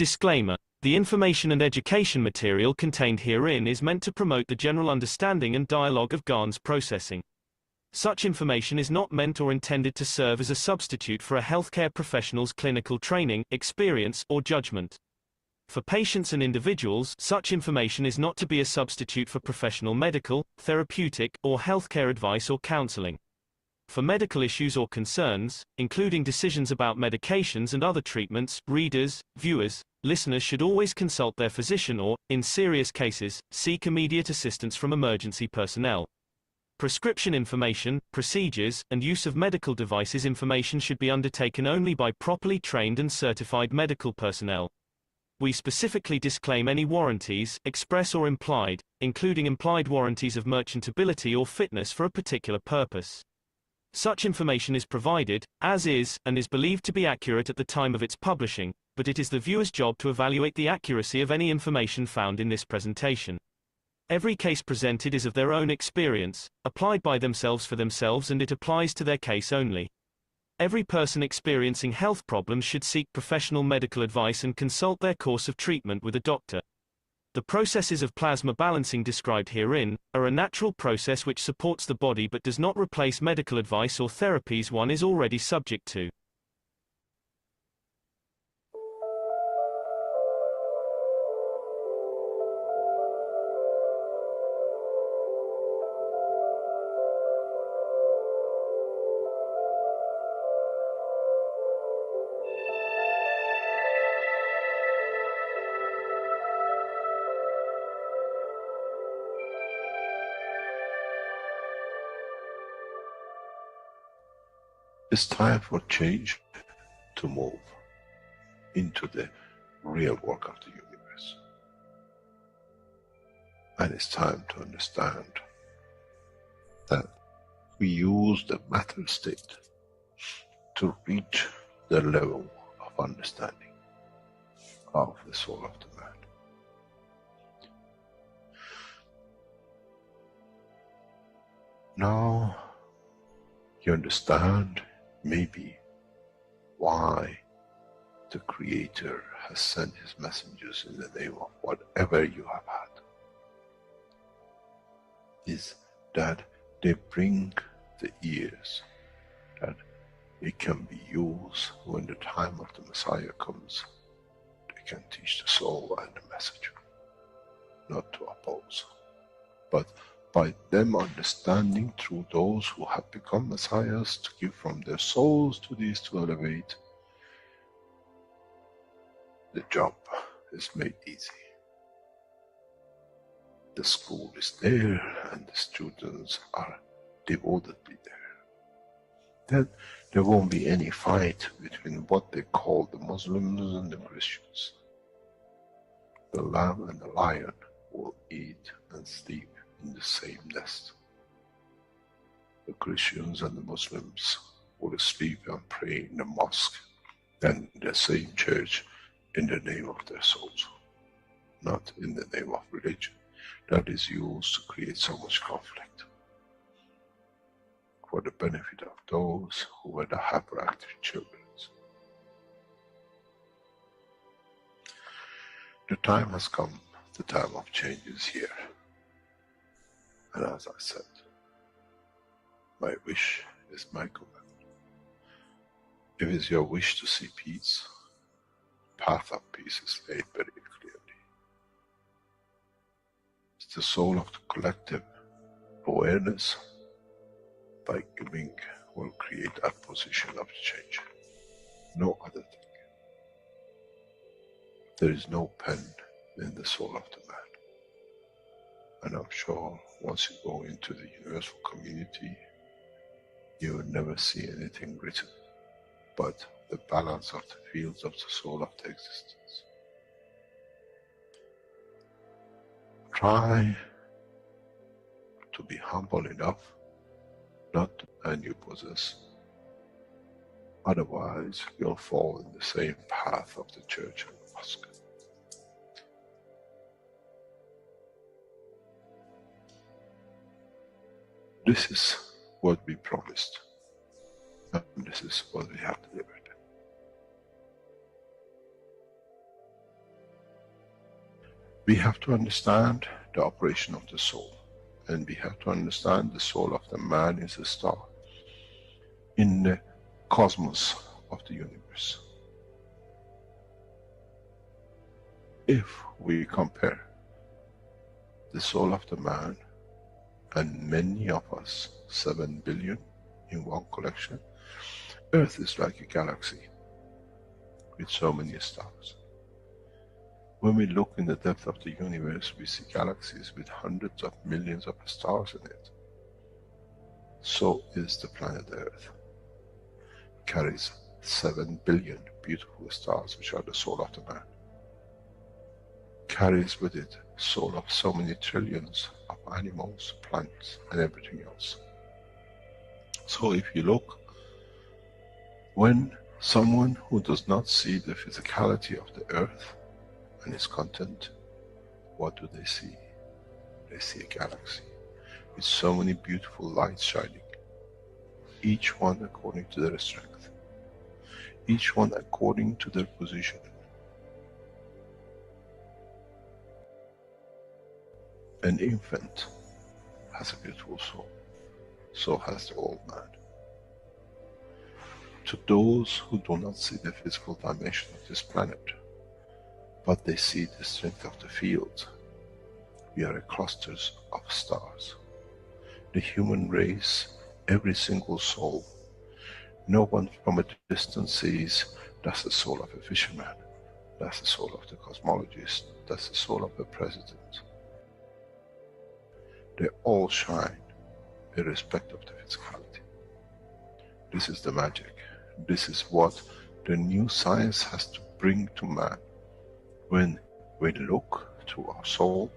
Disclaimer: the information and education material contained herein is meant to promote the general understanding and dialogue of GAN's processing. Such information is not meant or intended to serve as a substitute for a healthcare professional's clinical training, experience, or judgment. For patients and individuals, such information is not to be a substitute for professional medical, therapeutic, or healthcare advice or counseling. For medical issues or concerns, including decisions about medications and other treatments, readers, viewers, listeners should always consult their physician or, in serious cases, seek immediate assistance from emergency personnel. Prescription information, procedures, and use of medical devices information should be undertaken only by properly trained and certified medical personnel. We specifically disclaim any warranties, express or implied, including implied warranties of merchantability or fitness for a particular purpose. Such information is provided, as is, and is believed to be accurate at the time of its publishing, but it is the viewer's job to evaluate the accuracy of any information found in this presentation. Every case presented is of their own experience, applied by themselves for themselves, and it applies to their case only. Every person experiencing health problems should seek professional medical advice and consult their course of treatment with a doctor. The processes of plasma balancing described herein are a natural process which supports the body but does not replace medical advice or therapies one is already subject to. It's time for change to move into the real work of the universe. And it's time to understand that we use the matter state to reach the level of understanding of the soul of the man. Now you understand maybe why the Creator has sent His messengers in the name of whatever you have had. Is that they bring the ears, that it can be used when the time of the Messiah comes. They can teach the soul and the message, not to oppose, but by them understanding through those who have become messiahs to give from their souls to these to elevate, the job is made easy. The school is there and the students are devotedly there. Then there won't be any fight between what they call the Muslims and the Christians. The lamb and the lion will eat and sleep in the same nest. The Christians and the Muslims will sleep and pray in the mosque and in the same church in the name of their souls, not in the name of religion that is used to create so much conflict for the benefit of those who were the hyperactive children. The time has come, the time of change is here. And as I said, my wish is my command. If it's your wish to see peace, the path of peace is laid very clearly. It's the soul of the collective awareness. By giving will create that position of change. No other thing. There is no pen in the soul of the man. And I'm sure once you go into the universal community, you will never see anything written but the balance of the fields of the soul of the existence. Try to be humble enough not to demand you possess. Otherwise, you'll fall in the same path of the church and the mosque. This is what we promised, and this is what we have delivered. We have to understand the operation of the soul, and we have to understand the soul of the man is a star in the cosmos of the universe. If we compare the soul of the man and many of us, 7 billion in one collection, Earth is like a galaxy with so many stars. When we look in the depth of the universe, we see galaxies with hundreds of millions of stars in it. So is the planet Earth. It carries 7 billion beautiful stars, which are the soul of the man. Carries with it soul of so many trillions of animals, plants, and everything else. So if you look, when someone who does not see the physicality of the earth and its content, what do they see? They see a galaxy with so many beautiful lights shining, each one according to their strength, each one according to their position. An infant has a beautiful soul, so has the old man. To those who do not see the physical dimension of this planet, but they see the strength of the field, we are clusters of stars. The human race, every single soul, no one from a distance sees that's the soul of a fisherman, that's the soul of the cosmologist, that's the soul of the president. They all shine irrespective of the physicality. This is the magic. This is what the new science has to bring to man. When we look to our soul,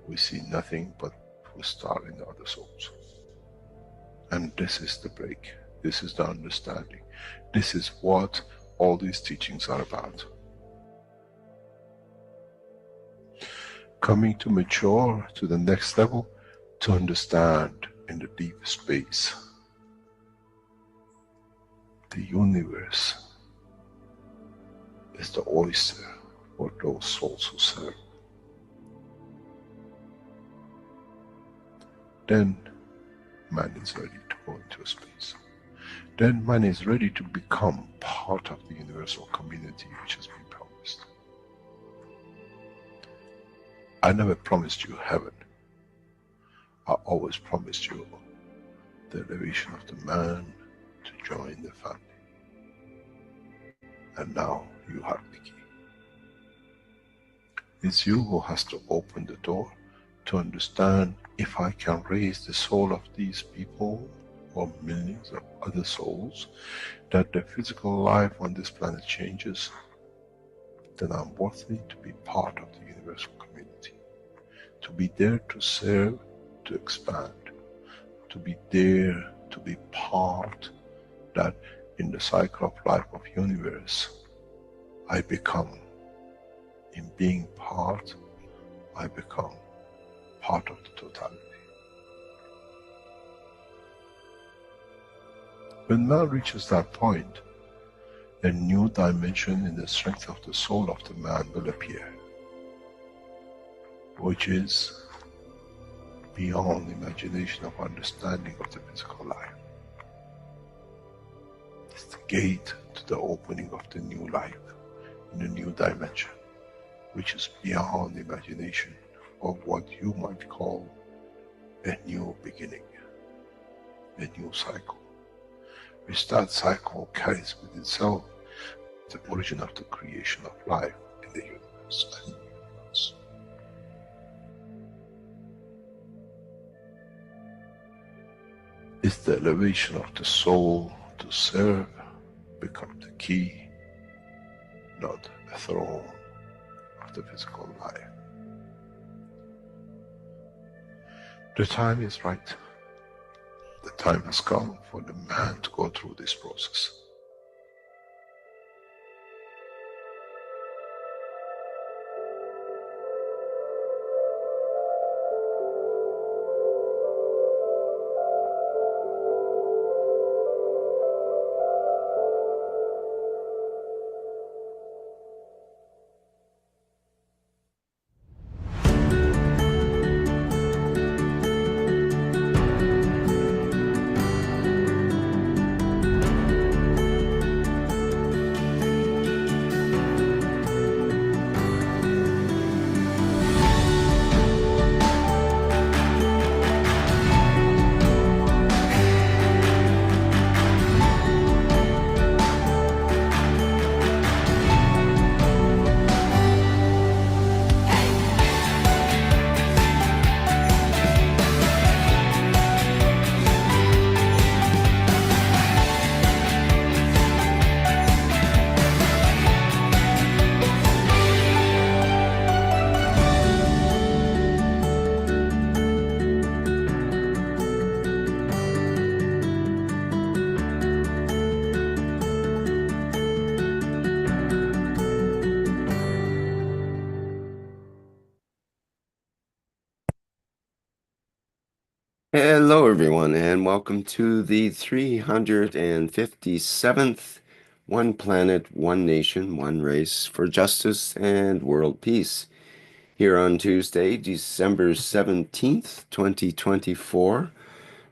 we see nothing but a star in the other souls. And this is the break. This is the understanding. This is what all these teachings are about. Coming to mature to the next level, to understand in the deep space, the universe is the oyster for those souls who serve. Then man is ready to go into space. Then man is ready to become part of the universal community which has been promised. I never promised you heaven. I always promised you the elevation of the man to join the family. And now you have the key. It's you who has to open the door to understand, if I can raise the soul of these people or millions of other souls, that the physical life on this planet changes, then I'm worthy to be part of the universal community. To be there to serve, to expand. To be there, to be part, that in the cycle of life of universe, I become. In being part, I become part of the totality. When man reaches that point, a new dimension in the strength of the soul of the man will appear, which is beyond imagination of understanding of the physical life. It's the gate to the opening of the new life, in a new dimension, which is beyond imagination of what you might call a new beginning, a new cycle, which that cycle carries with itself the origin of the creation of life in the universe and in the universe. It's the elevation of the soul to serve become the key, not a throne of the physical life. The time is right. The time has come for the man to go through this process. Hello, everyone, and welcome to the 357th One Planet, One Nation, One Race for Justice and World Peace. Here on Tuesday, December 17th, 2024.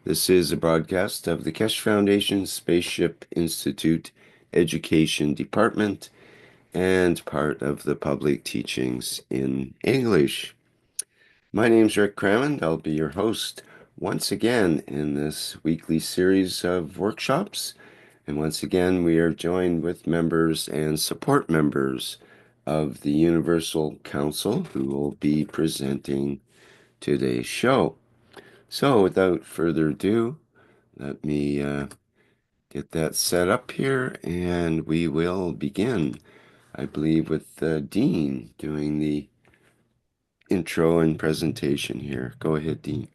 This is a broadcast of the Keshe Foundation Spaceship Institute Education Department and part of the public teachings in English. My name's Rick Crammond. I'll be your host once again in this weekly series of workshops. And once again, we are joined with members and support members of the Universal Council who will be presenting today's show. So without further ado, let me get that set up here and we will begin, I believe, with Dean doing the intro and presentation here. Go ahead, Dean.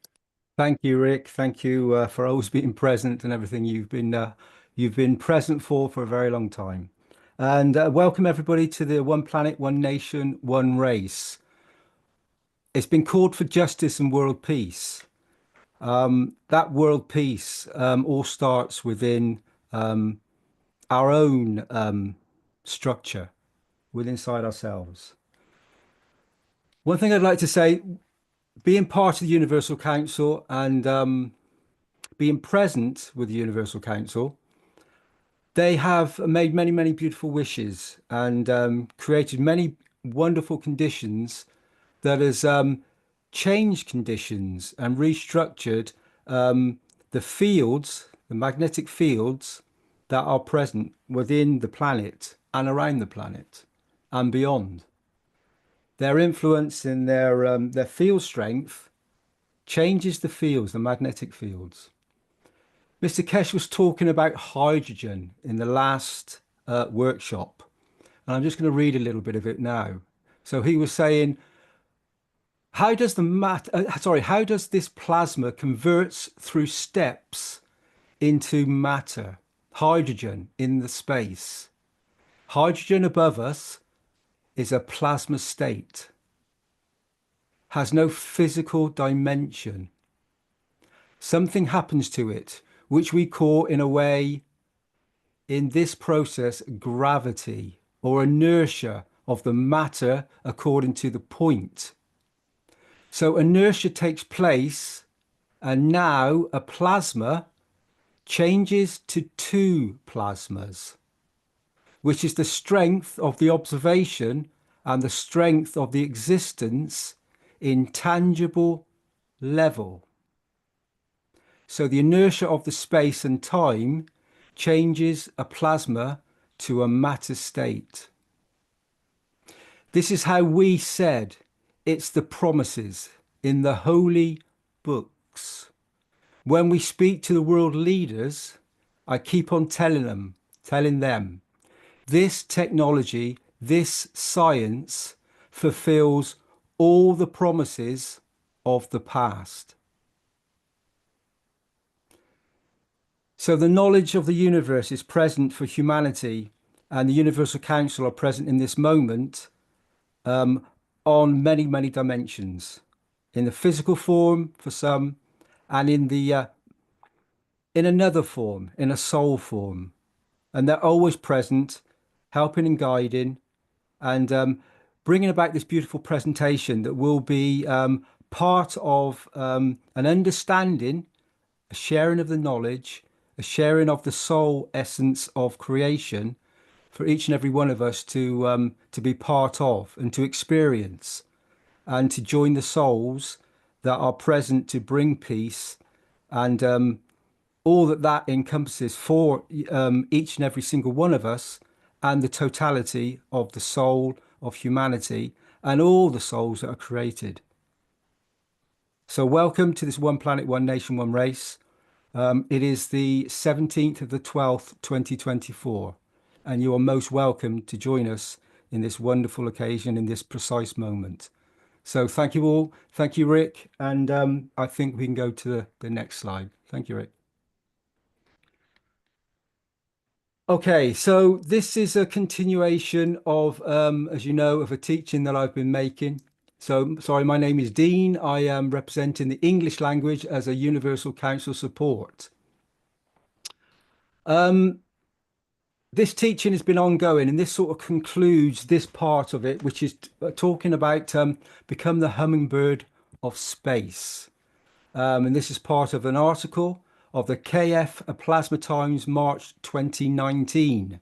Thank you, Rick. Thank you for always being present and everything you've been present for a very long time. And welcome everybody to the One Planet, One Nation, One Race. It's been called for justice and world peace. That world peace all starts within our own structure, within inside ourselves. One thing I'd like to say, being part of the Universal Council and being present with the Universal Council, they have made many, many beautiful wishes and created many wonderful conditions that has changed conditions and restructured the fields, the magnetic fields that are present within the planet and around the planet and beyond. Their influence in their field strength changes the fields, the magnetic fields. Mr. Keshe was talking about hydrogen in the last workshop, and I'm just going to read a little bit of it now. So he was saying, how does how does this plasma converts through steps into matter, hydrogen in the space? Hydrogen above us is a plasma state, has no physical dimension. Something happens to it, which we call in a way, in this process, gravity or inertia of the matter according to the point. So inertia takes place, and now a plasma changes to two plasmas, which is the strength of the observation and the strength of the existence in tangible level. So the inertia of the space and time changes a plasma to a matter state. This is how we said it's the promises in the holy books. When we speak to the world leaders, I keep on telling them, this technology, this science fulfills all the promises of the past. So the knowledge of the universe is present for humanity, and the Universal Council are present in this moment on many, many dimensions, in the physical form for some, and in another form, in a soul form. And they're always present, helping and guiding, and bringing about this beautiful presentation that will be part of an understanding, a sharing of the knowledge, a sharing of the soul essence of creation for each and every one of us to be part of and to experience, and to join the souls that are present to bring peace and all that that encompasses for each and every single one of us, and the totality of the soul of humanity and all the souls that are created. So welcome to this One Planet, One Nation, One Race. It is the 17th of the 12th, 2024, and you are most welcome to join us in this wonderful occasion, in this precise moment. So thank you all. Thank you, Rick. And I think we can go to the next slide. Thank you, Rick. Okay, so this is a continuation of, as you know, of a teaching that I've been making So, sorry, my name is Dean. I am representing the English language as a Universal Council support. This teaching has been ongoing, and this sort of concludes this part of it, which is talking about become the hummingbird of space. And this is part of an article of the KF Plasma Times, March 2019.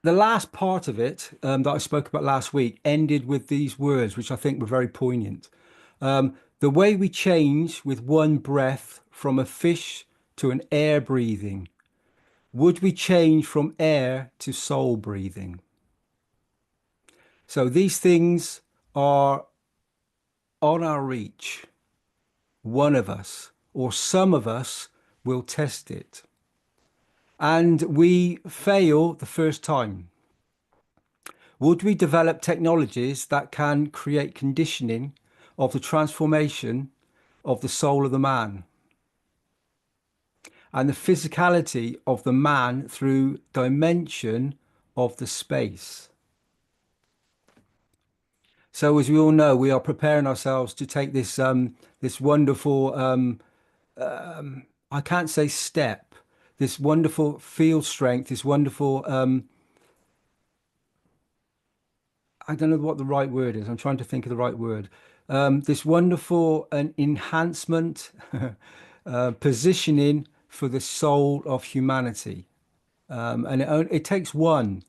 The last part of it that I spoke about last week ended with these words, which I think were very poignant. The way we change with one breath from a fish to an air breathing, would we change from air to soul breathing? So these things are on our reach. One of us or some of us will test it. And we fail the first time. Would we develop technologies that can create conditioning of the transformation of the soul of the man and the physicality of the man through dimension of the space? So as we all know, we are preparing ourselves to take this this wonderful I can't say step, this wonderful field strength, this wonderful I don't know what the right word is. I'm trying to think of the right word. This wonderful enhancement, positioning for the soul of humanity. And it takes one.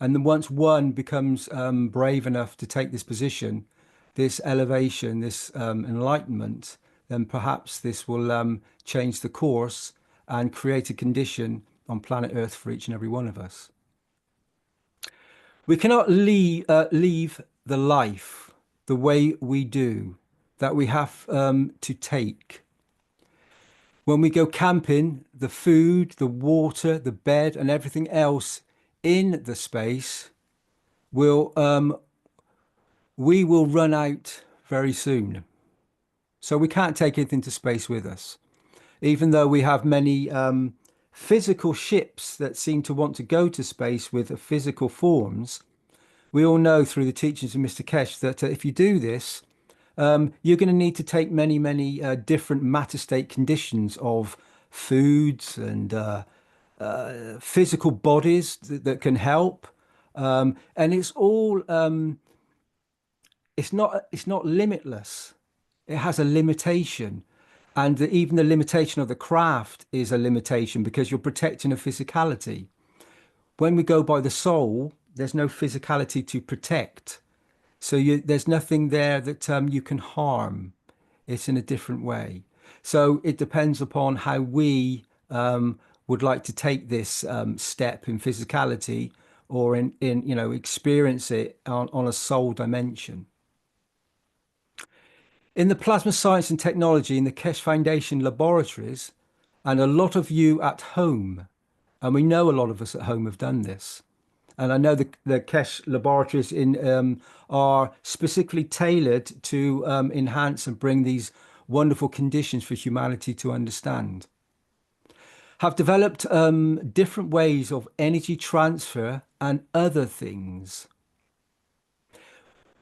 And then once one becomes brave enough to take this position, this elevation, this enlightenment, then perhaps this will change the course and create a condition on planet Earth for each and every one of us. We cannot leave the life the way we do, that we have to take. When we go camping, the food, the water, the bed, and everything else in the space will we will run out very soon. So we can't take anything to space with us, even though we have many physical ships that seem to want to go to space with physical forms. We all know through the teachings of Mr. Keshe that if you do this, you're going to need to take many, many different matter state conditions of foods and physical bodies that can help. And it's all, it's not limitless. It has a limitation. And even the limitation of the craft is a limitation because you're protecting a physicality. When we go by the soul, there's no physicality to protect. So there's nothing there that you can harm. It's in a different way. So it depends upon how we would like to take this step in physicality or in experience it on a soul dimension. In the plasma science and technology in the Keshe Foundation laboratories, and a lot of you at home, and we know a lot of us at home have done this. And I know the Keshe laboratories are specifically tailored to enhance and bring these wonderful conditions for humanity to understand. Have developed different ways of energy transfer and other things.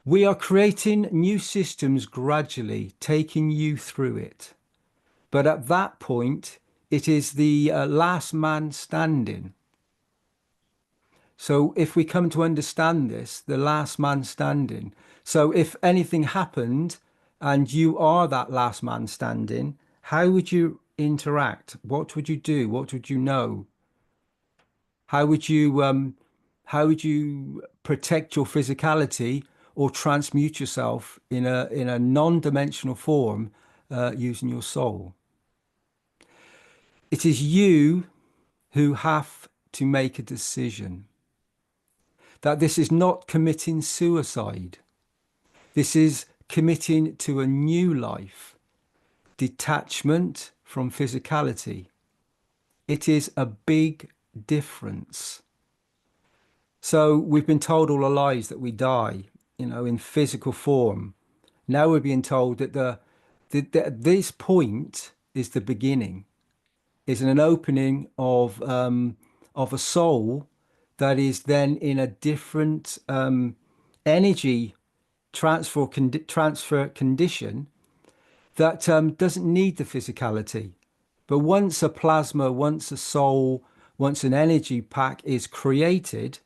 We are creating new systems gradually, taking you through it. But at that point, it is the last man standing. So if we come to understand this, the last man standing. So if anything happened and you are that last man standing, how would you interact? What would you do? What would you know? How would you protect your physicality or transmute yourself in a non-dimensional form using your soul? It is you who have to make a decision. That this is not committing suicide. This is committing to a new life, detachment from physicality. It is a big difference. So we've been told all our lives that we die, in physical form. Now we're being told that this point is the beginning, is an opening of a soul that is then in a different energy transfer condition that doesn't need the physicality. But once a plasma, once a soul, once an energy pack is created,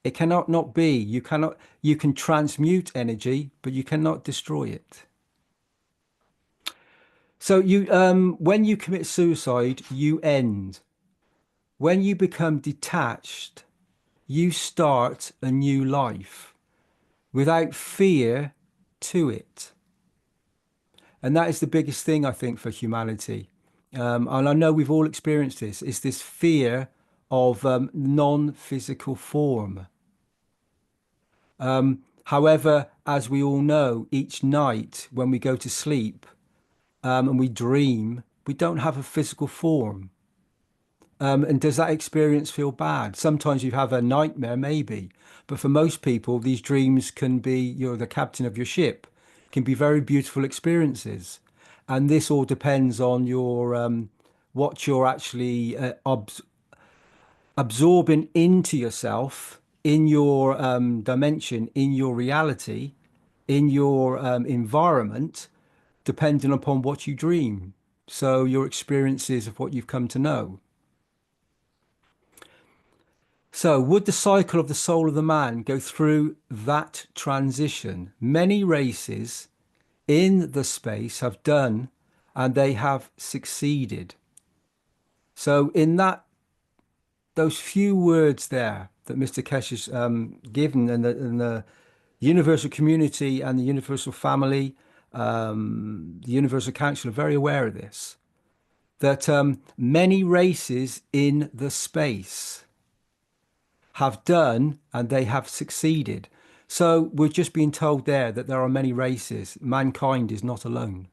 it cannot not be. You can transmute energy, but you cannot destroy it. So when you commit suicide, you end. When you become detached, you start a new life without fear to it. And that is the biggest thing, I think, for humanity. And I know we've all experienced this, is this fear of non-physical form. However, as we all know, each night when we go to sleep and we dream, we don't have a physical form. And does that experience feel bad? Sometimes you have a nightmare, maybe. But for most people, these dreams can be, you're the captain of your ship, can be very beautiful experiences. And this all depends on your what you're actually absorbing into yourself, in your dimension, in your reality, in your environment, depending upon what you dream. So your experiences of what you've come to know. So would the cycle of the soul of the man go through that transition? Many races in the space have done, and they have succeeded. So in those few words there that Mr. Keshe's given, and the universal community and the universal family, the universal council are very aware of this, that many races in the space have done and they have succeeded. So we're just being told there that there are many races. Mankind is not alone.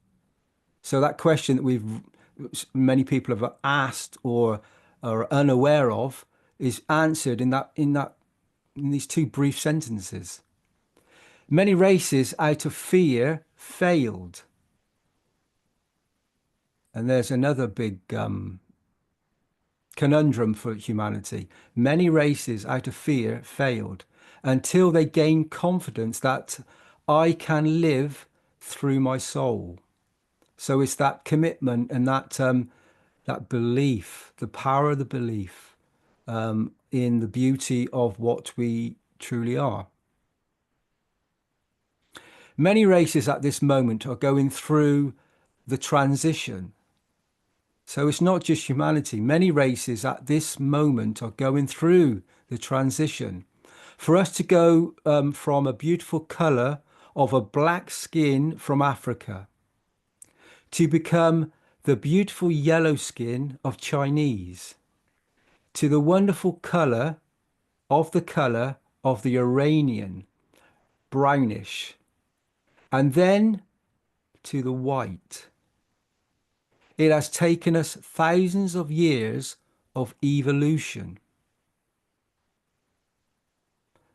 So that question that many people have asked or are unaware of is answered in these two brief sentences. Many races out of fear failed. And there's another big conundrum for humanity. Many races out of fear failed until they gained confidence that I can live through my soul. So it's that commitment and that belief, the power of the belief in the beauty of what we truly are. Many races at this moment are going through the transition. So it's not just humanity. Many races at this moment are going through the transition. For us to go from a beautiful color of a black skin from Africa to become the beautiful yellow skin of Chinese, to the wonderful color of the Iranian, brownish, and then to the white. It has taken us thousands of years of evolution.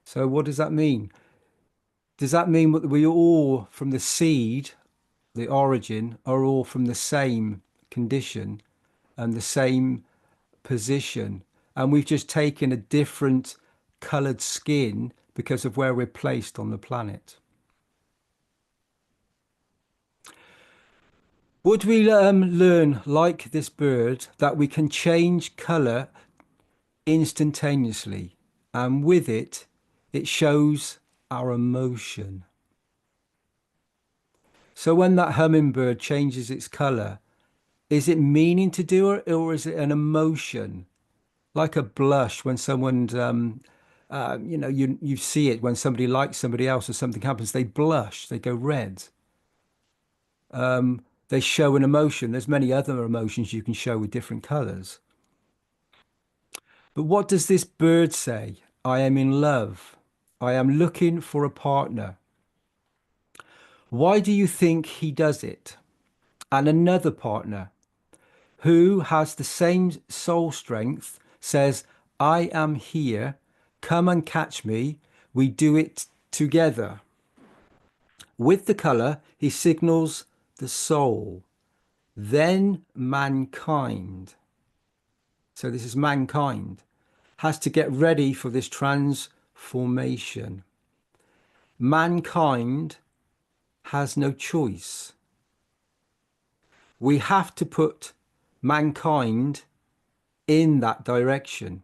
So what does that mean? Does that mean that we all, from the seed, the origin, are all from the same condition and the same position? And we've just taken a different coloured skin because of where we're placed on the planet. Would we learn, like this bird, that we can change colour instantaneously, and with it, it shows our emotion? So when that hummingbird changes its colour, is it meaning to do it, or is it an emotion? Like a blush when someone's, you see it when somebody likes somebody else or something happens, they blush, they go red. They show an emotion. There's many other emotions you can show with different colours. But what does this bird say? I am in love. I am looking for a partner. Why do you think he does it? And another partner who has the same soul strength says, I am here. Come and catch me. We do it together. With the colour, he signals the soul, then mankind. So this is mankind, has to get ready for this transformation. mankind has no choice. We have to put mankind in that direction.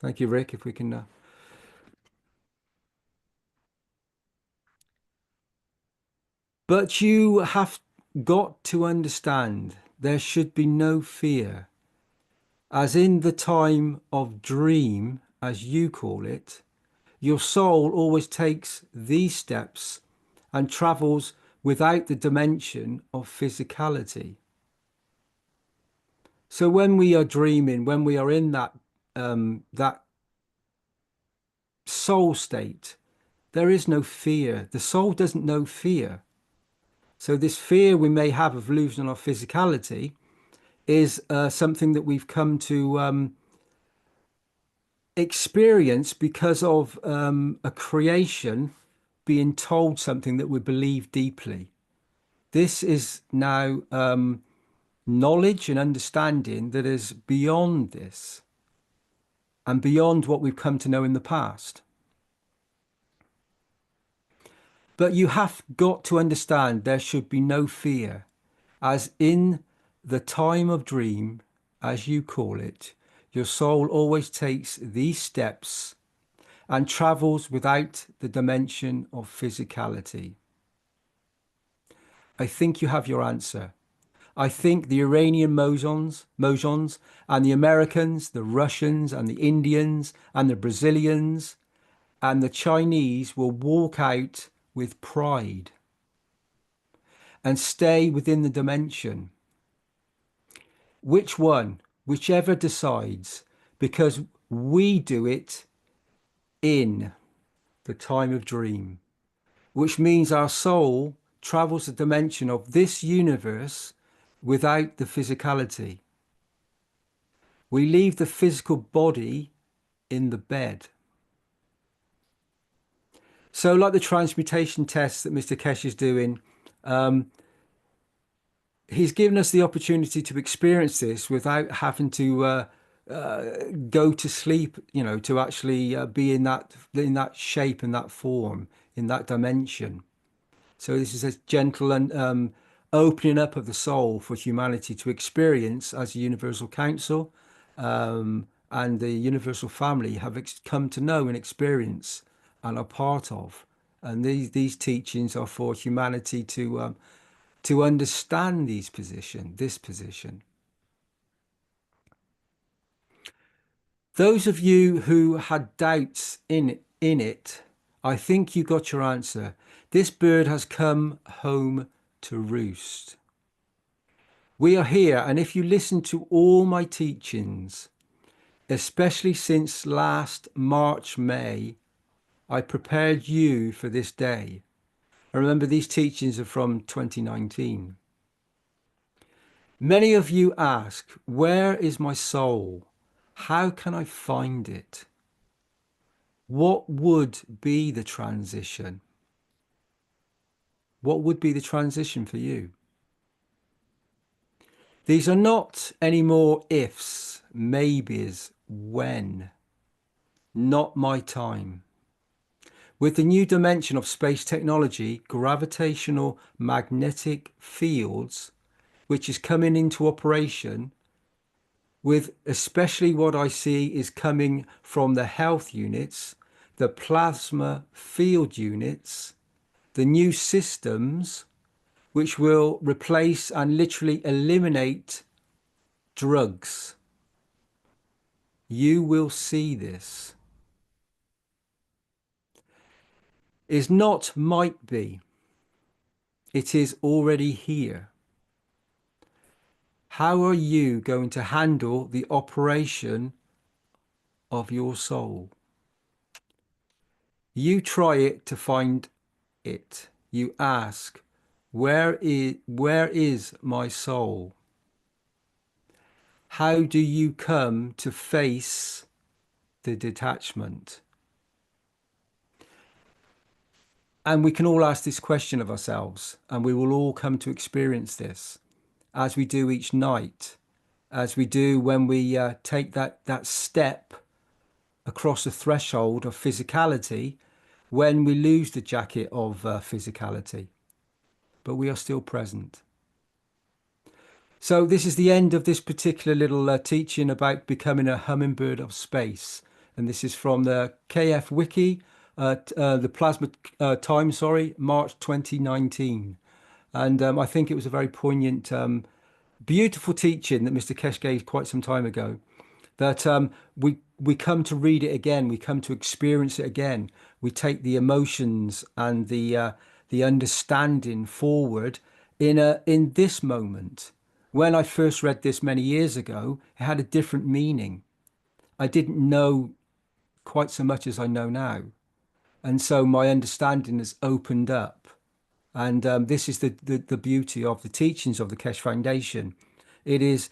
Thank you, Rick. If we can... But you have got to understand there should be no fear. As in the time of dream, as you call it, your soul always takes these steps and travels without the dimension of physicality. So when we are dreaming, when we are in that that soul state, there is no fear. The soul doesn't know fear. So this fear we may have of losing our physicality is something that we've come to experience because of a creation being told something that we believe deeply. This is now knowledge and understanding that is beyond this and beyond what we've come to know in the past. But you have got to understand there should be no fear, as in the time of dream, as you call it, your soul always takes these steps and travels without the dimension of physicality. I think you have your answer. I think the Iranian Mojons and the Americans, the Russians and the Indians and the Brazilians and the Chinese will walk out with pride and stay within the dimension. Which one? Whichever decides, because we do it in the time of dream, which means our soul travels the dimension of this universe without the physicality. We leave the physical body in the bed. So like the transmutation tests that Mr. Keshe is doing, he's given us the opportunity to experience this without having to go to sleep, you know, to actually be in that shape and that form, in that dimension. So this is a gentle and opening up of the soul for humanity to experience as a universal council and the universal family have come to know and experience and are part of. And these teachings are for humanity to understand this position. Those of you who had doubts in it, I think you got your answer. This bird has come home to roost. We are here, and if you listen to all my teachings, especially since last March, May, I prepared you for this day. And remember, these teachings are from 2019. Many of you ask, where is my soul? How can I find it? What would be the transition? What would be the transition for you? These are not any more ifs, maybes, when. Not my time. With the new dimension of space technology, gravitational magnetic fields, which is coming into operation, with especially what I see is coming from the health units, the plasma field units, the new systems, which will replace and literally eliminate drugs. You will see this. Is not might be. It is already here. How are you going to handle the operation of your soul? You try it to find it. You ask, where is my soul? How do you come to face the detachment? And we can all ask this question of ourselves, and we will all come to experience this as we do each night, as we do when we take that step across the threshold of physicality when we lose the jacket of physicality, but we are still present. So this is the end of this particular little teaching about becoming a hummingbird of space. And this is from the KF Wiki, the Plasma Time, sorry, March 2019. And I think it was a very poignant, beautiful teaching that Mr. Keshe gave quite some time ago. That we come to read it again, we come to experience it again. We take the emotions and the understanding forward in this moment. When I first read this many years ago, it had a different meaning. I didn't know quite so much as I know now. And so my understanding has opened up. And this is the beauty of the teachings of the Keshe Foundation. It is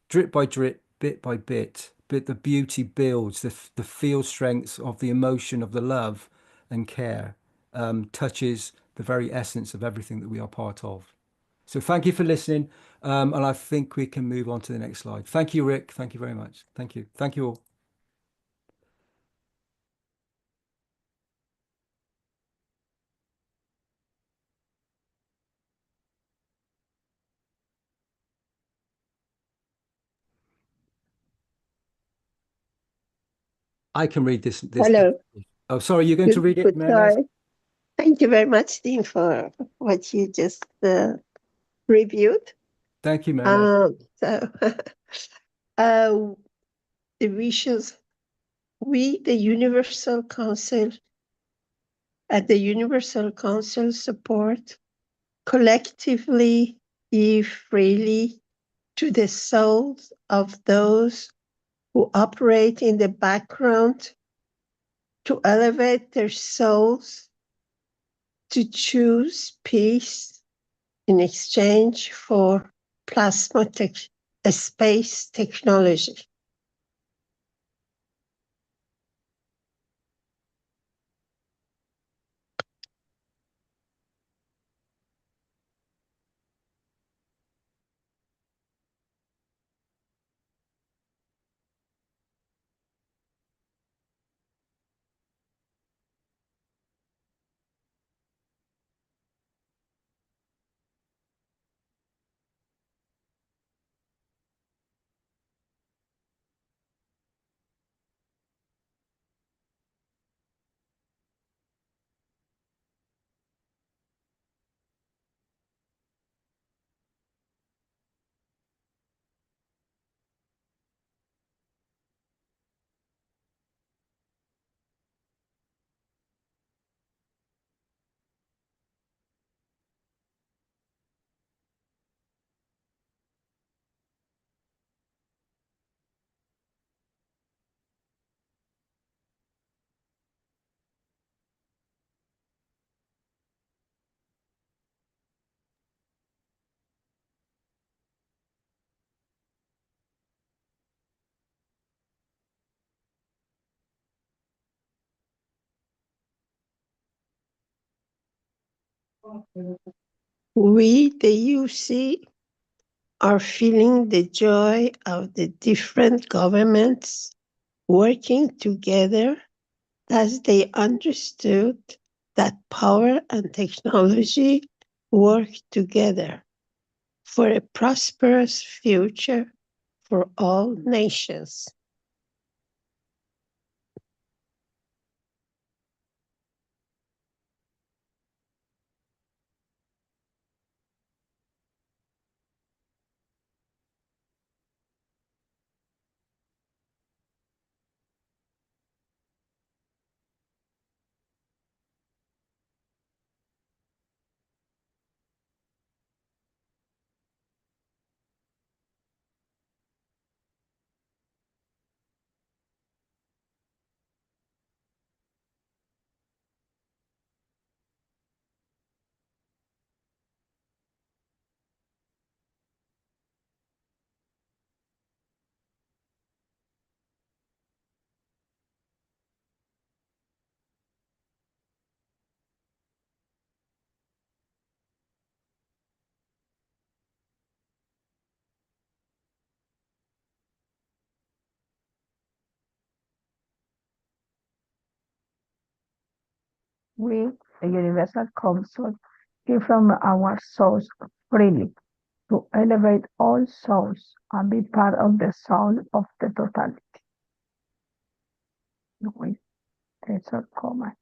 drip by drip, bit by bit, but the beauty builds, the field strengths of the emotion of the love and care touches the very essence of everything that we are part of. So thank you for listening. And I think we can move on to the next slide. Thank you, Rick. Thank you very much. Thank you. Thank you all. I can read this. Hello. Oh, sorry, you're going to read it, Mehran? Sorry. Thank you very much, Dean, for what you just reviewed. Thank you, Mehran. The wishes, we, the Universal Council, at the Universal Council support, collectively give freely to the souls of those who operate in the background to elevate their souls to choose peace in exchange for plasma space technology. We, the UC, are feeling the joy of the different governments working together as they understood that power and technology work together for a prosperous future for all nations. with a universal counsel given from our souls freely to elevate all souls and be part of the soul of the totality. With eso coma.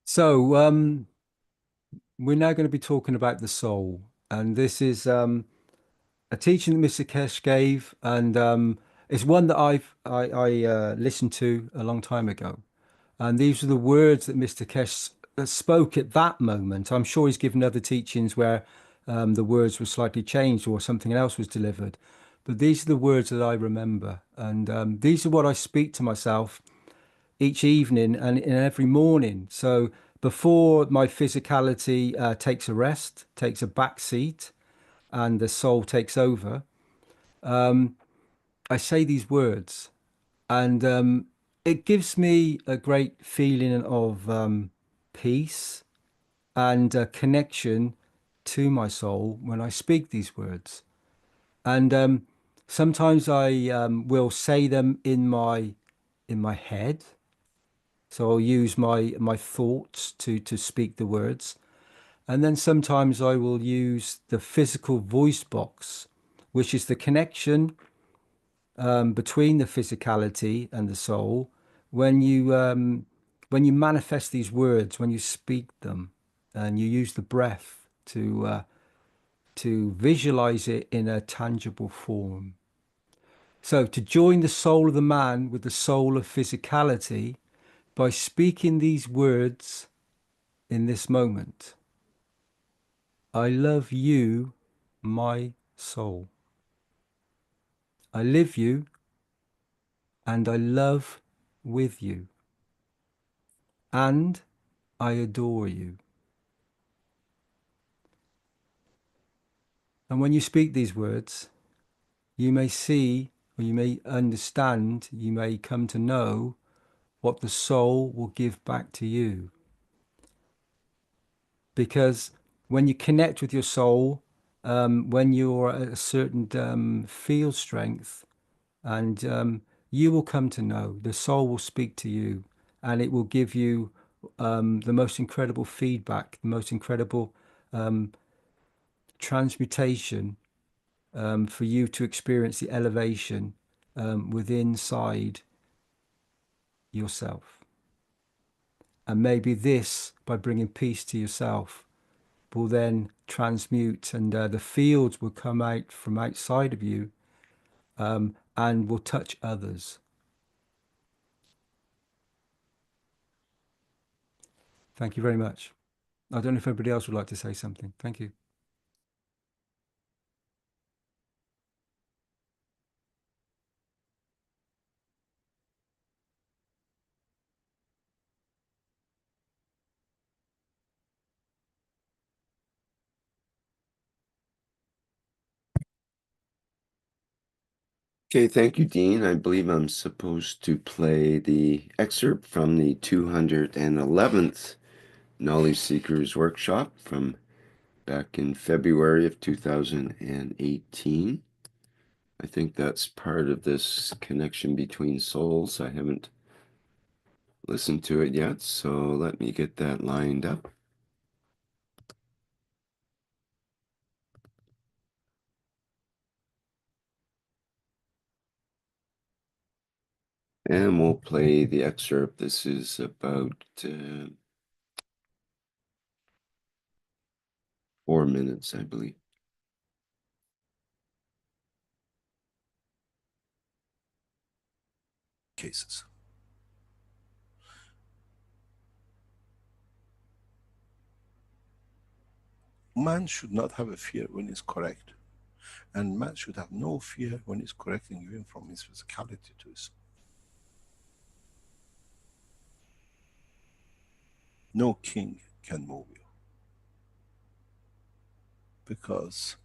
So, we're now going to be talking about the soul, and this is a teaching that Mr. Keshe gave, and it's one that I listened to a long time ago. And these are the words that Mr. Keshe spoke at that moment. I'm sure he's given other teachings where the words were slightly changed or something else was delivered. But these are the words that I remember. And these are what I speak to myself each evening and every morning. So before my physicality takes a rest, takes a back seat, and the soul takes over, I say these words. And it gives me a great feeling of peace and connection to my soul when I speak these words. And sometimes I will say them in my head. So I'll use my thoughts to speak the words. And then sometimes I will use the physical voice box, which is the connection between the physicality and the soul when you manifest these words, when you speak them, and you use the breath to visualize it in a tangible form. So to join the soul of the man with the soul of physicality by speaking these words in this moment. I love you, my soul. I live you and I love with you. And I adore you. And when you speak these words, you may see, or you may understand, you may come to know what the soul will give back to you. Because when you connect with your soul, when you're at a certain field strength, and you will come to know, the soul will speak to you, and it will give you the most incredible feedback, the most incredible transmutation for you to experience the elevation within inside yourself. And maybe this, by bringing peace to yourself, will then transmute, and the fields will come out from outside of you and will touch others. Thank you very much. I don't know if anybody else would like to say something. Thank you. Okay, thank you, Dean. I believe I'm supposed to play the excerpt from the 211th Knowledge Seekers Workshop from back in February of 2018. I think that's part of this connection between souls. I haven't listened to it yet, so let me get that lined up. And we'll play the excerpt. This is about 4 minutes, I believe. Cases. Man should not have a fear when he's correct. And man should have no fear when he's correcting even from his physicality to his. No king can move you. Because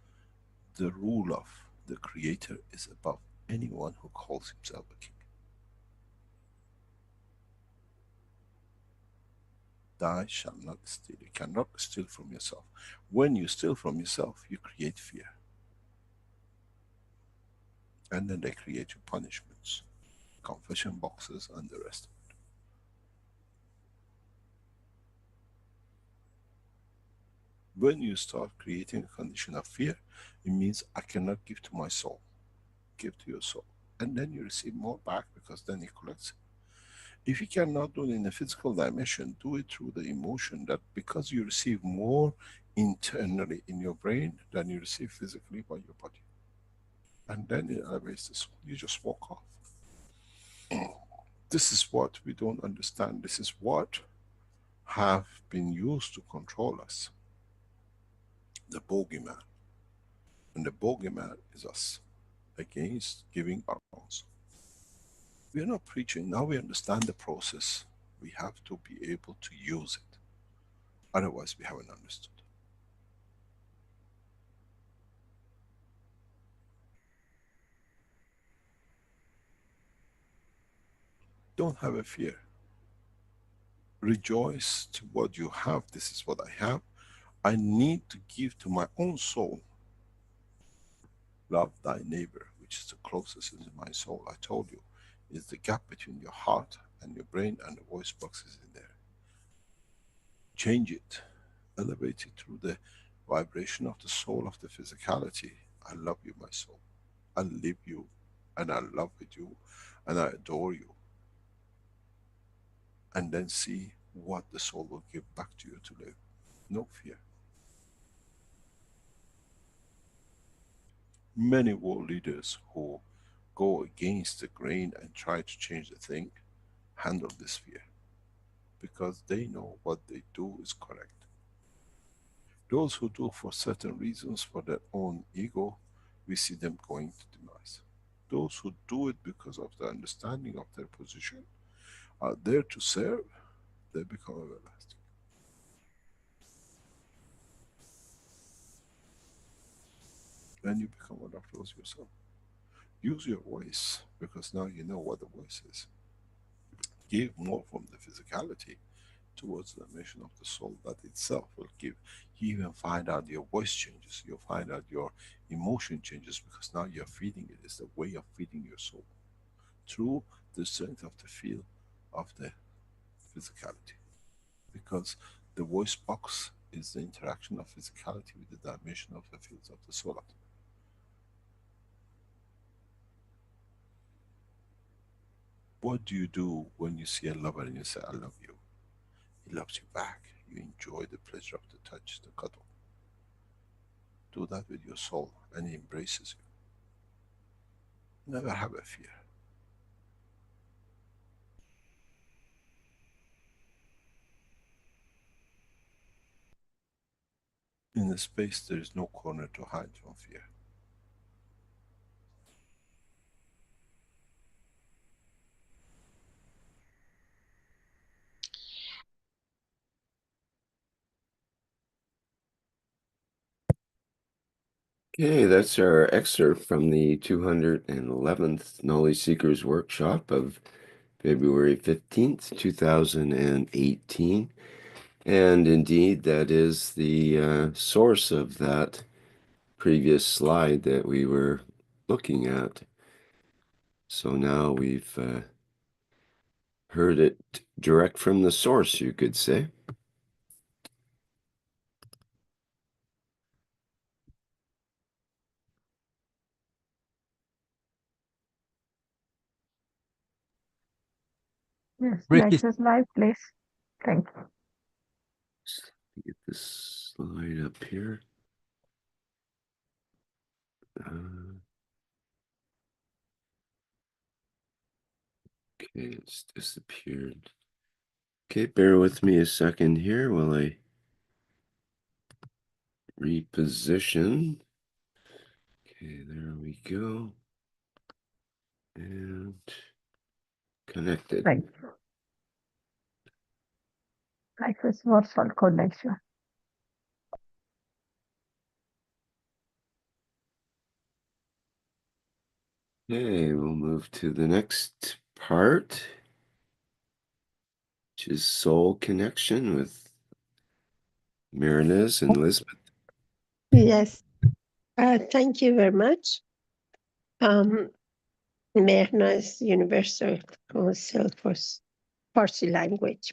the rule of the Creator is above anyone who calls himself a king. Thou shalt not steal. You cannot steal from yourself. When you steal from yourself, you create fear. And then they create you punishments, confession boxes, and the rest. When you start creating a condition of fear, it means I cannot give to my soul. Give to your soul. And then you receive more back, because then it collects. If you cannot do it in the physical dimension, do it through the emotion, that because you receive more internally in your brain than you receive physically by your body. And then it elevates the soul. You just walk off. This is what we don't understand. This is what have been used to control us. The bogeyman. And the bogeyman is us, against giving our own. We are not preaching. Now we understand the process. We have to be able to use it. Otherwise we haven't understood. Don't have a fear. Rejoice to what you have. This is what I have. I need to give to my own soul. Love thy neighbor, which is the closest in my soul. I told you, is the gap between your heart and your brain, and the voice box is in there. Change it. Elevate it through the vibration of the soul of the physicality. I love you, my soul. I live you, and I love with you, and I adore you. And then see what the soul will give back to you to live. No fear. Many world leaders who go against the grain and try to change the thing, handle this fear. Because they know what they do is correct. Those who do for certain reasons, for their own ego, we see them going to demise. Those who do it because of the understanding of their position, are there to serve, they become everlasting. Then you become one of those yourself. Use your voice, because now you know what the voice is. Give more from the physicality towards the dimension of the soul that itself will give. You even find out your voice changes, you'll find out your emotion changes, because now you're feeding it. It's the way of feeding your soul through the strength of the field of the physicality. Because the voice box is the interaction of physicality with the dimension of the fields of the soul. What do you do when you see a lover and you say, I love you? He loves you back. You enjoy the pleasure of the touch, the cuddle. Do that with your soul, and he embraces you. Never have a fear. In the space, there is no corner to hide from fear. Okay, that's our excerpt from the 211th Knowledge Seekers Workshop of February 15th, 2018. And indeed, that is the source of that previous slide that we were looking at. So now we've Heard it direct from the source, you could say. Yes, Rick next is slide, please. Thank you. Get this slide up here. Okay, it's disappeared. Okay, bear with me a second here while I reposition. Okay, there we go. And connected. Thank you. Like this virtual connection. Okay, we'll move to the next part, which is soul connection with Marinez and Lisbeth. Yes. Thank you very much. Mehran is Universal Council for Farsi Language.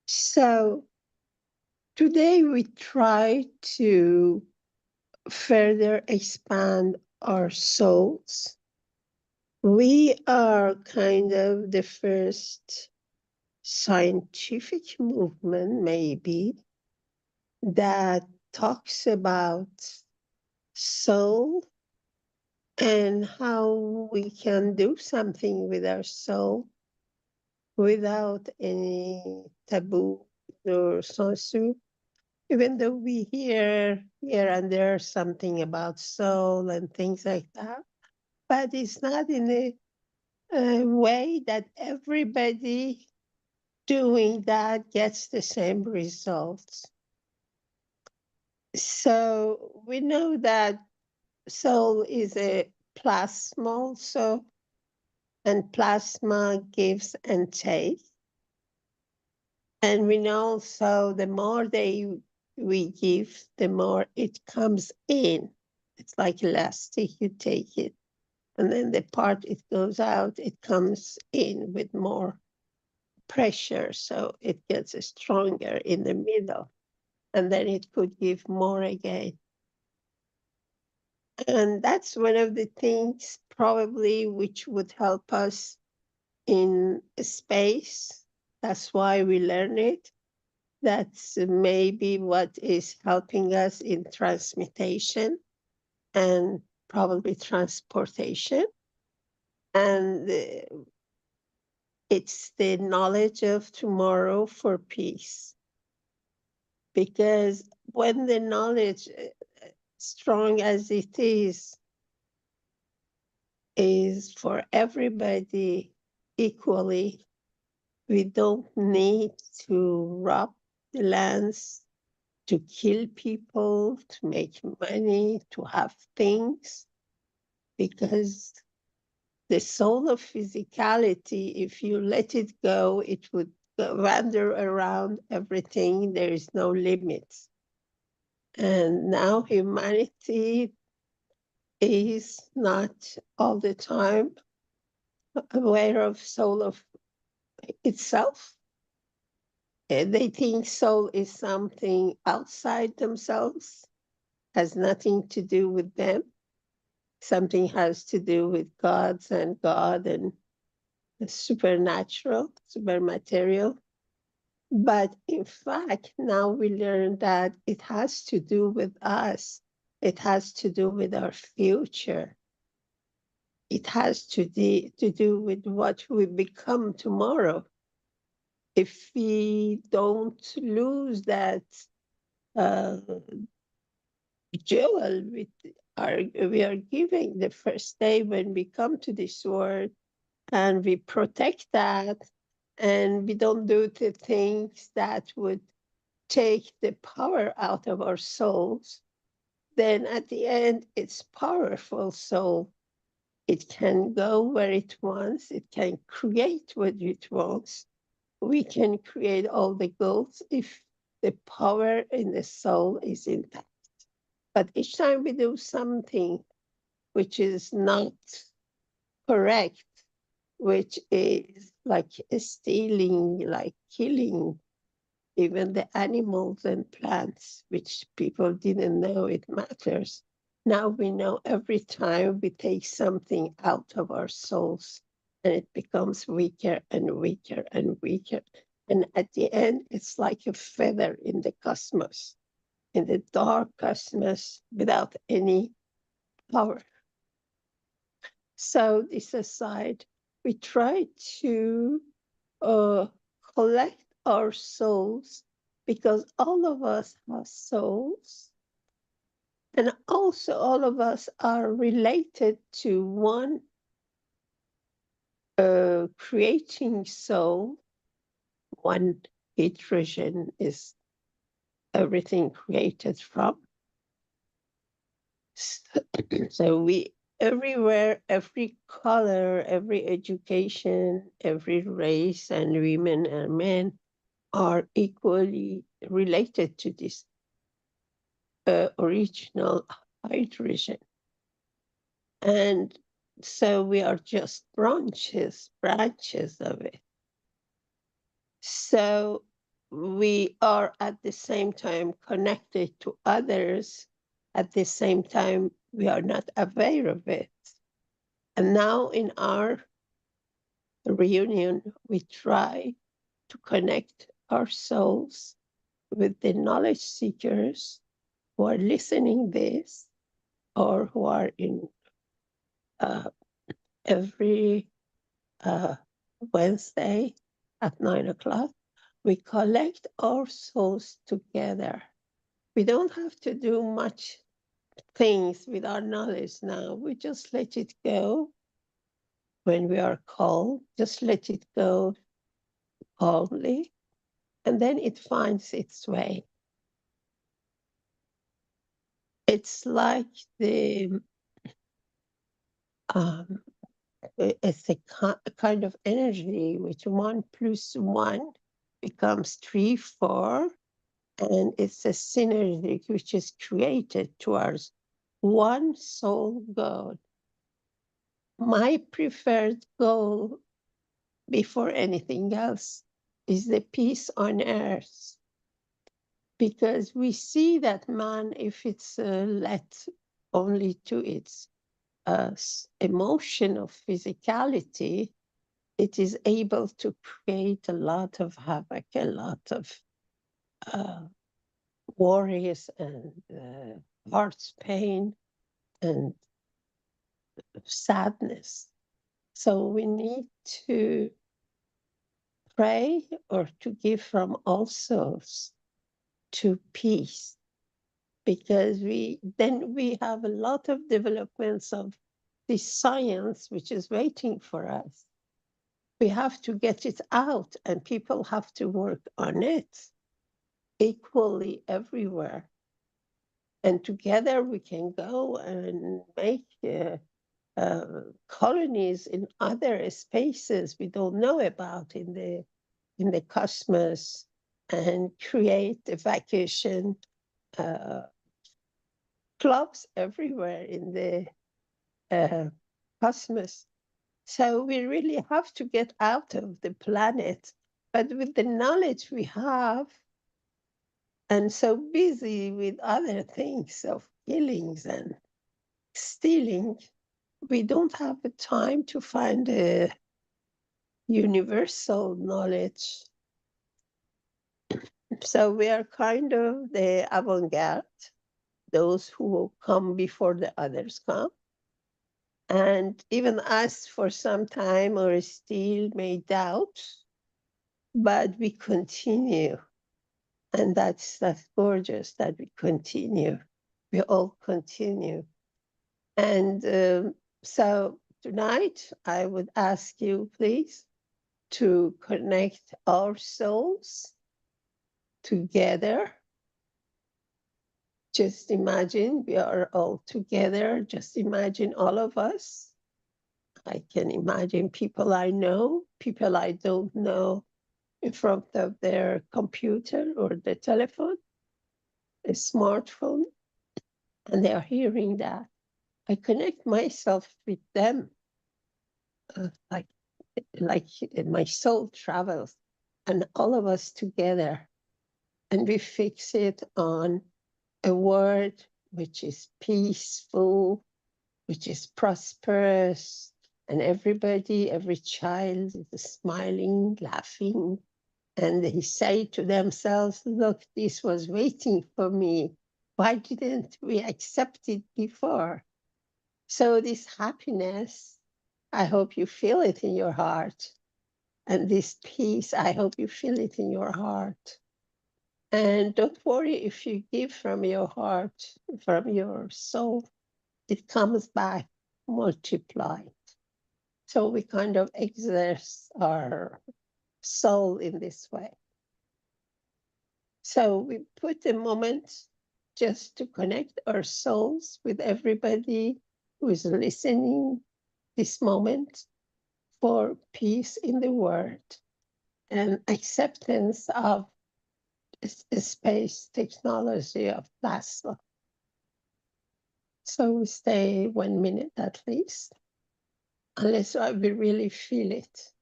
So today we try to further expand our souls. We are kind of the first scientific movement, maybe, that talks about soul and how we can do something with our soul without any taboo or censor. Even though we hear here and there something about soul and things like that, but it's not in a way that everybody doing that gets the same results. So we know that soul is a plasma also, and plasma gives and takes. And we know so the more we give, the more it comes in. It's like elastic, you take it. And then the part it goes out, it comes in with more pressure. So it gets stronger in the middle. And then it could give more again. And that's one of the things probably which would help us in space. That's why we learn it. That's maybe what is helping us in transmutation and probably transportation. And it's the knowledge of tomorrow for peace. Because when the knowledge, strong as it is for everybody equally, we don't need to rob the lands, to kill people, to make money, to have things, because the soul of physicality, if you let it go, it would wander around everything. There is no limits. And now humanity is not all the time aware of soul of itself. They think soul is something outside themselves, has nothing to do with them. Something has to do with gods and God and the supernatural, supermaterial. But in fact, now we learn that it has to do with us. It has to do with our future. It has to do with what we become tomorrow. If we don't lose that jewel we are giving the first day when we come to this world, and we protect that, and we don't do the things that would take the power out of our souls, then at the end, it's powerful soul. It can go where it wants. It can create what it wants. We can create all the goals if the power in the soul is intact. But each time we do something which is not correct, which is like stealing, like killing even the animals and plants, which people didn't know it matters. Now we know every time we take something out of our souls, and it becomes weaker and weaker and weaker. And at the end, it's like a feather in the cosmos, in the dark cosmos, without any power. So this aside, we try to collect our souls, because all of us have souls, and also all of us are related to one creating soul. One hydrogen is everything created from. So we everywhere, every color, every education, every race and women and men are equally related to this original hydrogen. And so we are just branches of it. So we are at the same time connected to others. At the same time, we are not aware of it. And now in our reunion, we try to connect our souls with the knowledge seekers who are listening this, or who are in every Wednesday at 9 o'clock. We collect our souls together. We don't have to do much things with our knowledge now. We just let it go when we are called. Just let it go calmly, and then it finds its way. It's like it's a kind of energy which 1 + 1 becomes 3, 4, and it's a synergy which is created towards one sole goal. My preferred goal before anything else is the peace on earth, because we see that man, if it's let only to its emotion of physicality, it is able to create a lot of havoc, a lot of worries and heart's pain and sadness. So we need to pray or to give from all souls to peace, because then we have a lot of developments of this science which is waiting for us. We have to get it out, and people have to work on it equally everywhere. And together we can go and make colonies in other spaces we don't know about in the cosmos, and create a vacation clubs everywhere in the cosmos. So we really have to get out of the planet. But with the knowledge we have, and so busy with other things of killings and stealing, we don't have the time to find a universal knowledge. So we are kind of the avant-garde, those who come before the others come. And even us, for some time, or still may doubt, but we continue. And that's gorgeous that we continue. We all continue. And so tonight, I would ask you, please, to connect our souls together. Just imagine we are all together. Just imagine all of us. I can imagine people I know, people I don't know, in front of their computer or the telephone, a smartphone, and they are hearing that. I connect myself with them, like like my soul travels, and all of us together, and we fix it on a word which is peaceful, which is prosperous, and everybody, every child is smiling, laughing, and they say to themselves, look, this was waiting for me. Why didn't we accept it before? So this happiness, I hope you feel it in your heart. And this peace, I hope you feel it in your heart. And don't worry if you give from your heart, from your soul, it comes back multiplied. So we kind of exercise our soul in this way. So we put a moment just to connect our souls with everybody who is listening this moment for peace in the world and acceptance of space technology of plasma. So we stay 1 minute at least, unless we really feel it.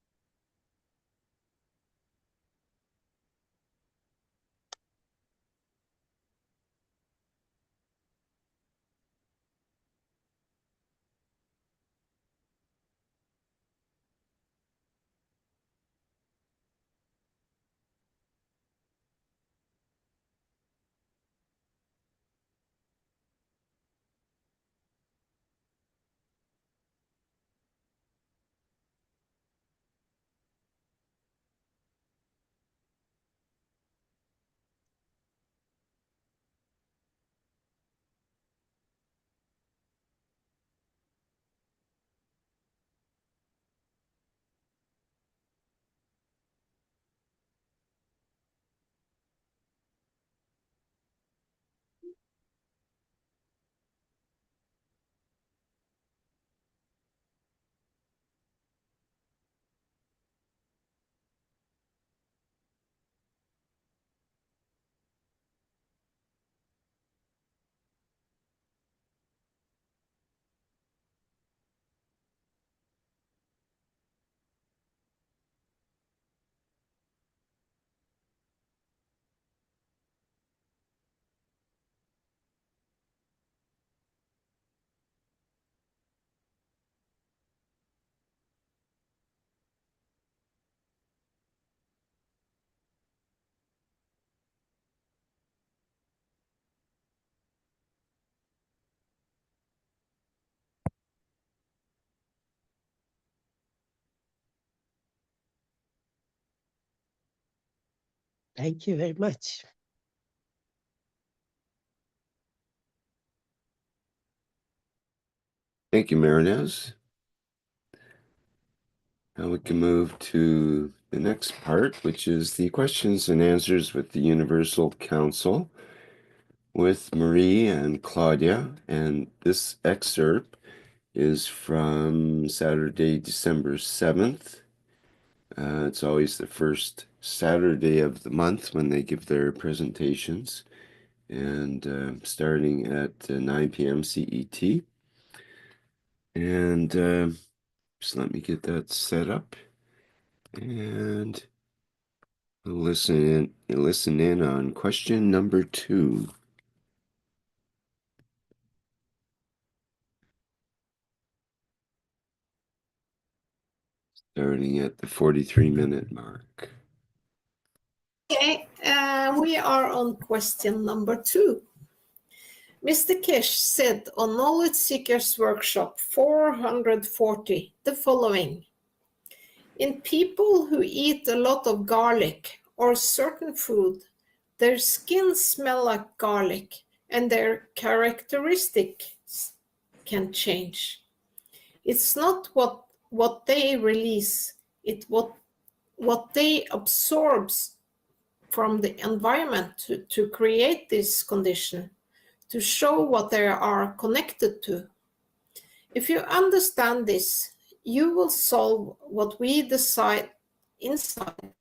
Thank you very much. Thank you, Marinez. Now we can move to the next part, which is the questions and answers with the Universal Council with Marie and Claudia. And this excerpt is from Saturday, December 7th. It's always the first Saturday of the month when they give their presentations, and starting at 9 p.m. CET. And just let me get that set up, and listen in on question number 2. Starting at the 43-minute mark. Okay, we are on question number 2. Mr. Keshe said on Knowledge Seekers Workshop 440 the following: in people who eat a lot of garlic or certain food, their skin smells like garlic and their characteristics can change. It's not what they release, it's what they absorb from the environment to create this condition, to show what they are connected to. If you understand this, you will solve what we decide inside.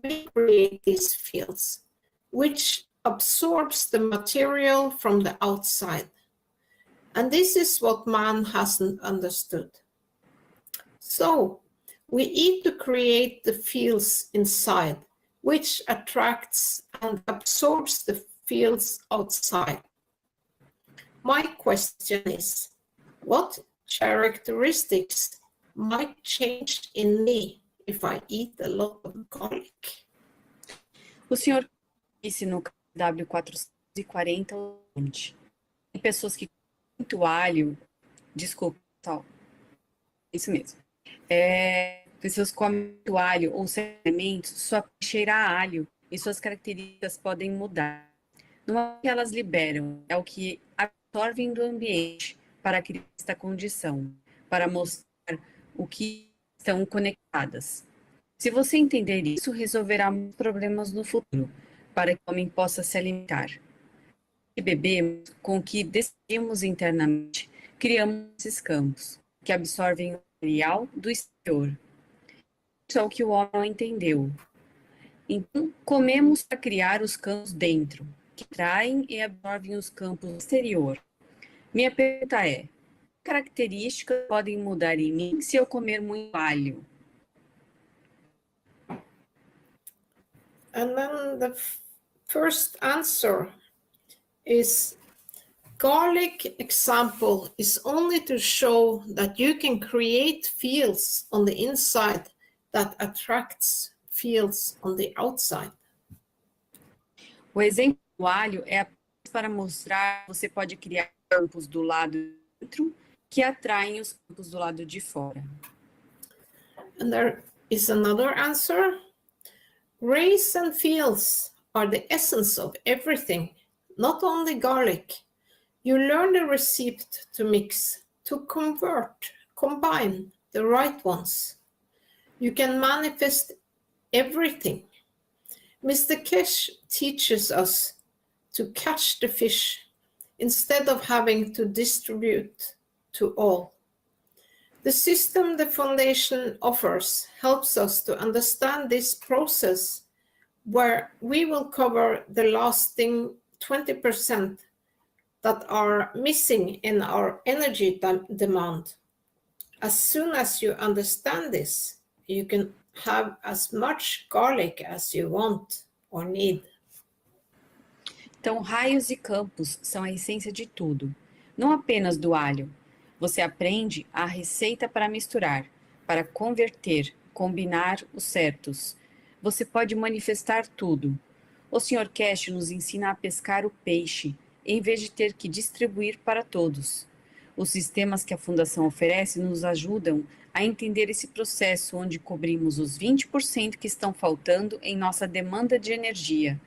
We create these fields, which absorbs the material from the outside. And this is what man hasn't understood. So, We eat to create the fields inside, which attracts and absorbs the fields outside. My question is, what characteristics might change in me if I eat a lot of garlic? O senhor disse no W440 onde tem pessoas que comem muito alho, desculpa, tal, isso mesmo. Pessoas que comem muito alho ou alimentos, sua pele cheira a alho e suas características podem mudar. Não é o que elas liberam, é o que absorvem do ambiente para criar esta condição, para mostrar o que estão conectadas. Se você entender isso, resolverá muitos problemas no futuro, para que o homem possa se alimentar. E bebemos com o que decidimos internamente, criamos esses campos, que absorvem o material do exterior. Isso é o que o homem não entendeu. Então, comemos para criar os campos dentro, que traem e absorvem os campos exterior. Minha pergunta é, que características podem mudar em mim se eu comer muito alho? And then the first answer is garlic example is only to show that you can create fields on the inside that attracts fields on the outside. O exemplo do alho é apenas para mostrar que você pode criar campos do lado de dentro que atraem os campos do lado de fora. And there is another answer. Rays and fields are the essence of everything, not only garlic. You learn the recipe to mix, to combine the right ones. You can manifest everything. Mr. Keshe teaches us to catch the fish instead of having to distribute to all. The system the foundation offers helps us to understand this process, where we will cover the lasting 20% that are missing in our energy demand. As soon as you understand this, you can have as much garlic as you want or need. Então, raios e campos são a essência de tudo, não apenas do alho. Você aprende a receita para misturar, para converter, combinar os certos. Você pode manifestar tudo. O Sr. Keshe nos ensina a pescar o peixe, em vez de ter que distribuir para todos. Os sistemas que a Fundação oferece nos ajudam a entender esse processo onde cobrimos os 20% que estão faltando em nossa demanda de energia.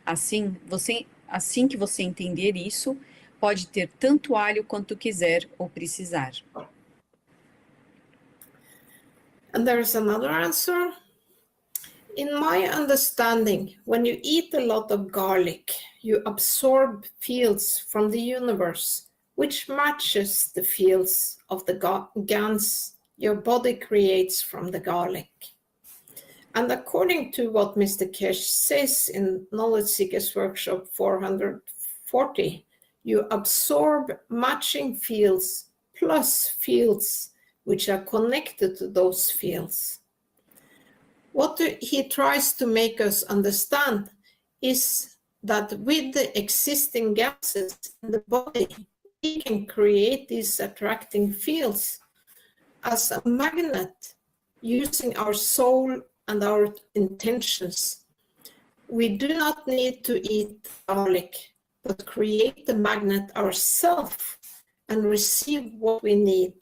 Assim que você entender isso, pode ter tanto alho quanto quiser ou precisar. And there's another answer. In my understanding, when you eat a lot of garlic, you absorb fields from the universe, which matches the fields of the GANs your body creates from the garlic. And according to what Mr. Keshe says in Knowledge Seekers Workshop 440, you absorb matching fields plus fields which are connected to those fields. What he tries to make us understand is that with the existing gases in the body, we can create these attracting fields as a magnet using our soul and our intentions. We do not need to eat garlic, but create the magnet ourselves and receive what we need.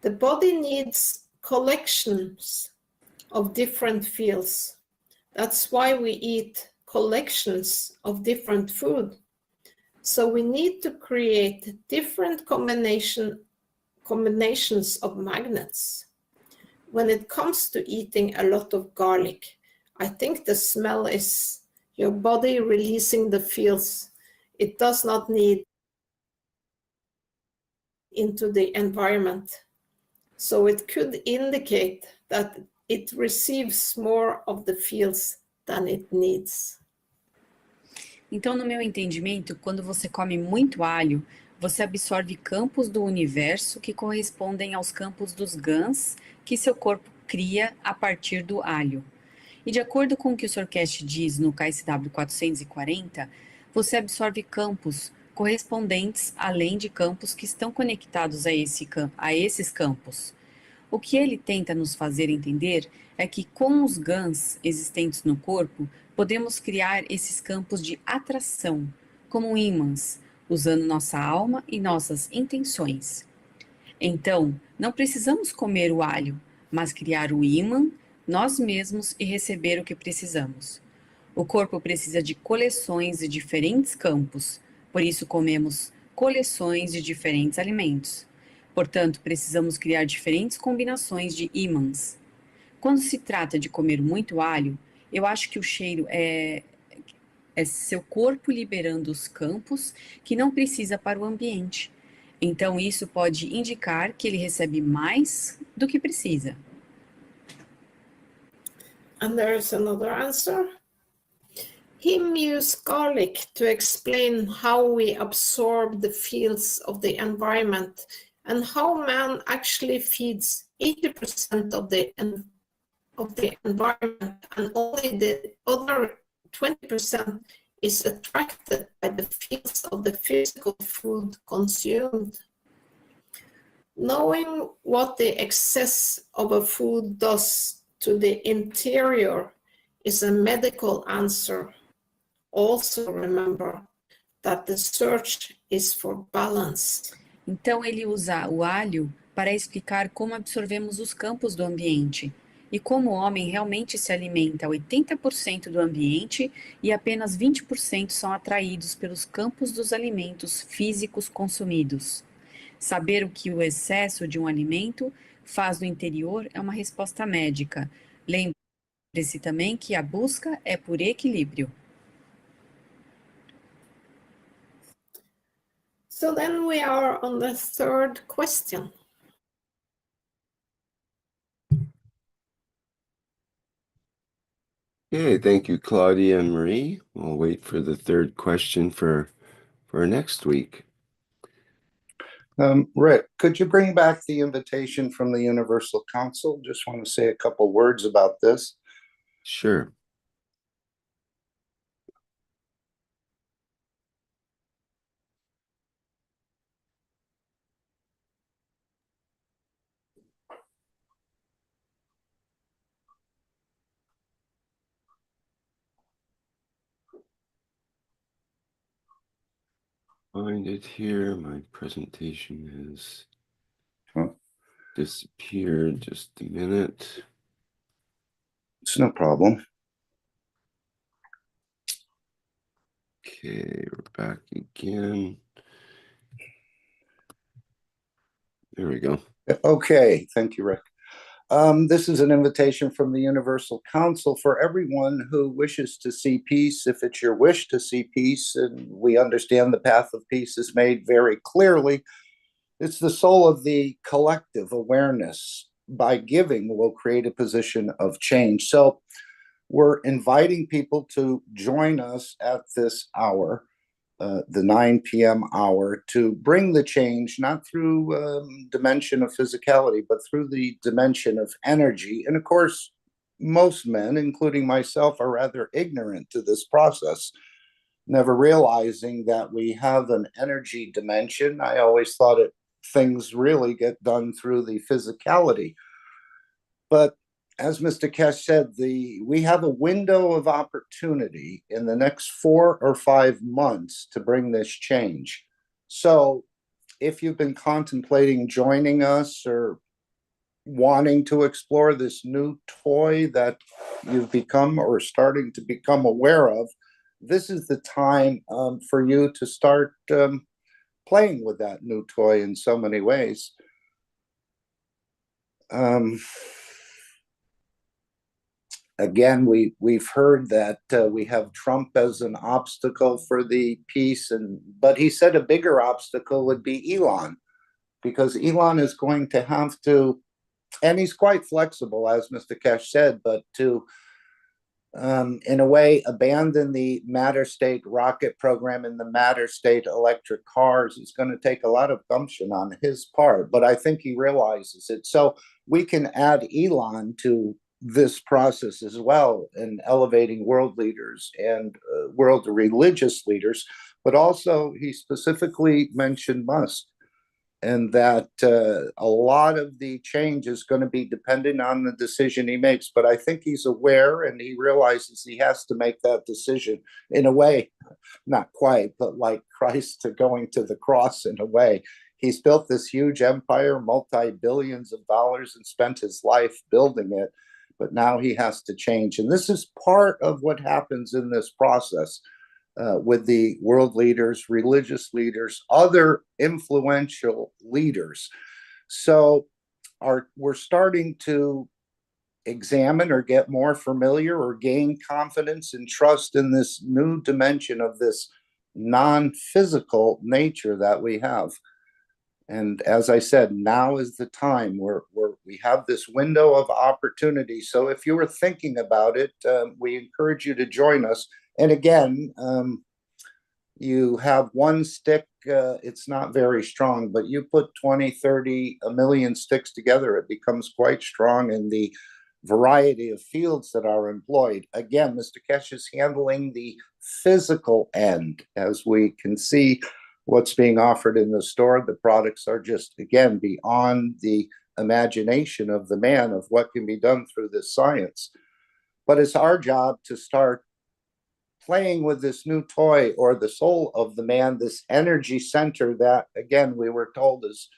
The body needs collections of different fields. That's why we eat collections of different food. So we need to create different combinations of magnets. When it comes to eating a lot of garlic, I think the smell is your body releasing the fields. It does not need into the environment. So it could indicate that it receives more of the fields than it needs. Então, no meu entendimento, quando você come muito alho, você absorve campos do universo que correspondem aos campos dos GANs que seu corpo cria a partir do alho. E de acordo com o que o Sr. Keshe diz no KSW 440, você absorve campos correspondentes além de campos que estão conectados a esses campos. O que ele tenta nos fazer entender é que com os GANs existentes no corpo, podemos criar esses campos de atração, como ímãs, usando nossa alma e nossas intenções. Então, não precisamos comer o alho, mas criar o ímã nós mesmos e receber o que precisamos. O corpo precisa de coleções de diferentes campos, por isso comemos coleções de diferentes alimentos. Portanto, precisamos criar diferentes combinações de ímãs. Quando se trata de comer muito alho, eu acho que o cheiro é seu corpo liberando os campos que não precisa para o ambiente. Então, isso pode indicar que ele recebe mais do que precisa. And there's another answer. Him used garlic to explain how we absorb the fields of the environment and how man actually feeds 80% of the environment, and only the other 20% is attracted by the fields of the physical food consumed. Knowing what the excess of a food does to the interior is a medical answer. Also remember that the search is for balance. Então ele usa o alho para explicar como absorvemos os campos do ambiente e como o homem realmente se alimenta 80% do ambiente e apenas 20% são atraídos pelos campos dos alimentos físicos consumidos. Saber o que o excesso de um alimento faz no interior é uma resposta médica. Lembre-se também que a busca é por equilíbrio. So then we are on the third question. Okay, thank you, Claudia and Marie. We'll wait for the third question for next week. Rick, could you bring back the invitation from the Universal Council? Just want to say a couple words about this. Sure. Find it here. My presentation has disappeared. Just a minute. It's no problem. Okay, we're back again. There we go. Okay, thank you, Rick. This is an invitation from the Universal Council for everyone who wishes to see peace. If it's your wish to see peace, and we understand the path of peace is made very clearly, it's the soul of the collective awareness. By giving, will create a position of change. So we're inviting people to join us at this hour, the 9 p.m. hour, to bring the change, not through dimension of physicality, but through the dimension of energy. And of course, most men, including myself, are rather ignorant to this process, never realizing that we have an energy dimension. I always thought things really get done through the physicality. But as Mr. Keshe said, we have a window of opportunity in the next 4 or 5 months to bring this change. So if you've been contemplating joining us or wanting to explore this new toy that you've become or starting to become aware of, this is the time for you to start playing with that new toy in so many ways. Again, we've heard that we have Trump as an obstacle for the peace, but he said a bigger obstacle would be Elon, because Elon is going to have to, and he's quite flexible, as Mr. Keshe said, but to in a way, abandon the matter state rocket program and the matter state electric cars. It's going to take a lot of gumption on his part, but I think he realizes it. So we can add Elon to this process as well in elevating world leaders and world religious leaders. But also, he specifically mentioned Musk, and that a lot of the change is going to be dependent on the decision he makes. But I think he's aware and he realizes he has to make that decision in a way, not quite, but like Christ to going to the cross in a way. He's built this huge empire, multi-billions of dollars, and spent his life building it. But now he has to change. And this is part of what happens in this process. With the world leaders, religious leaders, other influential leaders. So we're starting to examine or get more familiar or gain confidence and trust in this new dimension of this non-physical nature that we have. And as I said, now is the time where we have this window of opportunity. So if you were thinking about it, we encourage you to join us. And again, you have one stick, it's not very strong, but you put 20, 30, a million sticks together, it becomes quite strong in the variety of fields that are employed. Again, Mr. Keshe is handling the physical end. As we can see what's being offered in the store, the products are just, again, beyond the imagination of the man of what can be done through this science. But it's our job to start playing with this new toy, or the soul of the man, this energy center that, again, we were told is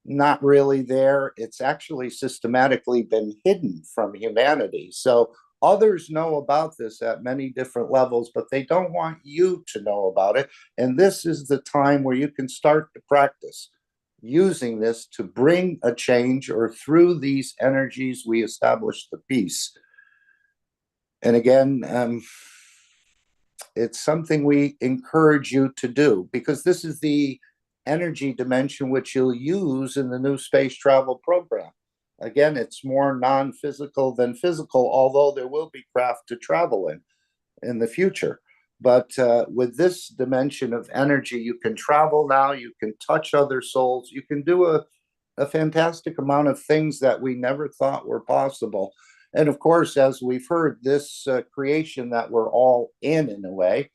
not really there. It's actually systematically been hidden from humanity. So others know about this at many different levels, but they don't want you to know about it. And this is the time where you can start to practice using this to bring a change, or through these energies, we establish the peace. And again, it's something we encourage you to do, because this is the energy dimension which you'll use in the new space travel program. Again, it's more non-physical than physical, although there will be craft to travel in the future. But with this dimension of energy, you can travel now, you can touch other souls, you can do a fantastic amount of things that we never thought were possible. And of course, as we've heard, this creation that we're all in a way,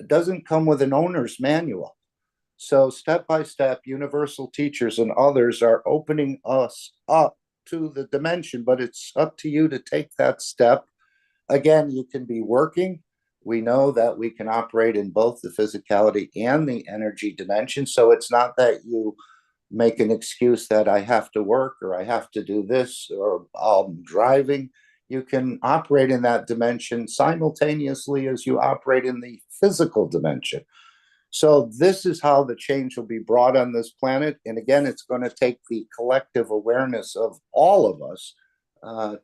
doesn't come with an owner's manual. So step by step, universal teachers and others are opening us up to the dimension, but it's up to you to take that step. Again, you can be working. We know that we can operate in both the physicality and the energy dimension. So it's not that you make an excuse that I have to work, or I have to do this, or I'm driving. You can operate in that dimension simultaneously as you operate in the physical dimension. So this is how the change will be brought on this planet. And again, it's going to take the collective awareness of all of us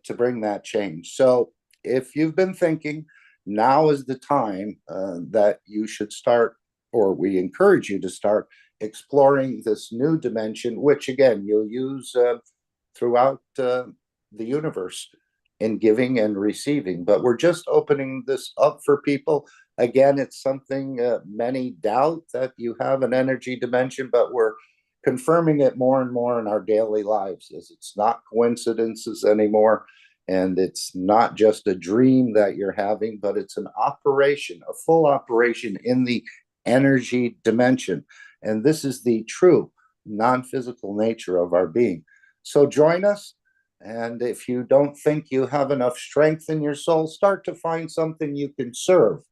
to bring that change. So if you've been thinking, now is the time that you should start, or we encourage you to start exploring this new dimension, which again, you'll use throughout the universe in giving and receiving. But we're just opening this up for people. Again, it's something many doubt, that you have an energy dimension, but we're confirming it more and more in our daily lives, as it's not coincidences anymore. And it's not just a dream that you're having, but it's an operation, a full operation in the energy dimension. And this is the true non-physical nature of our being. So join us. And if you don't think you have enough strength in your soul, start to find something you can serve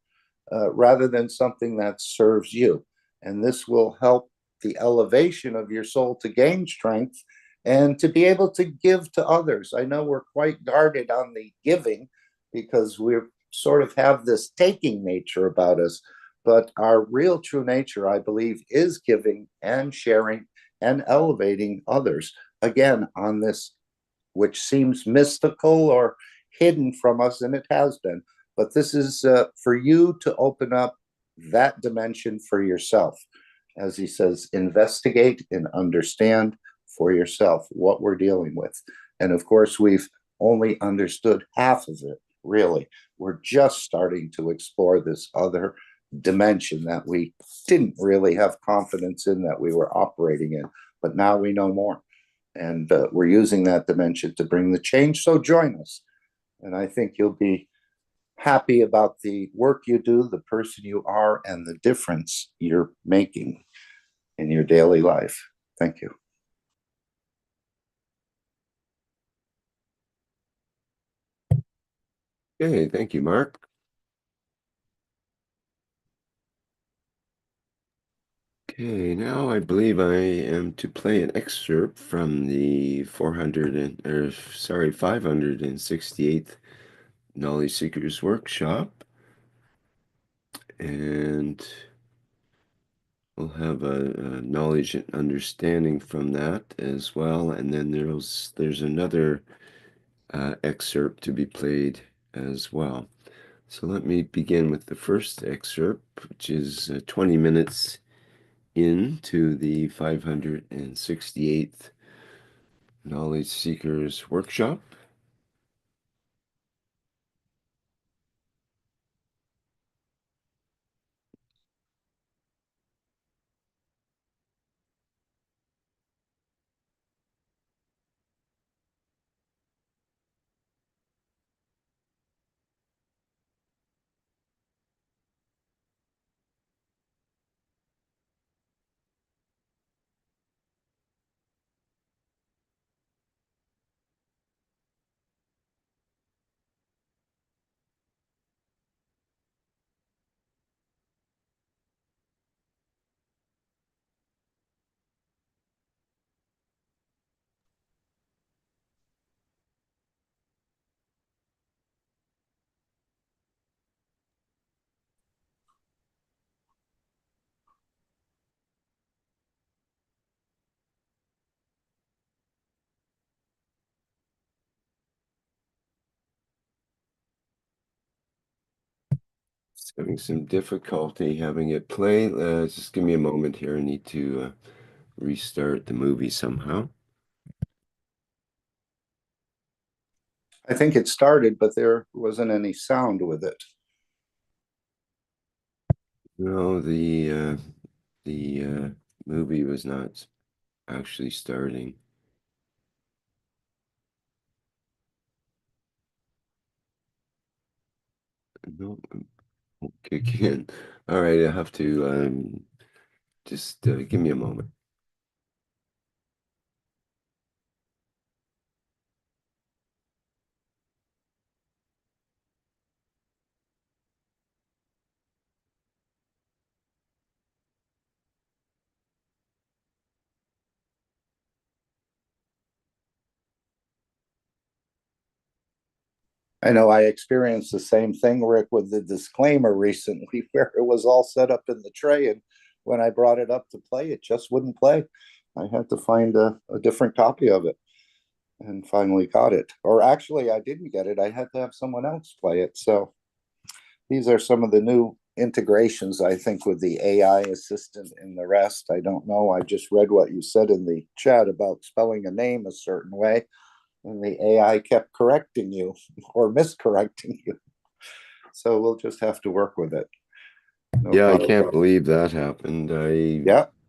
rather than something that serves you. And this will help the elevation of your soul to gain strength and to be able to give to others. I know we're quite guarded on the giving because we sort of have this taking nature about us, but our real true nature, I believe, is giving and sharing and elevating others. Again, on this, which seems mystical or hidden from us, and it has been, but this is for you to open up that dimension for yourself. As he says, investigate and understand for yourself what we're dealing with. And of course, we've only understood half of it really. We're just starting to explore this other dimension that we didn't really have confidence in that we were operating in, but now we know more. And we're using that dimension to bring the change. So join us. And I think you'll be happy about the work you do, the person you are, and the difference you're making in your daily life. Thank you. Okay, thank you, Mark. Okay, now I believe I am to play an excerpt from the 568th Knowledge Seekers Workshop. And we'll have a knowledge and understanding from that as well. And then there's another excerpt to be played as well. So let me begin with the first excerpt, which is 20 minutes into the 568th Knowledge Seekers Workshop. Having some difficulty having it play. Just give me a moment here. I need to restart the movie somehow. I think it started, but there wasn't any sound with it. No, the movie was not actually starting. No, won't kick in. All right, I have to just give me a moment. I know I experienced the same thing, Rick, with the disclaimer recently, where it was all set up in the tray, and when I brought it up to play, it just wouldn't play. I had to find a different copy of it, and finally got it. Or actually, I didn't get it. I had to have someone else play it. So these are some of the new integrations, I think, with the AI assistant and the rest. I don't know. I just read what you said in the chat about spelling a name a certain way, and the AI kept correcting you or miscorrecting you. So we'll just have to work with it. No yeah, problem. I can't believe that happened.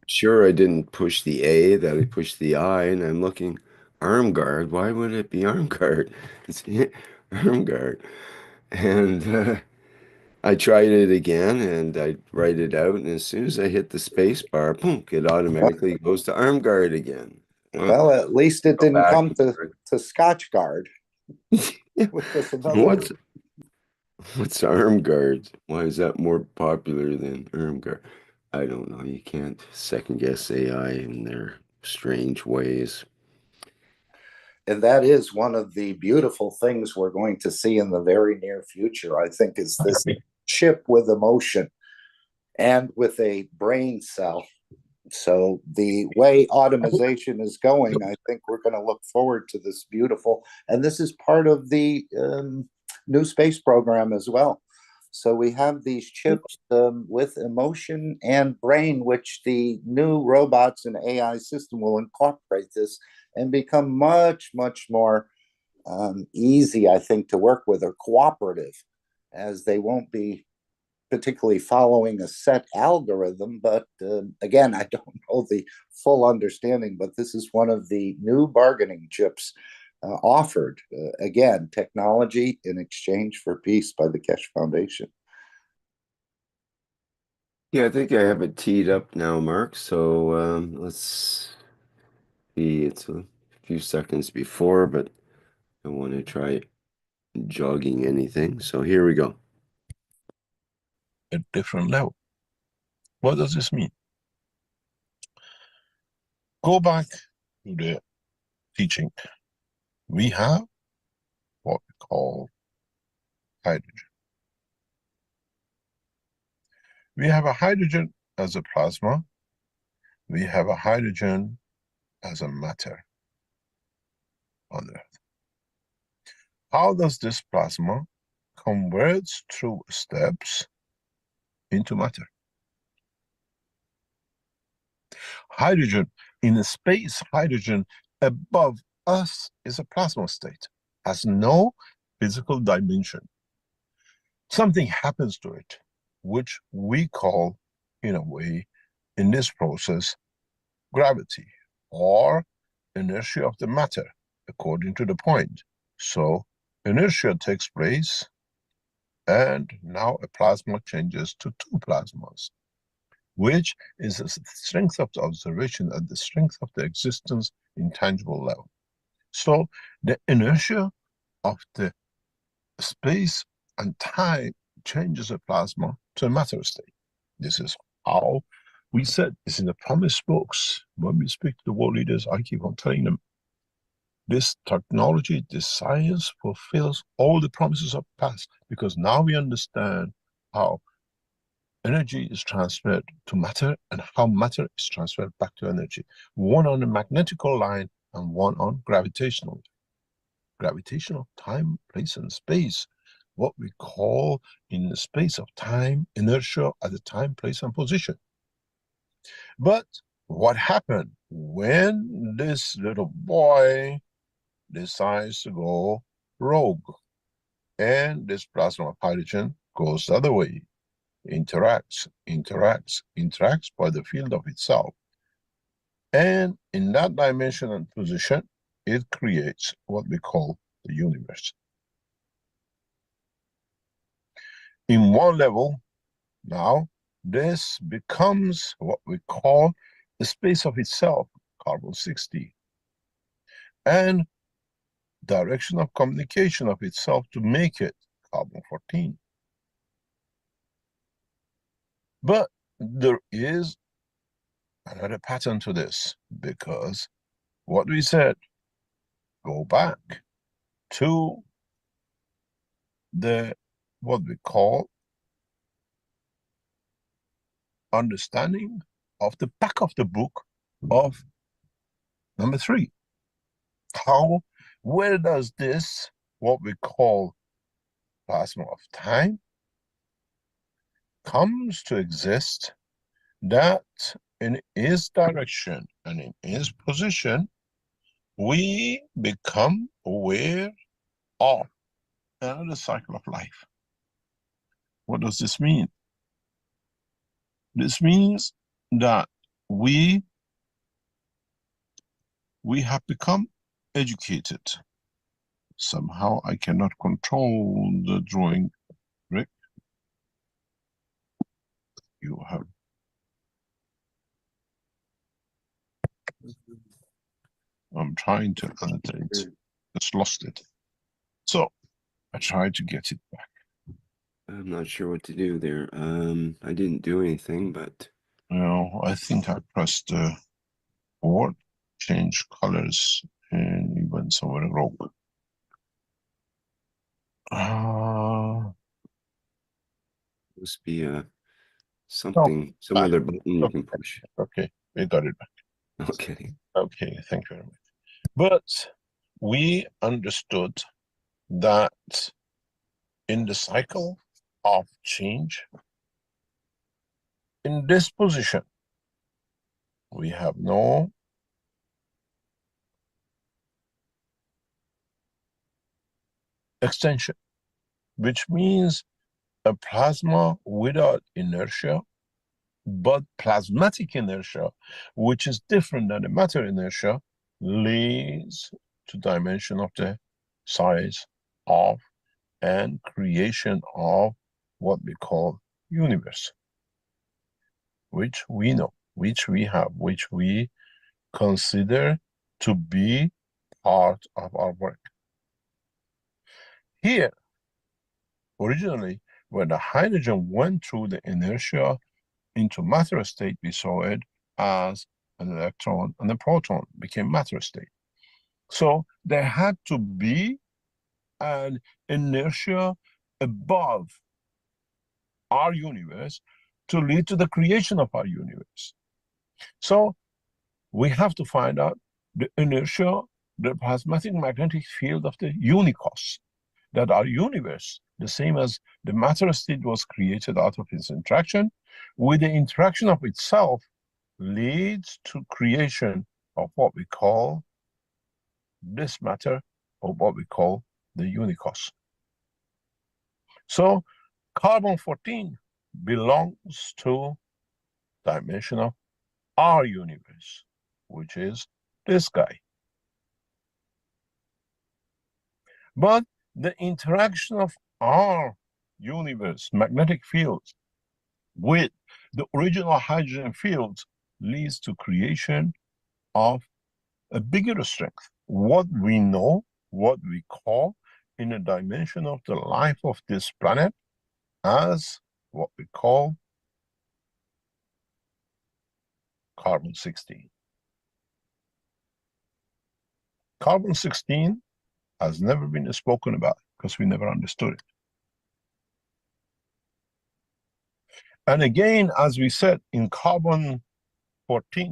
Sure I didn't push the A, that I pushed the I, and I'm looking, arm guard. Why would it be arm guard? It's arm guard. And I tried it again, and I write it out, and as soon as I hit the space bar, boom, it automatically goes to arm guard again. Well, at least it didn't come to Scotch guard. What's arm guard? Why is that more popular than arm guard? I don't know. You can't second guess AI in their strange ways. And that is one of the beautiful things we're going to see in the very near future, I think, is this chip with emotion and with a brain cell. So the way automation is going, I think we're going to look forward to this beautiful, and this is part of the new space program as well. So we have these chips with emotion and brain, which the new robots and AI system will incorporate this and become much, much more easy, I think, to work with, or cooperative, as they won't be particularly following a set algorithm. But again, I don't know the full understanding, but this is one of the new bargaining chips offered. Again, technology in exchange for peace by the Keshe Foundation. Yeah, I think I have it teed up now, Mark. So let's see. It's a few seconds before, but I want to try jogging anything. So here we go. A different level. What does this mean? Go back to the teaching. We have what we call hydrogen. We have a hydrogen as a plasma. We have a hydrogen as a matter on Earth. How does this plasma converts through steps into matter? Hydrogen in a space, hydrogen above us is a plasma state, has no physical dimension. Something happens to it, which we call, in a way, in this process, gravity or inertia of the matter, according to the point. So inertia takes place, and now a plasma changes to two plasmas, which is the strength of the observation and the strength of the existence in tangible level. So the inertia of the space and time changes a plasma to a matter state. This is how we said this in the promise books. When we speak to the world leaders, I keep on telling them, this technology, this science fulfills all the promises of the past, because now we understand how energy is transferred to matter and how matter is transferred back to energy. One on the magnetical line and one on gravitational. Gravitational, time, place, and space. What we call in the space of time, inertia at the time, place, and position. But what happened when this little boy decides to go rogue and this plasma of hydrogen goes the other way, interacts by the field of itself, and in that dimension and position it creates what we call the universe. In one level, now this becomes what we call the space of itself, carbon-60, and direction of communication of itself to make it carbon-14. But there is another pattern to this, because what we said, go back to the what we call understanding of the back of the book of number 3. Where does this, what we call plasma of time, comes to exist, that in its direction and in its position, we become aware of another cycle of life. What does this mean? This means that we have become educated. Somehow I cannot control the drawing, Rick. You have. I'm trying to annotate. Just lost it. So I tried to get it back. I'm not sure what to do there. I didn't do anything, but No, I think I pressed board, change colors, and it went somewhere wrong. must be something, some other button you can push. Okay, we got it back. Okay. Okay, thank you very much. But we understood that in the cycle of change, in this position, we have no extension, which means a plasma without inertia, but plasmatic inertia, which is different than the matter inertia, leads to dimension of the size of and creation of what we call universe, which we know, which we have, which we consider to be part of our work. Here, originally, when the hydrogen went through the inertia into matter state, we saw it as an electron and a proton became matter state. So there had to be an inertia above our universe to lead to the creation of our universe. So we have to find out the inertia, the plasmatic magnetic field of the unicos, that our universe, the same as the matter state was created out of its interaction, with the interaction of itself leads to creation of what we call this matter, or what we call the unicos. So carbon-14 belongs to dimension of our universe, which is this guy. But the interaction of our universe magnetic fields with the original hydrogen fields leads to creation of a bigger strength, what we know, what we call in a dimension of the life of this planet as what we call carbon-16. Carbon-16 has never been spoken about because we never understood it. And again, as we said, in carbon-14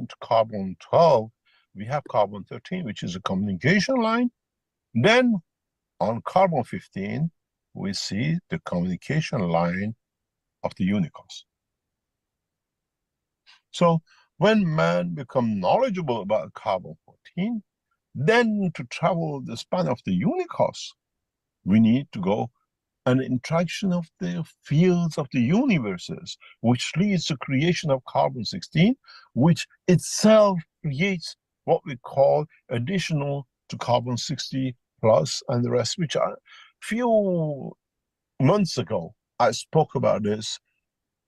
to carbon-12, we have carbon-13, which is a communication line. Then on carbon-15, we see the communication line of the unicos. So when man becomes knowledgeable about carbon-14, then to travel the span of the unicos, we need to go an interaction of the fields of the universes, which leads to creation of carbon-16, which itself creates what we call additional to carbon-60 plus and the rest, which are few months ago, I spoke about this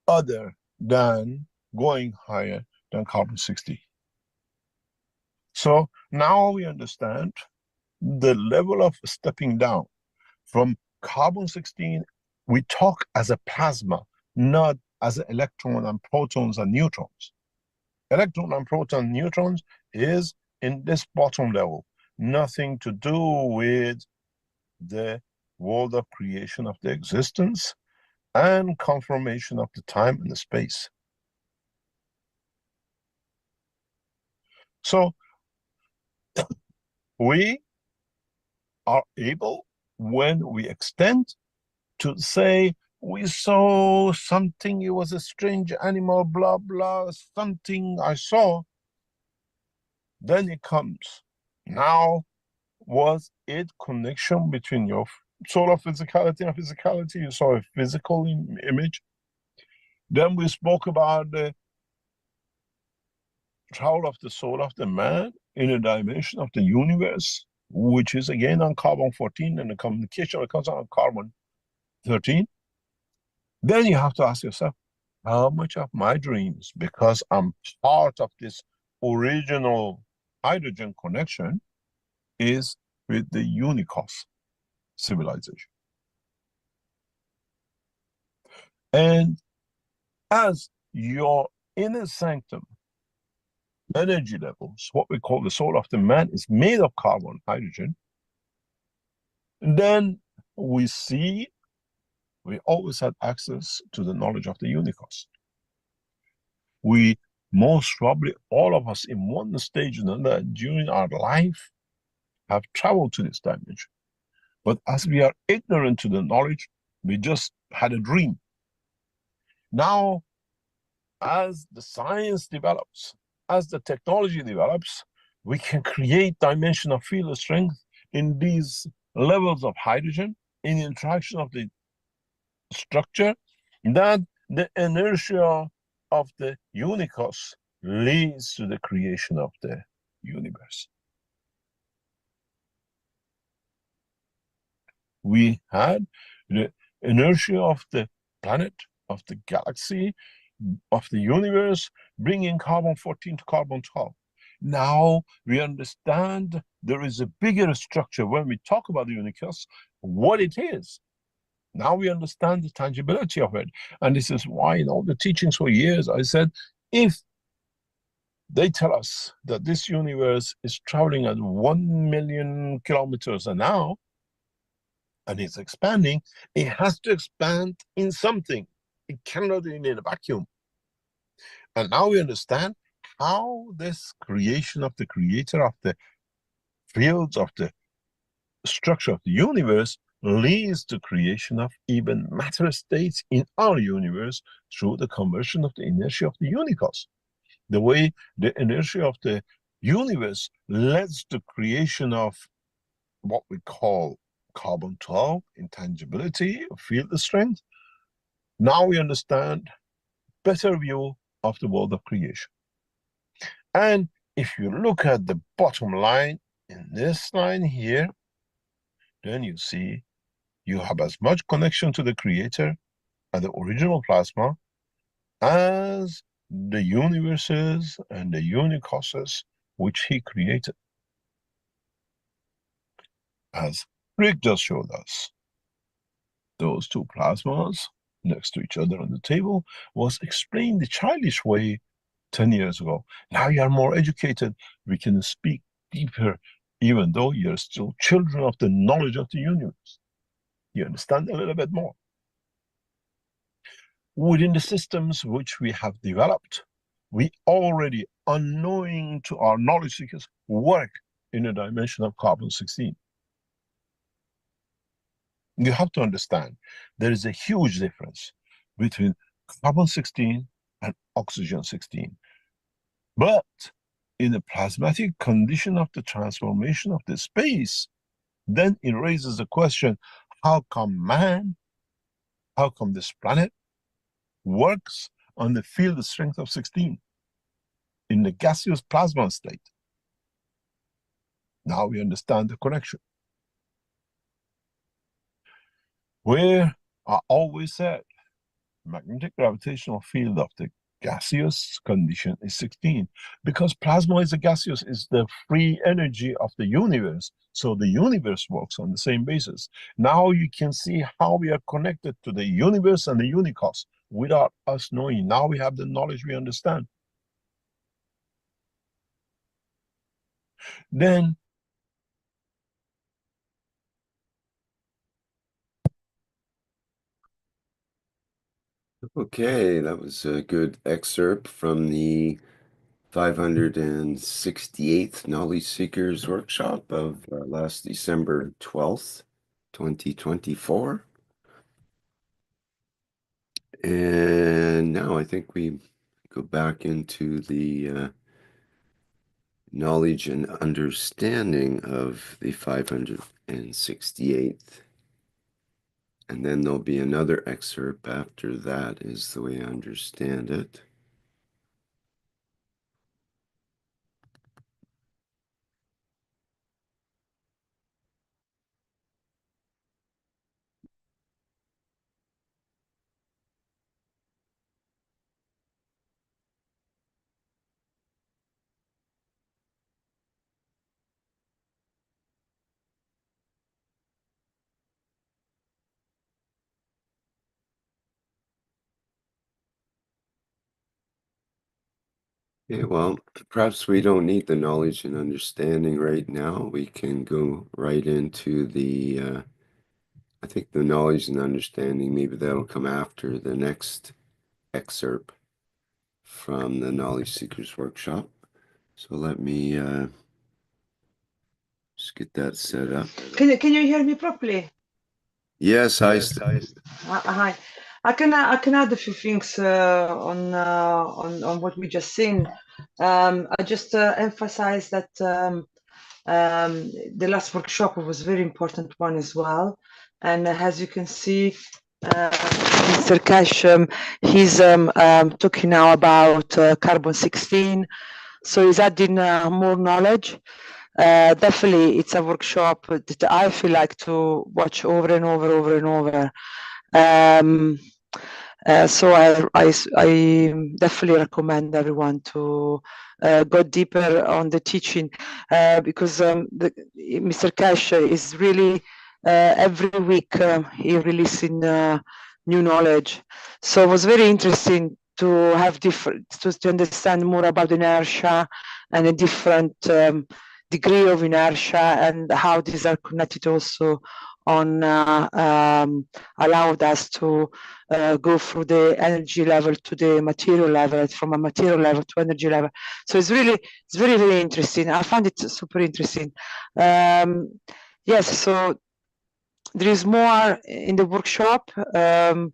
other than going higher than carbon-60. So now we understand the level of stepping down from carbon-16. We talk as a plasma, not as an electron and protons and neutrons. Electron and proton and neutrons is in this bottom level, nothing to do with the world of creation of the existence and confirmation of the time and the space. So we are able, when we extend, to say we saw something, it was a strange animal, blah, blah, something I saw. Then it comes. Now, was it connection between your solar physicality and physicality? You saw a physical image. Then we spoke about the travel of the soul of the man in a dimension of the universe, which is again on carbon-14, and the communication comes on carbon-13. Then you have to ask yourself, how much of my dreams, because I'm part of this original hydrogen connection, is with the unicos civilization? And as your inner sanctum energy levels, what we call the soul of the man, is made of carbon, hydrogen, then we see we always had access to the knowledge of the unicos. We most probably, all of us in one stage or another during our life, have traveled to this dimension. But as we are ignorant to the knowledge, we just had a dream. Now, as the science develops, as the technology develops, we can create dimension of field strength in these levels of hydrogen, in interaction of the structure that the inertia of the unicos leads to the creation of the universe. We had the inertia of the planet, of the galaxy, of the universe, bringing carbon-14 to carbon-12. Now we understand there is a bigger structure when we talk about the unicos, what it is. Now we understand the tangibility of it. And this is why in all the teachings for years, I said, if they tell us that this universe is traveling at 1 million kilometers an hour, and it's expanding, it has to expand in something. It cannot be in a vacuum. And now we understand how this creation of the creator of the fields of the structure of the universe leads to creation of even matter states in our universe through the conversion of the inertia of the unicos. The way the inertia of the universe leads to creation of what we call carbon-12, intangibility, field strength. Now we understand better view of the world of creation. And if you look at the bottom line in this line here, then you see you have as much connection to the creator and the original plasma as the universes and the unicoses which he created. As Rick just showed us, those two plasmas next to each other on the table was explained the childish way 10 years ago. Now you are more educated, we can speak deeper, even though you're still children of the knowledge of the universe. You understand a little bit more. Within the systems which we have developed, we already, unknowing to our knowledge seekers, work in a dimension of carbon-16. You have to understand, there is a huge difference between carbon-16 and oxygen-16. But in the plasmatic condition of the transformation of the space, then it raises the question, how come man, how come this planet works on the field strength of 16 in the gaseous plasma state? Now we understand the connection. Where I always said, magnetic gravitational field of the gaseous condition is 16, because plasma is a gaseous, is the free energy of the universe. So the universe works on the same basis. Now you can see how we are connected to the universe and the unicos without us knowing. Now we have the knowledge, we understand. Then Okay, that was a good excerpt from the 568th Knowledge Seekers Workshop of last December 12th, 2024. And now I think we go back into the knowledge and understanding of the 568th. And then there'll be another excerpt after that, is the way I understand it. Okay, well, perhaps we don't need the knowledge and understanding right now. We can go right into the, I think the knowledge and understanding, maybe that'll come after the next excerpt from the Knowledge Seekers Workshop. So let me just get that set up. Can you hear me properly? Yes, hi. Hi. I can add a few things on what we just seen. I just emphasize that the last workshop was a very important one as well, And as you can see, Mr. Keshe, he's talking now about carbon-16. So he's adding more knowledge. Definitely, it's a workshop that I feel like to watch over and over and over. So I definitely recommend everyone to go deeper on the teaching because Mr. Keshe is really every week he releasing new knowledge. So it was very interesting to have to understand more about inertia and a different degree of inertia and how these are connected also on allowed us to go through the energy level to the material level, from a material level to energy level. So it's really interesting. I found it super interesting. Yes, so there is more in the workshop to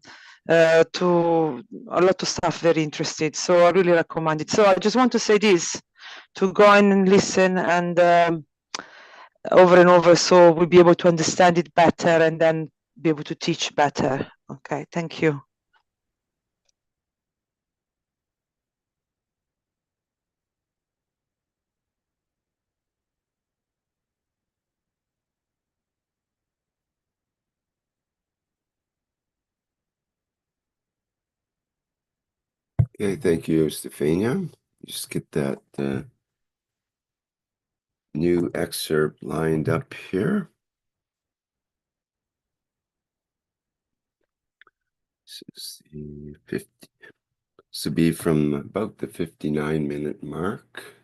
a lot of stuff very interesting. So I really recommend it. So I just want to say this, to go and listen and over and over, so we'll be able to understand it better and then be able to teach better. Okay, thank you. Okay, thank you, Stefania. Just get that new excerpt lined up here. This is the 50. This will be from about the 59-minute mark.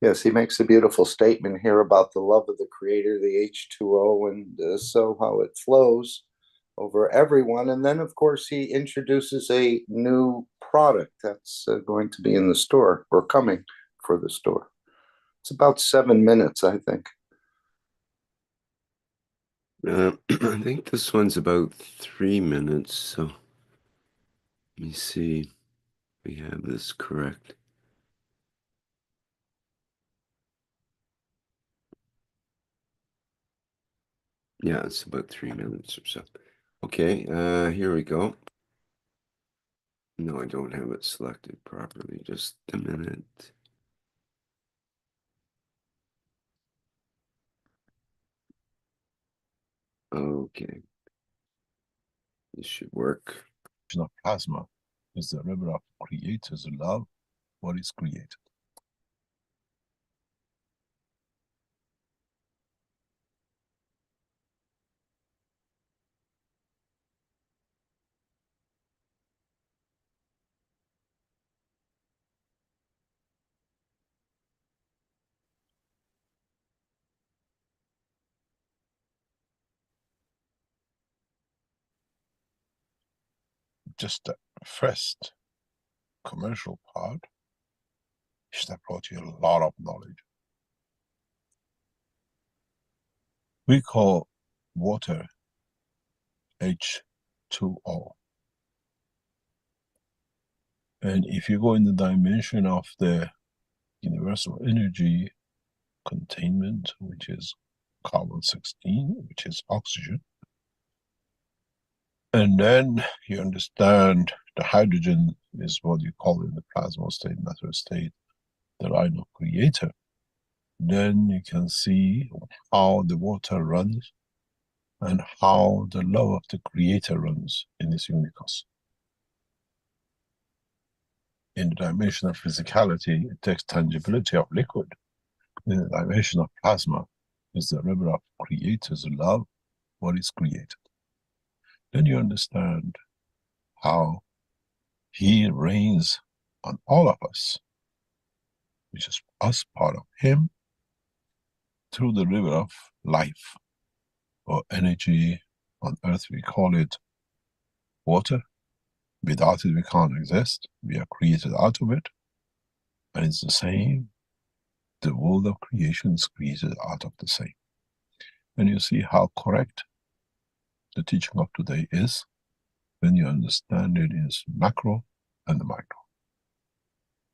Yes, he makes a beautiful statement here about the love of the creator, the H2O, and so how it flows over everyone. And then, of course, he introduces a new product that's going to be in the store or coming for the store. It's about 7 minutes, I think. I think this one's about 3 minutes. So let me see if we have this correct. Yeah, it's about 3 minutes or so. Okay, here we go. No, I don't have it selected properly. Just a minute. Okay. This should work. Of plasma is the river of creators love what is created. Just the first commercial part that brought you a lot of knowledge. We call water H2O. And if you go in the dimension of the universal energy containment, which is carbon-16, which is oxygen, and then you understand the hydrogen is what you call in the plasma state, matter state, the line of creator, then you can see how the water runs and how the love of the creator runs in this universe. In the dimension of physicality, it takes tangibility of liquid. In the dimension of plasma, is the river of creators love what is created. Then you understand how he reigns on all of us, which is us part of him, through the river of life or energy. On earth we call it water. Without it we can't exist. We are created out of it. And it's the same. The world of creation is created out of the same. And you see how correct the teaching of today is when you understand it in its macro and the micro,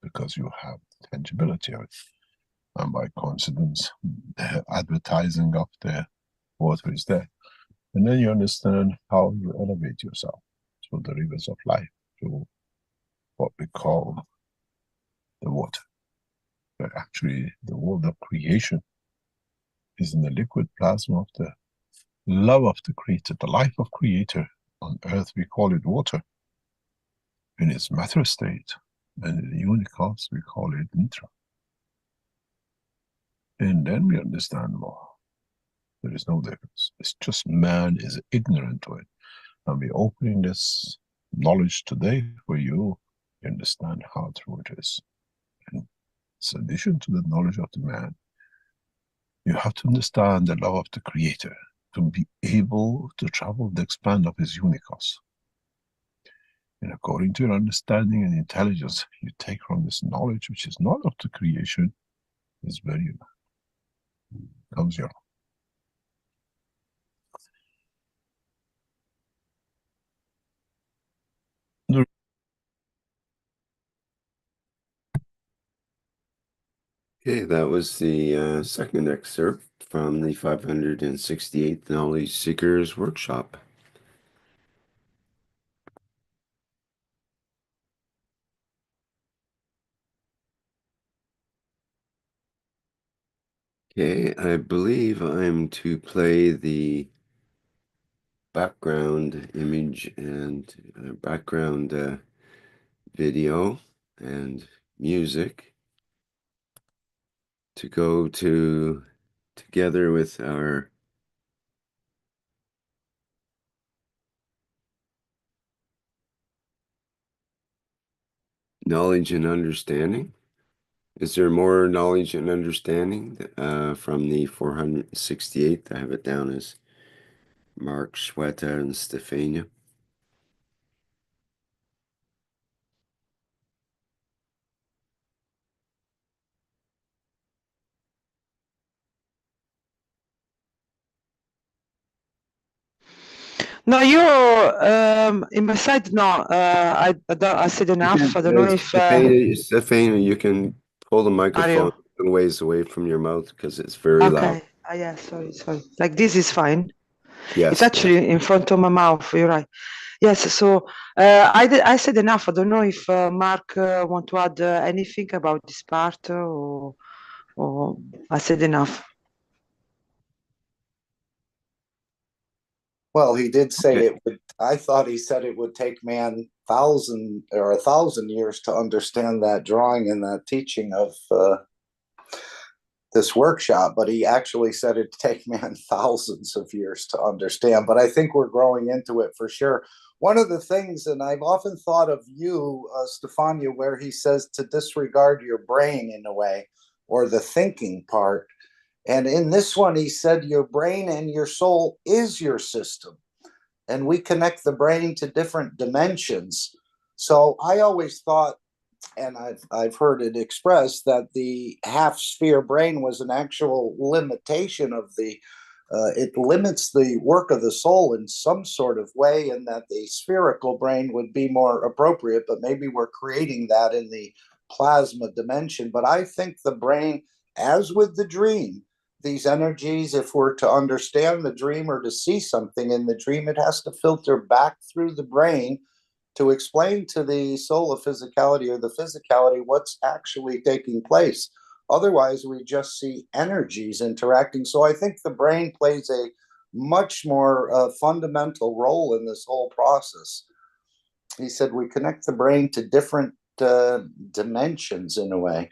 because you have the tangibility of it. And by coincidence, the advertising of the water is there. And then you understand how you elevate yourself through the rivers of life, through what we call the water. But actually, the world of creation is in the liquid plasma of the love of the Creator, the life of Creator. On earth, we call it water in its matter state, and in the unicos, we call it nitra. And then we understand more. There is no difference. It's just man is ignorant to it. And we're opening this knowledge today for you to understand how true it is. And in addition to the knowledge of the man, you have to understand the love of the Creator to be able to travel the expand of his unicos. And according to your understanding and intelligence, you take from this knowledge, which is not of the creation, is very comes your. Okay, that was the second excerpt from the 568th Knowledge Seekers Workshop. Okay, I believe I'm to play the background image and background video and music to go together with our knowledge and understanding. Is there more knowledge and understanding from the 468th? I have it down as Mark, Shweta, and Stefania. No, in my side, no. I said enough. I don't know if. Stefania, you can pull the microphone a ways away from your mouth because it's very loud. Okay. Yeah, sorry. Like this is fine. Yes. It's actually in front of my mouth. You're right. Yes. So I said enough. I don't know if Mark want to add anything about this part or I said enough. Well, he did say it would. I thought he said it would take man 1,000 years to understand that drawing and that teaching of this workshop, but he actually said it'd take man thousands of years to understand. But I think we're growing into it for sure. One of the things, and I've often thought of you, Stefania, where he says to disregard your brain in a way, or the thinking part. And in this one, he said your brain and your soul is your system. And we connect the brain to different dimensions. So I always thought, and I've heard it expressed, that the half-sphere brain was an actual limitation of the, it limits the work of the soul in some sort of way, and that the spherical brain would be more appropriate, but maybe we're creating that in the plasma dimension. But I think the brain, as with the dream, these energies, if we're to understand the dream or to see something in the dream, it has to filter back through the brain to explain to the soul of physicality or the physicality what's actually taking place. Otherwise, we just see energies interacting. So I think the brain plays a much more fundamental role in this whole process. He said we connect the brain to different dimensions in a way.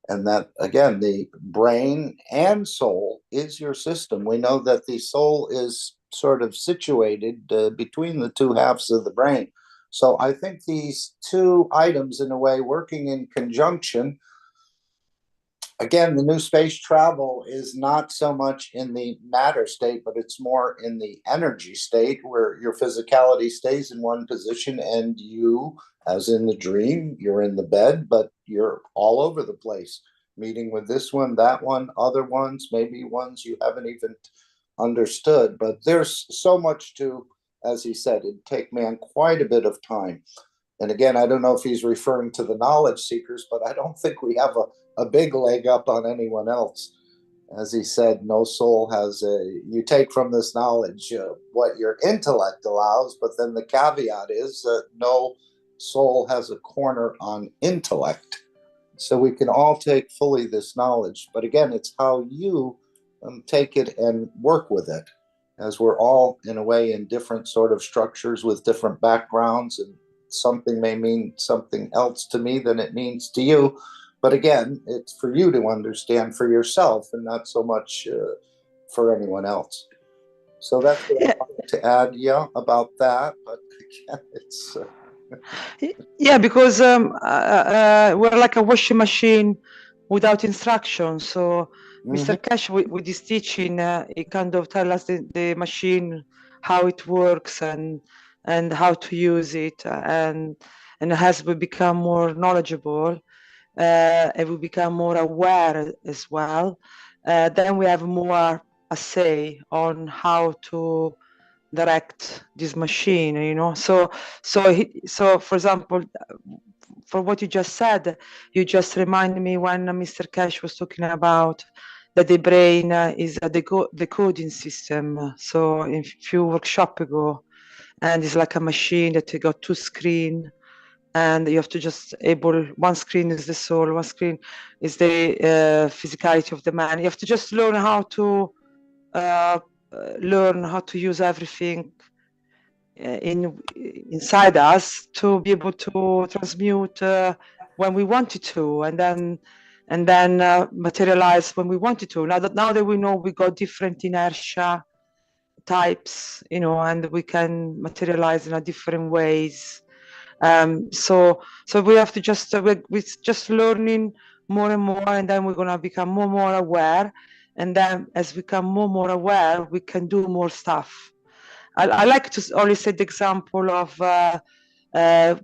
And that, again, the brain and soul is your system. We know that the soul is sort of situated between the two halves of the brain. So I think these two items, in a way, working in conjunction. Again, the new space travel is not so much in the matter state, but it's more in the energy state where your physicality stays in one position and you, as in the dream, you're in the bed, but you're all over the place, meeting with this one, that one, other ones, maybe ones you haven't even understood. But there's so much to, as he said, it'd take man quite a bit of time. And again, I don't know if he's referring to the knowledge seekers, but I don't think we have a big leg up on anyone else. As he said, no soul has you take from this knowledge what your intellect allows, but then the caveat is that no soul has a corner on intellect. So we can all take fully this knowledge, but again, it's how you take it and work with it, as we're all in a way in different sort of structures with different backgrounds, and something may mean something else to me than it means to you. But again, it's for you to understand for yourself and not so much for anyone else. So that's what I wanted to add, about that. But again, it's... Yeah, because we're like a washing machine without instructions. So Mr. Keshe, with his teaching, he kind of tell us the machine, how it works and how to use it. And as we become more knowledgeable, and we become more aware as well, then we have more a say on how to direct this machine, so for example, for what you just said, you just reminded me when Mr. Keshe was talking about that the brain is a decoding system. So a few workshops ago, and it's like a machine that you got two screens, and you have to just one screen is the soul, one screen is the physicality of the man. You have to just learn how to use everything inside us to be able to transmute when we wanted to, and then materialize when we wanted to. Now that we know we got different inertia types, and we can materialize in a different ways. So we have to just we're just learning more and more, and then we're gonna become more aware, and then as we become more aware, we can do more stuff. I like to always say the example of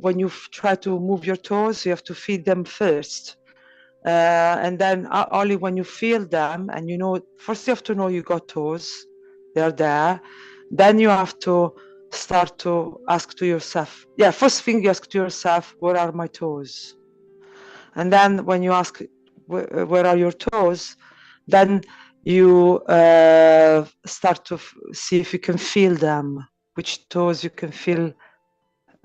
when you try to move your toes, you have to feel them first, and then only when you feel them, and first you have to know you got toes, they're there. Then you have to start to ask to yourself. Yeah, first thing you ask to yourself, where are my toes? And then when you ask, where are your toes? Then you start to see if you can feel them, which toes you can feel,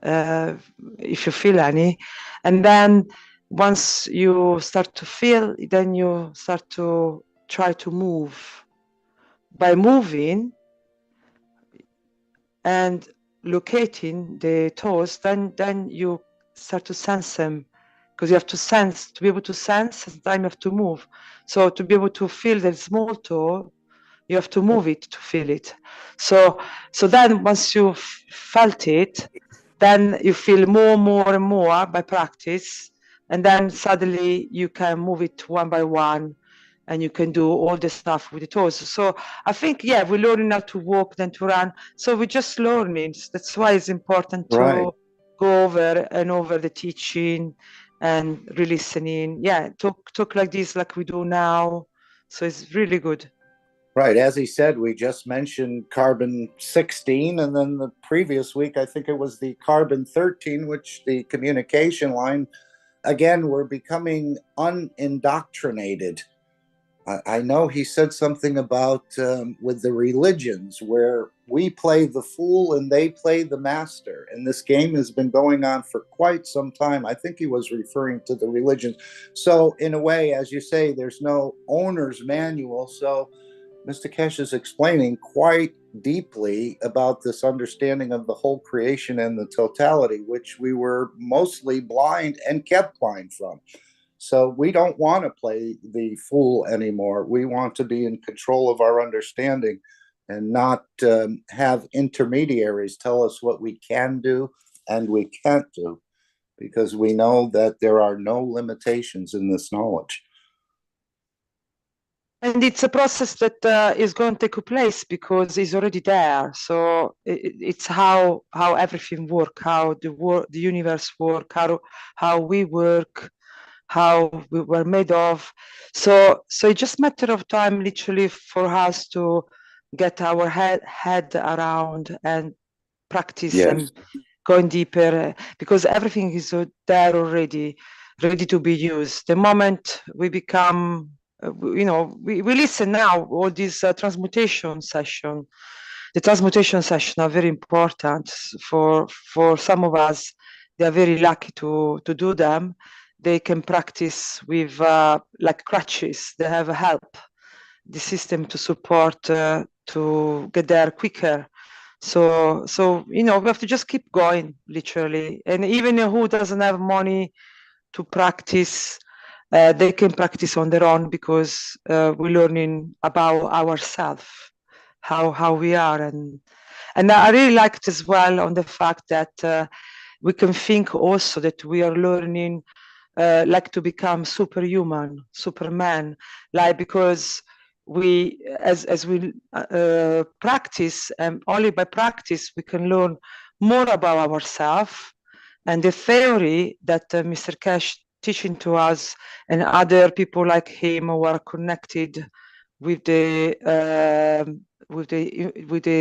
if you feel any. And then once you start to feel, then you start to try to move. By moving and locating the toes, then you start to sense them, because you have to sense. To be able to sense, sometimes you have to move. So to be able to feel the small toe, you have to move it to feel it. So then once you felt it, then you feel more and more by practice, and then suddenly you can move it one by one, and you can do all the stuff with the toes. So I think, yeah, we're learning how to walk, then to run. So we're just learning. That's why it's important to go over and over the teaching and re-listening. Yeah, talk like this, like we do now. So it's really good. Right. As he said, we just mentioned carbon 16, and then the previous week, I think it was the carbon 13, which the communication line, again, we're becoming unindoctrinated. I know he said something about with the religions, where we play the fool and they play the master. And this game has been going on for quite some time. I think he was referring to the religions. So in a way, as you say, there's no owner's manual. So Mr. Keshe is explaining quite deeply about this understanding of the whole creation and the totality, which we were mostly blind and kept blind from. So we don't want to play the fool anymore. We want to be in control of our understanding and not have intermediaries tell us what we can do and we can't do, because we know that there are no limitations in this knowledge. And it's a process that is going to take place because it's already there. So it's how everything works, how the universe works, how we work, how we were made of. So it's just a matter of time, literally, for us to get our head around and practice going deeper, because everything is there already, ready to be used. The moment we become, we listen now, all these transmutation session. The transmutation session are very important for some of us. They are very lucky to do them. They can practice with like crutches. They have help, the system to support to get there quicker. So we have to just keep going, literally. And even who doesn't have money to practice, they can practice on their own, because we're learning about ourselves, how we are. And I really liked as well on the fact that we can think also that we are learning like to become superhuman, Superman, like, because we, as we practice, and only by practice we can learn more about ourselves. And the theory that Mr. Keshe teaching to us, and other people like him who are connected with the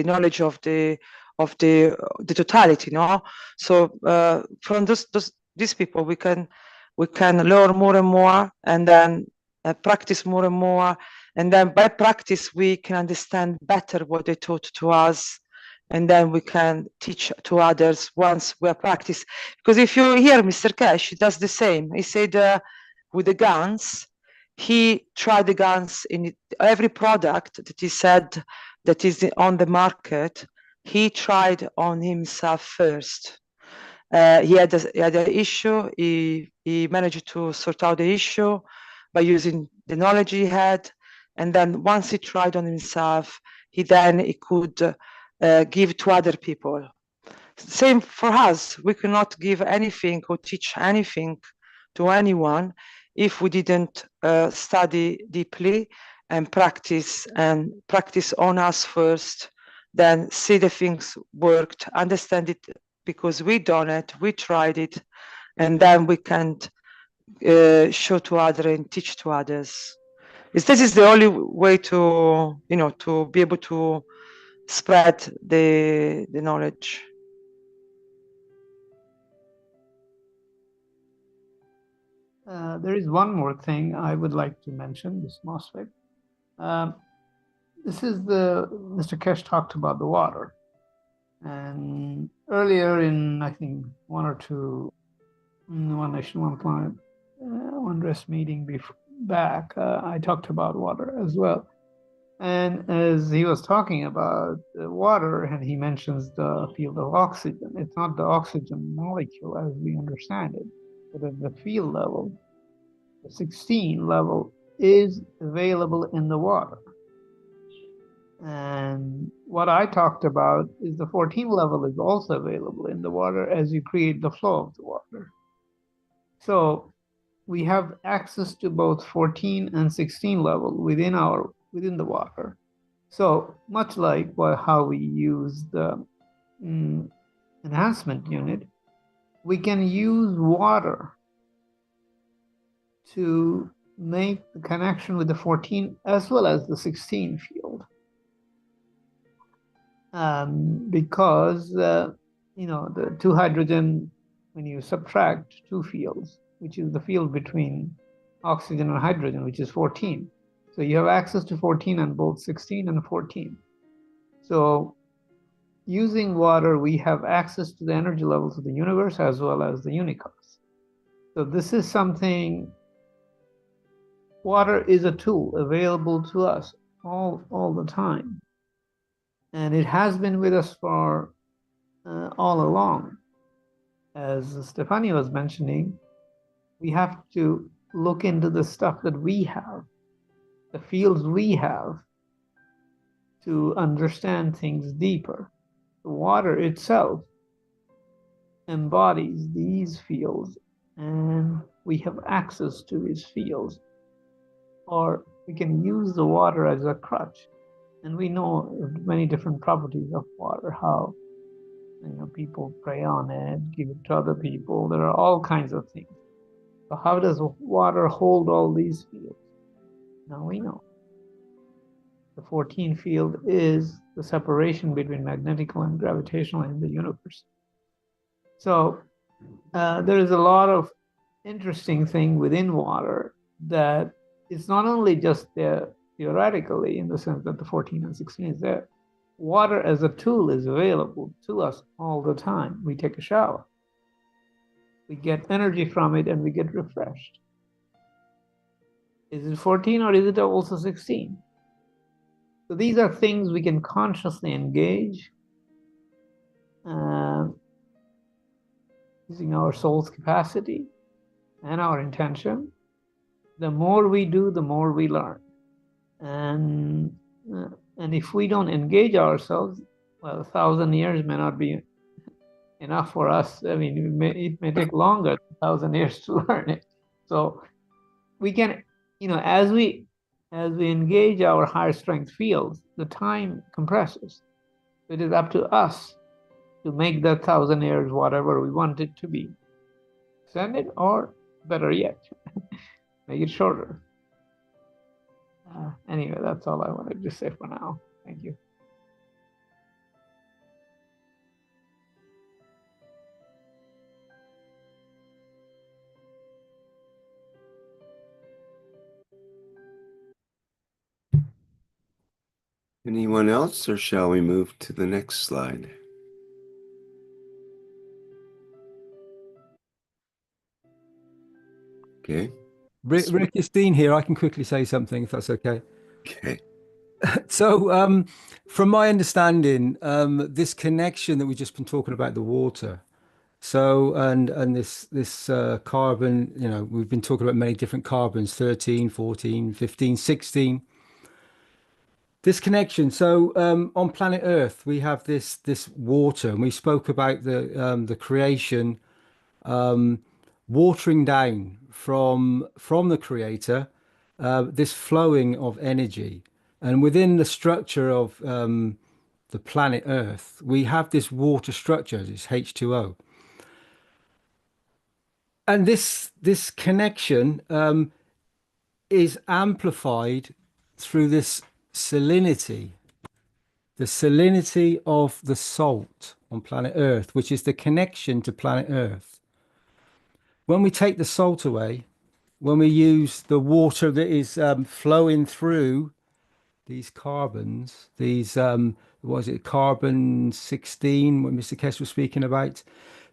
knowledge of the totality, no? So from these people we can learn more and more, and then practice more and more, and then by practice we can understand better what they taught to us, and then we can teach to others once we are practiced. Because if you hear Mr. Keshe, he does the same. He said with the guns, he tried the guns in every product that he said that is on the market. He tried on himself first. He had an issue. He managed to sort out the issue by using the knowledge he had, and then once he tried on himself, he could give to other people. Same for us. We cannot give anything or teach anything to anyone if we didn't study deeply and practice on us first, then see the things worked, understand it, because we done it, we tried it, and then we can show to others and teach to others. This is the only way to to be able to spread the knowledge. There is one more thing I would like to mention, this MOSFET. This is Mr. Keshe talked about the water. And earlier in, I think, one or two, One Nation, One Planet, One Rest meeting back, I talked about water as well. And as he was talking about the water, and he mentions the field of oxygen, it's not the oxygen molecule as we understand it, but at the field level, the 16 level is available in the water. And what I talked about is the 14 level is also available in the water as you create the flow of the water. So we have access to both 14 and 16 level within the water. So much like how we use the enhancement unit, we can use water to make the connection with the 14 as well as the 16 field. Because the two hydrogen, when you subtract two fields, which is the field between oxygen and hydrogen, which is 14. So you have access to 14 on both 16 and 14. So using water, we have access to the energy levels of the universe as well as the universe. So this is something, water is a tool available to us all the time. And it has been with us for all along. As Stefania was mentioning, we have to look into the stuff that we have, the fields we have, to understand things deeper. The water itself embodies these fields, and we have access to these fields. Or we can use the water as a crutch. And we know many different properties of water, how people prey on it, give it to other people. There are all kinds of things. So how does water hold all these fields? Now we know. The 14 field is the separation between magnetical and gravitational in the universe. So there is a lot of interesting thing within water that it's not only just there theoretically in the sense that the 14 and 16 is there. Water as a tool is available to us all the time. We take a shower, we get energy from it, and we get refreshed. Is it 14 or is it also 16? So these are things we can consciously engage using our soul's capacity and our intention. The more we do, the more we learn. And if we don't engage ourselves, well, 1,000 years may not be enough for us. I mean, it may take longer than 1,000 years to learn it. So we can, as we engage our higher strength fields, the time compresses. It is up to us to make that 1,000 years whatever we want it to be. Extend it, or better yet, make it shorter. Anyway, that's all I wanted to say for now. Thank you. Anyone else, or shall we move to the next slide? Okay. Rick, it's Dean here. I can quickly say something if that's okay. Okay. So, from my understanding, this connection that we've just been talking about, the water, so and this carbon, we've been talking about many different carbons, 13, 14, 15, 16. This connection. So on planet Earth, we have this water, and we spoke about the creation, watering down from the creator, this flowing of energy. And within the structure of the planet Earth, we have this water structure, this H2O. And this connection is amplified through this salinity, the salinity of the salt on planet Earth, which is the connection to planet Earth. When we take the salt away, when we use the water that is flowing through these carbons, these, carbon 16, what Mr. Keshe was speaking about,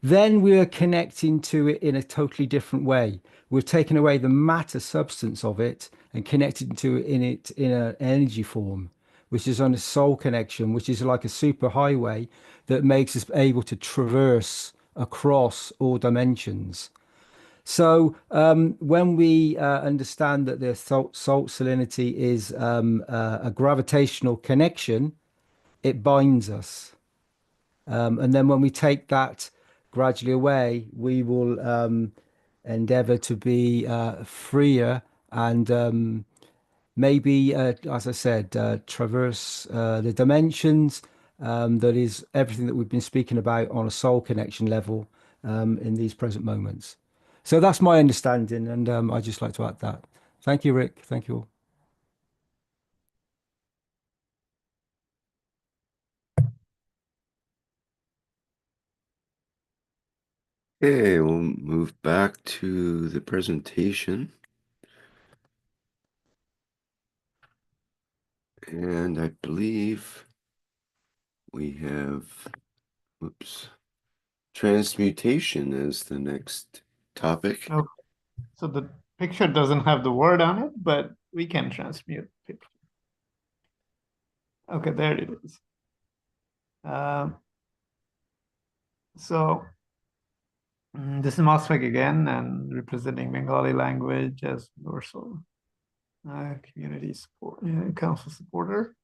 then we are connecting to it in a totally different way. We've taken away the matter substance of it and connected to it in an energy form, which is on a soul connection, which is like a super highway that makes us able to traverse across all dimensions. So when we understand that the salt salinity is a gravitational connection, it binds us. And then when we take that gradually away, we will endeavor to be freer and maybe, as I said, traverse the dimensions. That is everything that we've been speaking about on a soul connection level in these present moments. So that's my understanding, and I'd just like to add that. Thank you, Rick. Thank you all. Okay, we'll move back to the presentation. And I believe we have, transmutation as the next topic. Okay. So the picture doesn't have the word on it, but we can transmute picture. Okay, there it is. So this is Mosfeg again, and representing Bengali language as universal community support, council supporter.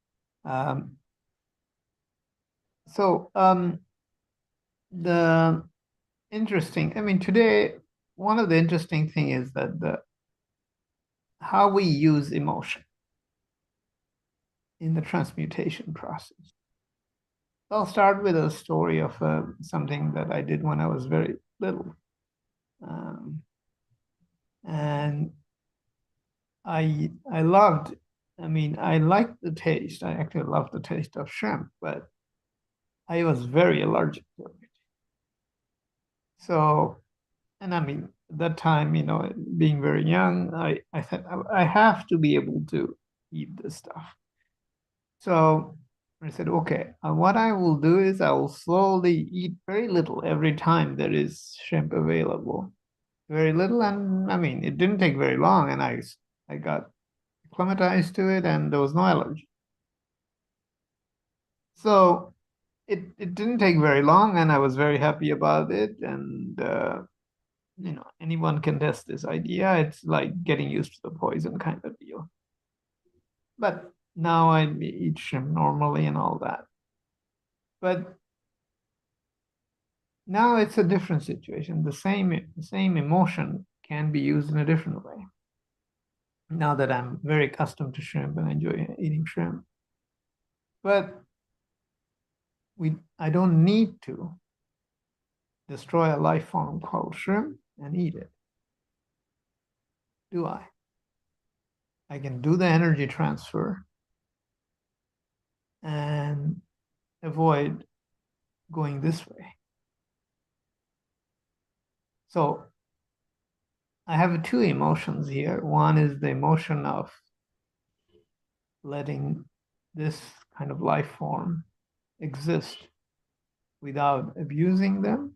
The interesting, today, one of the interesting thing is that how we use emotion in the transmutation process. I'll start with a story of something that I did when I was very little. And I liked the taste. I actually loved the taste of shrimp, but I was very allergic to it. So, and I mean, at that time, being very young, I said, I have to be able to eat this stuff. So I said, okay, what I will do is I will slowly eat very little every time there is shrimp available. Very little, and I mean, it didn't take very long, and I got acclimatized to it, and there was no allergy. So it didn't take very long, and I was very happy about it. And anyone can test this idea. It's like getting used to the poison kind of deal. But now I eat shrimp normally and all that. But now it's a different situation. The same emotion can be used in a different way. Now that I'm very accustomed to shrimp and enjoy eating shrimp. But I don't need to destroy a life form called shrimp and eat it, do I? I can do the energy transfer and avoid going this way. So I have two emotions here. One is the emotion of letting this kind of life form exist without abusing them.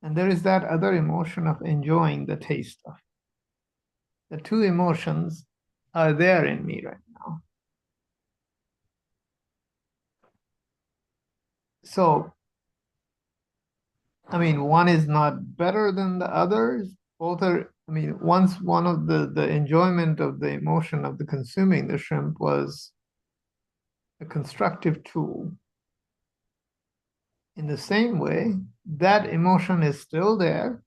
And there is that other emotion of enjoying the taste of it. The two emotions are there in me right now. So, I mean, one is not better than the others. Both are, I mean, once one of the enjoyment of the emotion of the consuming the shrimp was a constructive tool. In the same way, that emotion is still there.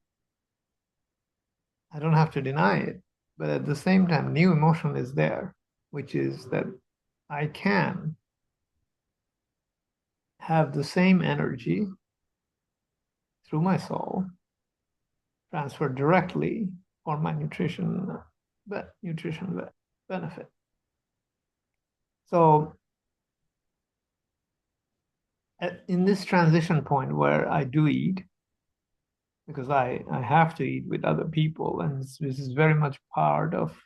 I don't have to deny it, but at the same time, new emotion is there, which is that I can have the same energy through my soul transferred directly for my nutrition benefit. So in this transition point where I do eat, because I have to eat with other people, and this is very much part of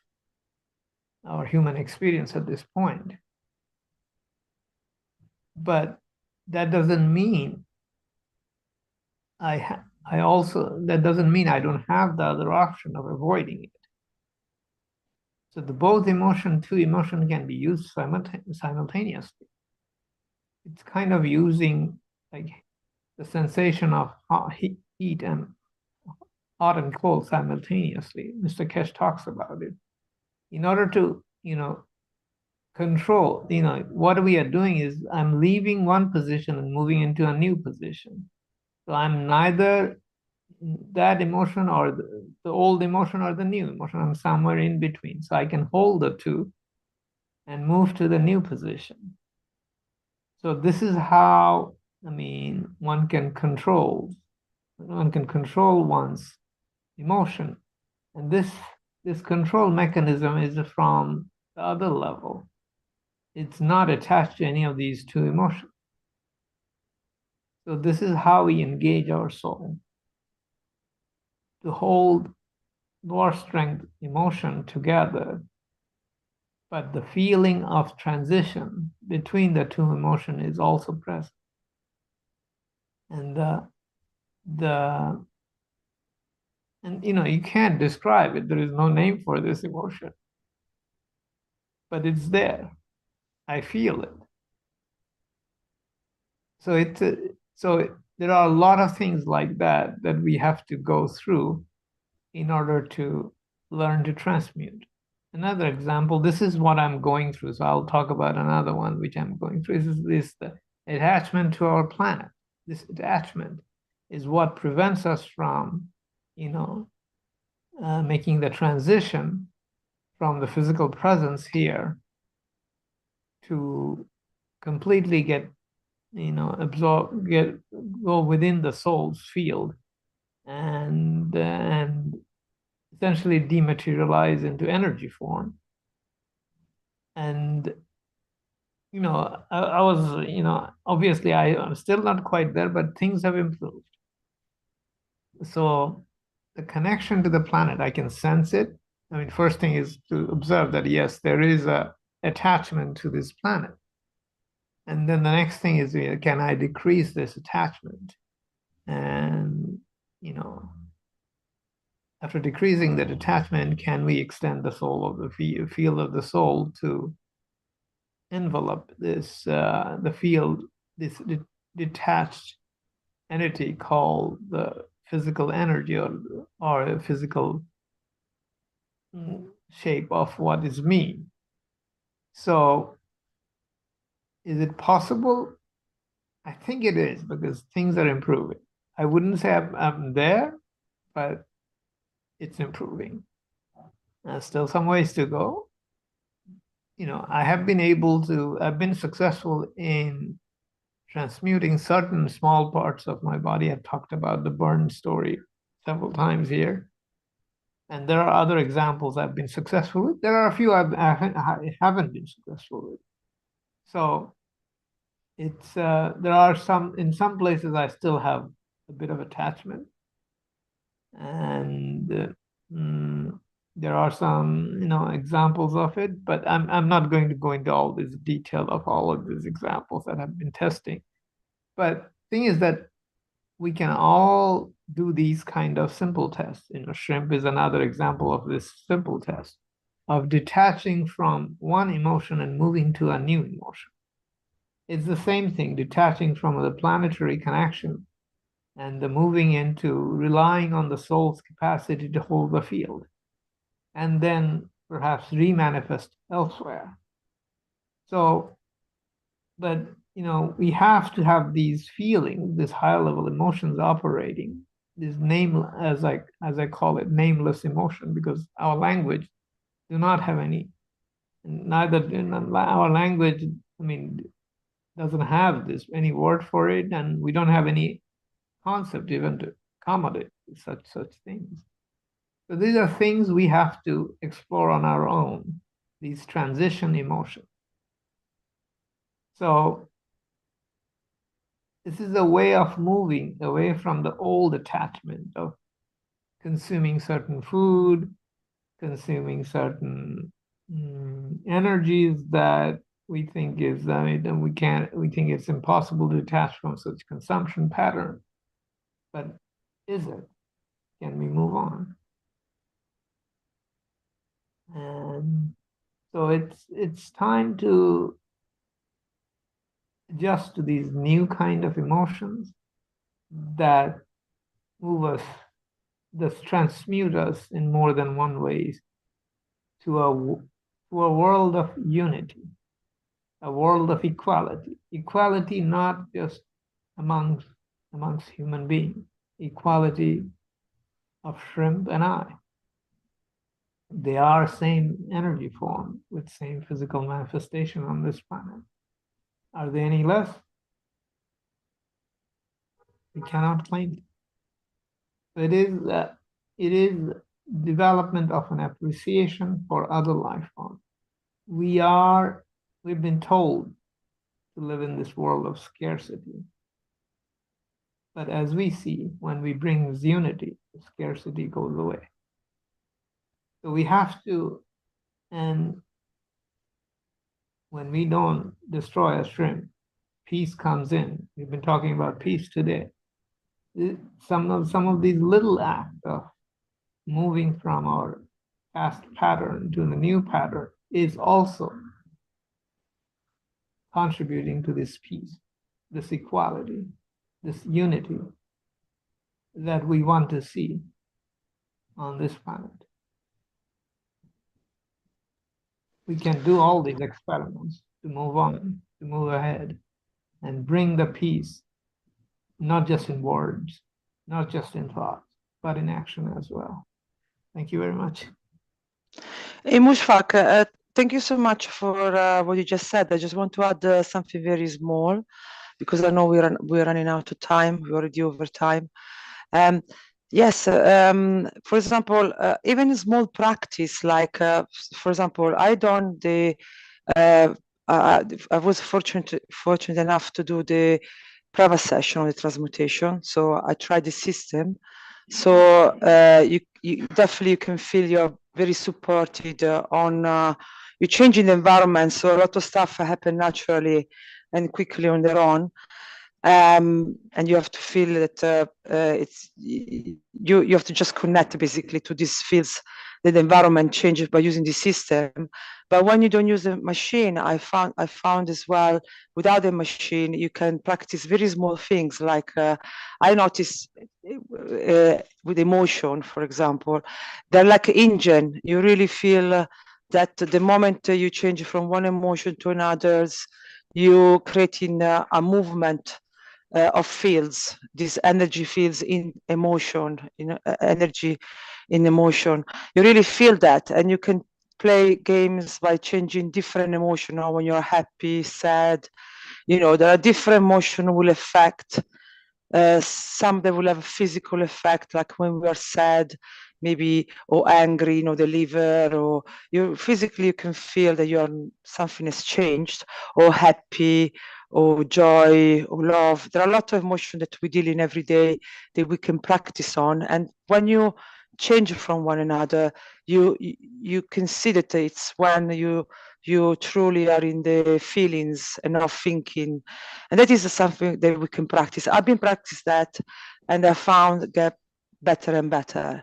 our human experience at this point. But that doesn't mean that doesn't mean I don't have the other option of avoiding it. So two emotion can be used simultaneously. It's kind of using like the sensation of heat and hot and cold simultaneously. Mr. Keshe talks about it. In order to, control, what we are doing is I'm leaving one position and moving into a new position. So I'm neither that emotion or the old emotion or the new emotion. I'm somewhere in between. So I can hold the two and move to the new position. So this is how, one can control one's emotion. And this control mechanism is from the other level. It's not attached to any of these two emotions. So this is how we engage our soul, to hold lower strength emotion together, but the feeling of transition between the two emotions is also present. And you can't describe it. There is no name for this emotion, but it's there. I feel it. So there are a lot of things like that we have to go through in order to learn to transmute. Another example, this is what I'm going through. So I'll talk about another one which I'm going through. This is the attachment to our planet. This attachment is what prevents us from, making the transition from the physical presence here to completely get, go within the soul's field and essentially dematerialize into energy form. And I was, obviously I'm still not quite there, but things have improved. So the connection to the planet, I can sense it. I mean, first thing is to observe that, yes, there is a attachment to this planet. And then the next thing is, can I decrease this attachment? And, you know, after decreasing the detachment, can we extend the soul of the field of the soul to envelop this, the field, this detached entity called the physical energy or a physical shape of what is me. So is it possible? I think it is, because things are improving. I wouldn't say I'm there, but it's improving. Still some ways to go. You know, I've been successful in transmuting certain small parts of my body. I've talked about the burn story several times here. And there are other examples I've been successful with. There are a few I haven't been successful with. So it's there are in some places I still have a bit of attachment, and there are some, you know, examples of it, but I'm not going to go into all this detail of all of these examples that I've been testing. But the thing is that we can all do these kind of simple tests. You know, shrimp is another example of this simple test of detaching from one emotion and moving to a new emotion. It's the same thing, detaching from the planetary connection and the moving into relying on the soul's capacity to hold the field, and then perhaps remanifest elsewhere. So, but you know, we have to have these feelings, these higher level emotions operating, this name, as I call it, nameless emotion, because our language do not have any, neither in our language, I mean, doesn't have any word for it, and we don't have any concept even to accommodate such things. So these are things we have to explore on our own, these transition emotions. So this is a way of moving away from the old attachment of consuming certain food, consuming certain energies that we think is, and we think it's impossible to detach from such consumption pattern. But is it? Can we move on? And so it's time to adjust to these new kind of emotions that move us, that transmute us in more than one ways to a world of unity, a world of equality. Equality not just amongst human beings, equality of shrimp and I. They are same energy form with same physical manifestation on this planet. Are they any less? We cannot claim it. It is development of an appreciation for other life forms. We've been told to live in this world of scarcity. But as we see, when we bring unity, the scarcity goes away. So we have to, and when we don't destroy a shrimp, peace comes in. We've been talking about peace today. Some of these little acts of moving from our past pattern to the new pattern is also contributing to this peace, this equality, this unity that we want to see on this planet. We can do all these experiments to move on, to move ahead, and bring the peace, not just in words, not just in thought, but in action as well. Thank you very much. Hey, Mushfaq, thank you so much for what you just said. I just want to add something very small, because I know we're running out of time. We're already over time. Yes, for example, even a small practice, like, for example, I was fortunate enough to do the private session on the transmutation. So I tried the system So you definitely can feel you're very supported on you changing the environment. So a lot of stuff happen naturally and quickly on their own. And you have to feel that you have to just connect basically to these fields that the environment changes by using the system. But when you don't use the machine, I found as well, without the machine, you can practice very small things. Like I noticed with emotion, for example, they're like an engine. You really feel that the moment you change from one emotion to another, you creating a movement of fields, these energy fields in emotion, energy in emotion. You really feel that, and you can play games by changing different emotion. When you're happy, sad, there are different emotion will affect. Some that will have a physical effect, like when we are sad, maybe, or angry, the liver, or you physically you can feel that something has changed, or happy, or joy, or love. There are a lot of emotion that we deal in every day that we can practice on. And when you change from one another, you can see that it's when you truly are in the feelings and not thinking. And that is something that we can practice. I've been practicing that, and I found get better and better.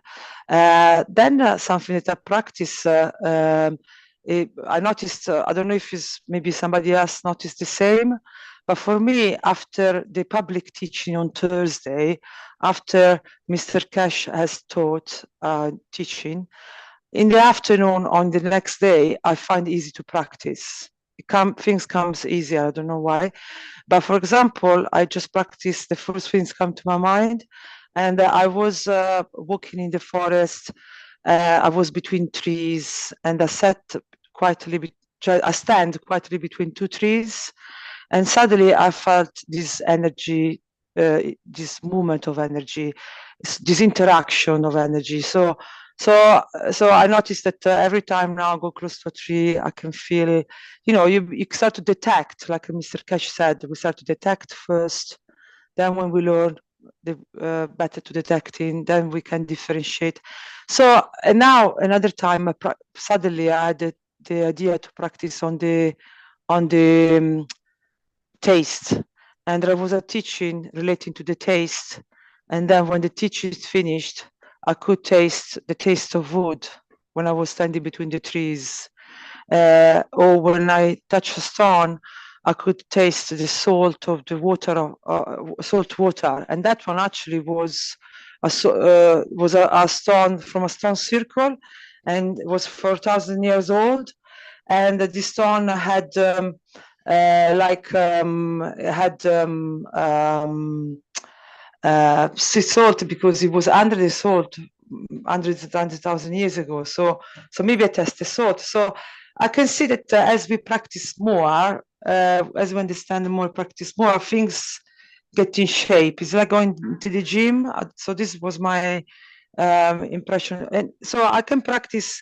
Then something that I practice, I noticed, I don't know if it's maybe somebody else noticed the same, but for me, after the public teaching on Thursday, after Mr. Keshe has taught teaching, in the afternoon on the next day, I find it easy to practice. Things comes easier, I don't know why. But for example, I just practiced, the first things come to my mind. And I was walking in the forest. I was between trees, and I sat quietly, I stand quietly between two trees. And suddenly I felt this energy, this movement of energy, this interaction of energy. So I noticed that every time now I go close to a tree, I can feel, you start to detect, like Mr. Keshe said, we start to detect first. Then when we learn better to detecting, then we can differentiate. So and now another time, suddenly I had the idea to practice on the taste. And there was a teaching relating to the taste. And then when the teaching is finished, I could taste the taste of wood when I was standing between the trees. Or when I touch a stone, I could taste the salt of the water, salt water. And that one actually was a stone from a stone circle, and it was 4,000 years old. And the stone had sea salt, because it was under the salt hundreds and 100,000 years ago. So maybe I test the salt. So I can see that as we practice more, as we understand more, practice more, things get in shape. It's like going to the gym. So this was my impression. And so I can practice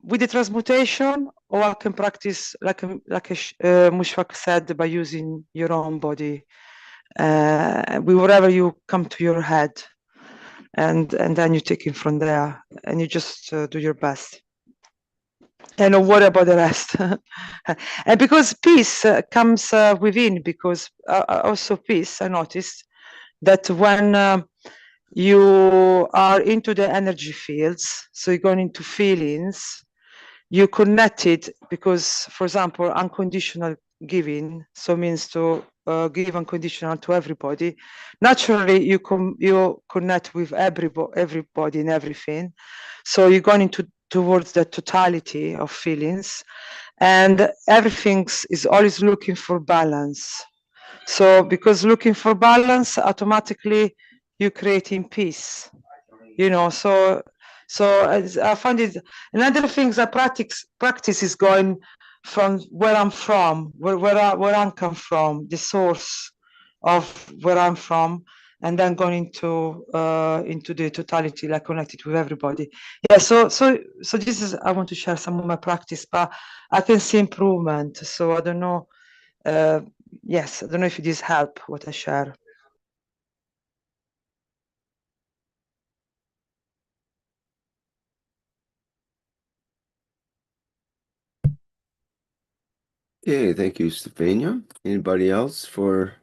with the transmutation, or I can practice like Mushfaq said, by using your own body, with whatever you come to your head, and then you take it from there, and you just do your best. And don't worry about the rest. And because peace comes within, because also peace, I noticed that when you are into the energy fields, so you're going into feelings, you connected, because, for example, unconditional giving, so means to give unconditional to everybody. Naturally, you connect with everybody and everything. So you're going towards the totality of feelings, and everything is always looking for balance. So because looking for balance, automatically you're creating peace. So I found it. Another thing I practice is going from where I'm from, where I come from, the source of where I'm from, and then going into the totality, like connected with everybody. Yeah. So this is, I want to share some of my practice, but I can see improvement. So I don't know. Yes, I don't know if this help what I share. Okay, thank you, Stefania. Anybody else for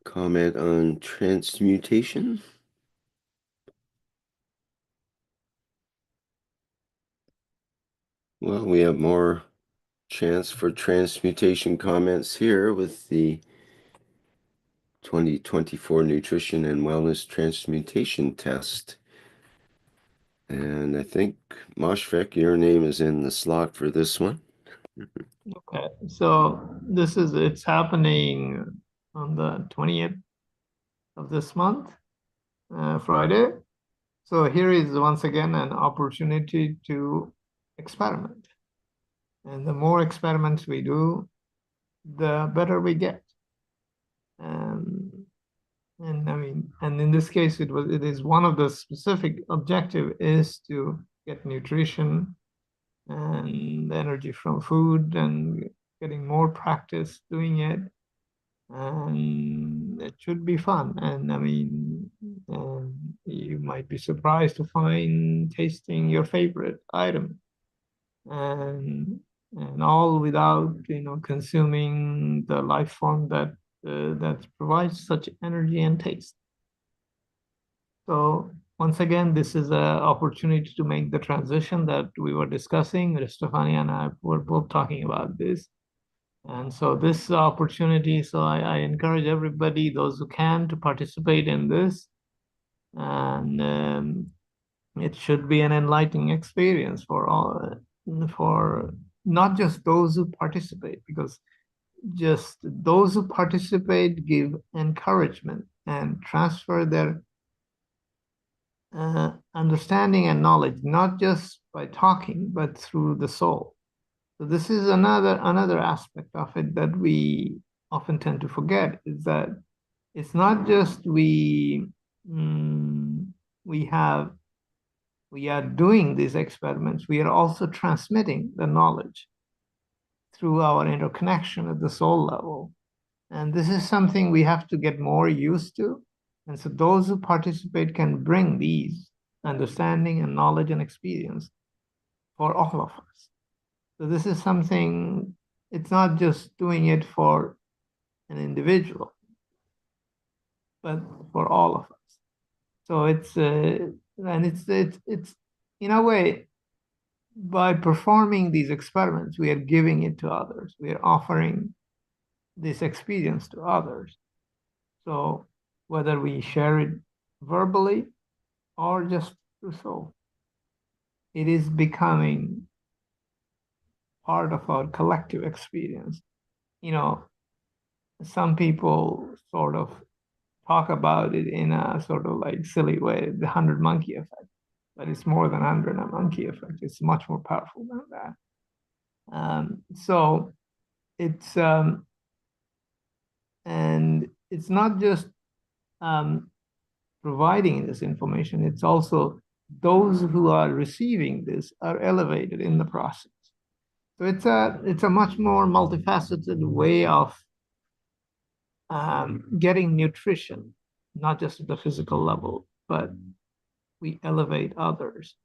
comment on transmutation? Well, we have more chance for transmutation comments here with the 2024 Nutrition and Wellness Transmutation Test. And I think, Moshfek, your name is in the slot for this one. Okay, so it's happening on the 20th of this month, Friday. So here is once again an opportunity to experiment. And the more experiments we do, the better we get. And I mean, and in this case, it is one of the specific objective is to get nutrition and energy from food and getting more practice doing it. And it should be fun. And I mean, you might be surprised to find tasting your favorite item, and all without consuming the life form that provides such energy and taste. So once again, this is an opportunity to make the transition that we were discussing. Stefania and I were both talking about this. And so this opportunity, so I encourage everybody, those who can, to participate in this. And it should be an enlightening experience for not just those who participate, because just those who participate give encouragement and transfer their understanding and knowledge, not just by talking, but through the soul. So this is another aspect of it that we often tend to forget, is that it's not just we are doing these experiments, we are also transmitting the knowledge through our interconnection at the soul level. And this is something we have to get more used to. And so those who participate can bring these understanding and knowledge and experience for all of us. So this is something, it's not just doing it for an individual, but for all of us. So it's in a way, by performing these experiments, we are giving it to others. We are offering this experience to others. So whether we share it verbally or just through soul, it is becoming part of our collective experience. Some people sort of talk about it in a sort of like silly way, the 100 monkey effect, but it's more than 100 monkey effect. It's much more powerful than that. So it's and it's not just providing this information, it's also those who are receiving this are elevated in the process. So it's a much more multifaceted way of getting nutrition, not just at the physical level, but we elevate others.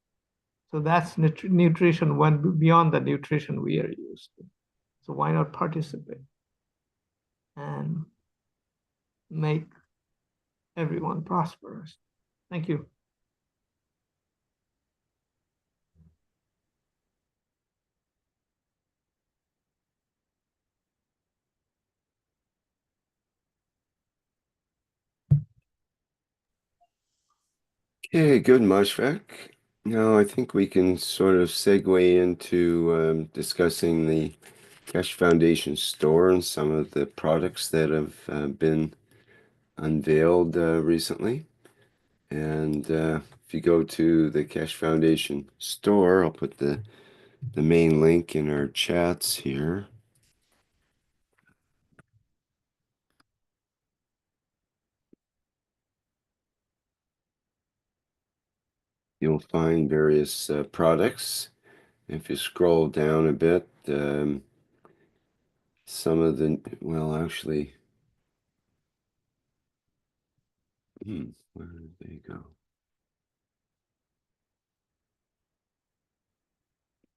So that's nutrition went beyond the nutrition we are used to. So why not participate and make everyone prosperous? Thank you. Okay, good, Moshfek. Now I think we can sort of segue into discussing the Keshe Foundation store and some of the products that have been unveiled recently. And if you go to the Keshe Foundation store, I'll put the main link in our chats here. You'll find various products. If you scroll down a bit, some of the, well, actually, where did they go?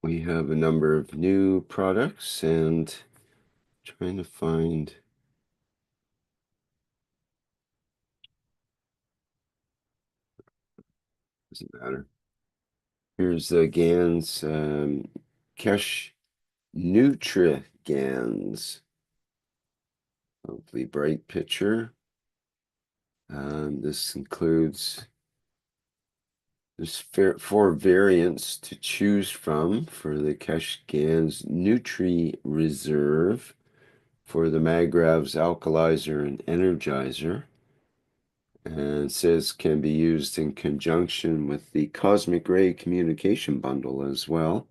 we have a number of new products and trying to find. Doesn't matter. Here's the GANs, Keshe NutriGANs. Hopefully bright picture. This includes, there's 4 variants to choose from for the Keshe GANs Nutri Reserve, for the Magravs Alkalizer and Energizer. And it says can be used in conjunction with the Cosmic Ray Communication Bundle as well.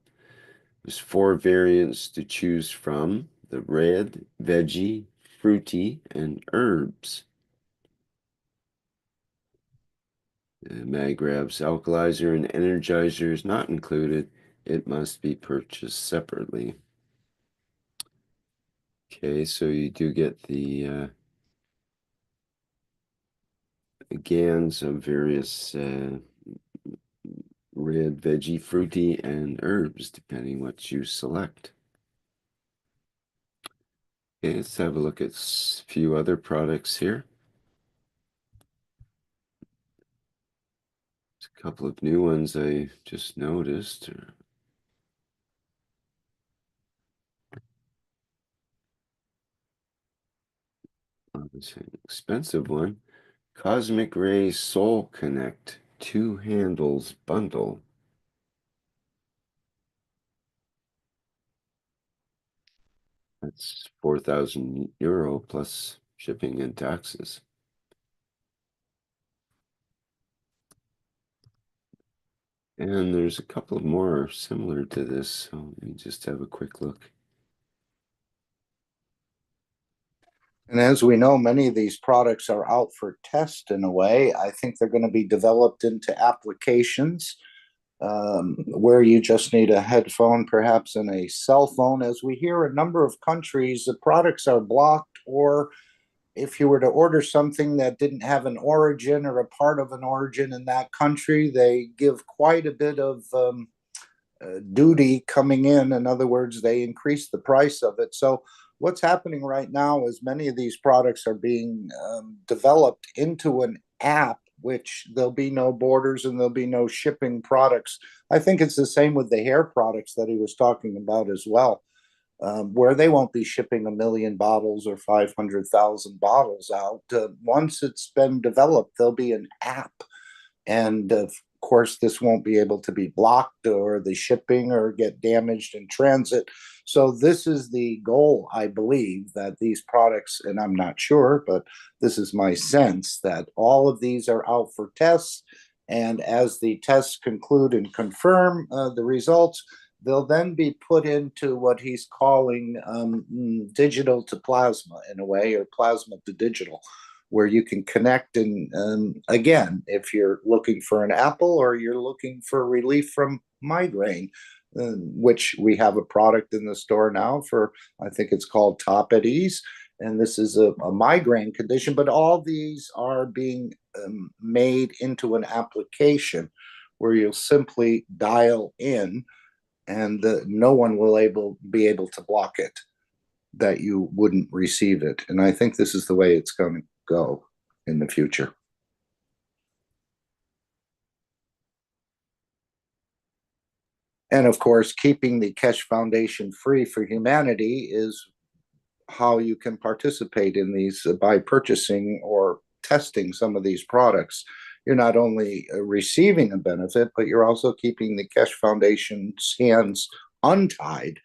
There's 4 variants to choose from: the red, veggie, fruity, and herbs. The Magravs Alkalizer and Energizer is not included. It must be purchased separately. Okay, so you do get the GANs of various red, veggie, fruity, and herbs, depending what you select. Okay, let's have a look at a few other products here. There's a couple of new ones I just noticed. It's an expensive one. Cosmic Ray Soul Connect 2 handles bundle. That's €4,000 plus shipping and taxes. And there's a couple more similar to this, so let me just have a quick look. And as we know, many of these products are out for test in a way. I think they're going to be developed into applications where you just need a headphone, perhaps, and a cell phone. As we hear, a number of countries, the products are blocked, or if you were to order something that didn't have an origin or a part of an origin in that country, they give quite a bit of duty coming in. In other words, they increase the price of it. So what's happening right now is many of these products are being developed into an app, which there'll be no borders and there'll be no shipping products. I think it's the same with the hair products that he was talking about as well, where they won't be shipping 1 million bottles or 500,000 bottles out. Once it's been developed, there'll be an app. And of course, this won't be able to be blocked or the shipping or get damaged in transit. So this is the goal, I believe, that these products, and I'm not sure, but this is my sense, that all of these are out for tests. And as the tests conclude and confirm the results, they'll then be put into what he's calling digital to plasma in a way, or plasma to digital, where you can connect. And again, if you're looking for an apple or you're looking for relief from migraine, which we have a product in the store now for, I think it's called Top at Ease. And this is a migraine condition, but all these are being made into an application where you'll simply dial in and no one will be able to block it, that you wouldn't receive it. And I think this is the way it's going to go in the future. And of course, keeping the Keshe Foundation free for humanity is how you can participate in these by purchasing or testing some of these products. You're not only receiving a benefit, but you're also keeping the Keshe Foundation's hands untied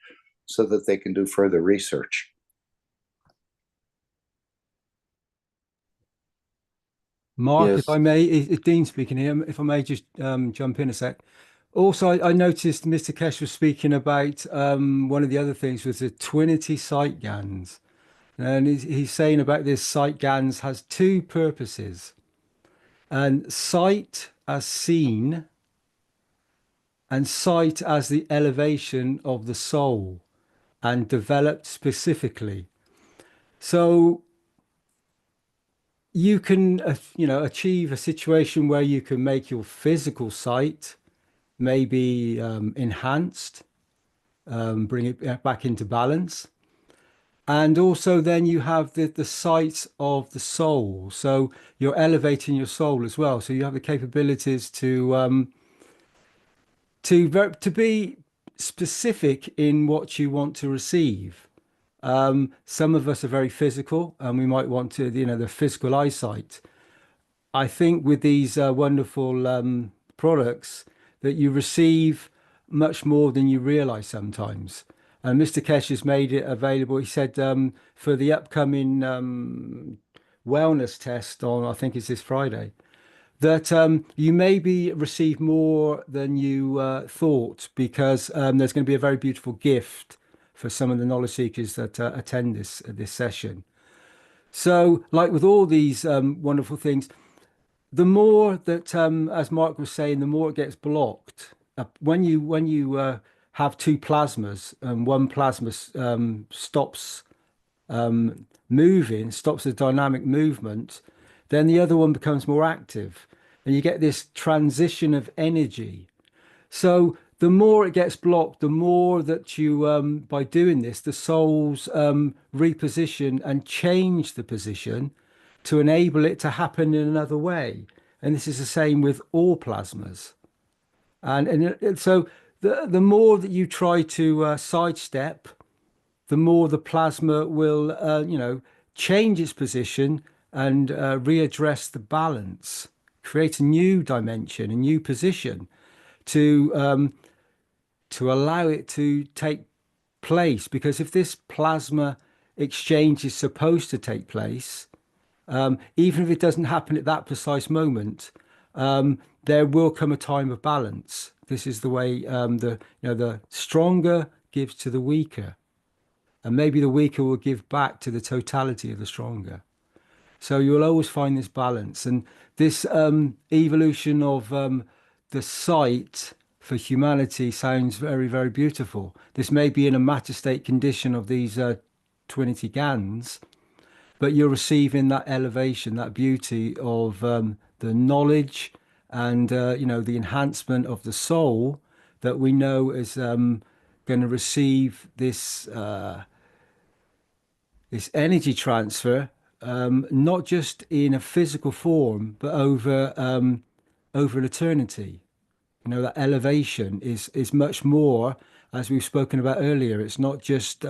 so that they can do further research. Mark, Yes. if I may, it's Dean speaking here. If I may just jump in a sec. Also, I noticed Mr. Keshe was speaking about one of the other things was the Twinity sight GANs. And he's saying about this sight GANs has 2 purposes. And sight as seen, and sight as the elevation of the soul, and developed specifically. So you can, achieve a situation where you can make your physical sight maybe enhanced bring it back into balance. And also then you have the sight of the soul. So you're elevating your soul as well. So you have the capabilities to be specific in what you want to receive. Some of us are very physical and we might want to, the physical eyesight. I think with these wonderful products that you receive much more than you realize sometimes. And Mr. Keshe has made it available. He said for the upcoming wellness test on, I think it's this Friday, that you maybe receive more than you thought, because there's going to be a very beautiful gift for some of the knowledge seekers that attend this session. So, like with all these wonderful things, the more that, as Mark was saying, the more it gets blocked. When you have two plasmas and one plasma stops moving, stops the dynamic movement, then the other one becomes more active, and you get this transition of energy. So the more it gets blocked, the more that you, by doing this, the souls reposition and change the position to enable it to happen in another way. And this is the same with all plasmas. And so the more that you try to sidestep, the more the plasma will, change its position and readdress the balance, create a new dimension, a new position to allow it to take place. Because if this plasma exchange is supposed to take place, even if it doesn't happen at that precise moment, there will come a time of balance. This is the way the stronger gives to the weaker, and maybe the weaker will give back to the totality of the stronger. So you'll always find this balance, and this evolution of the sight for humanity sounds very, very beautiful. This may be in a matter state condition of these Trinity GANs, but you're receiving that elevation, that beauty of the knowledge and the enhancement of the soul that we know is going to receive this this energy transfer, not just in a physical form, but over an eternity. That elevation is much more, as we've spoken about earlier. It's not just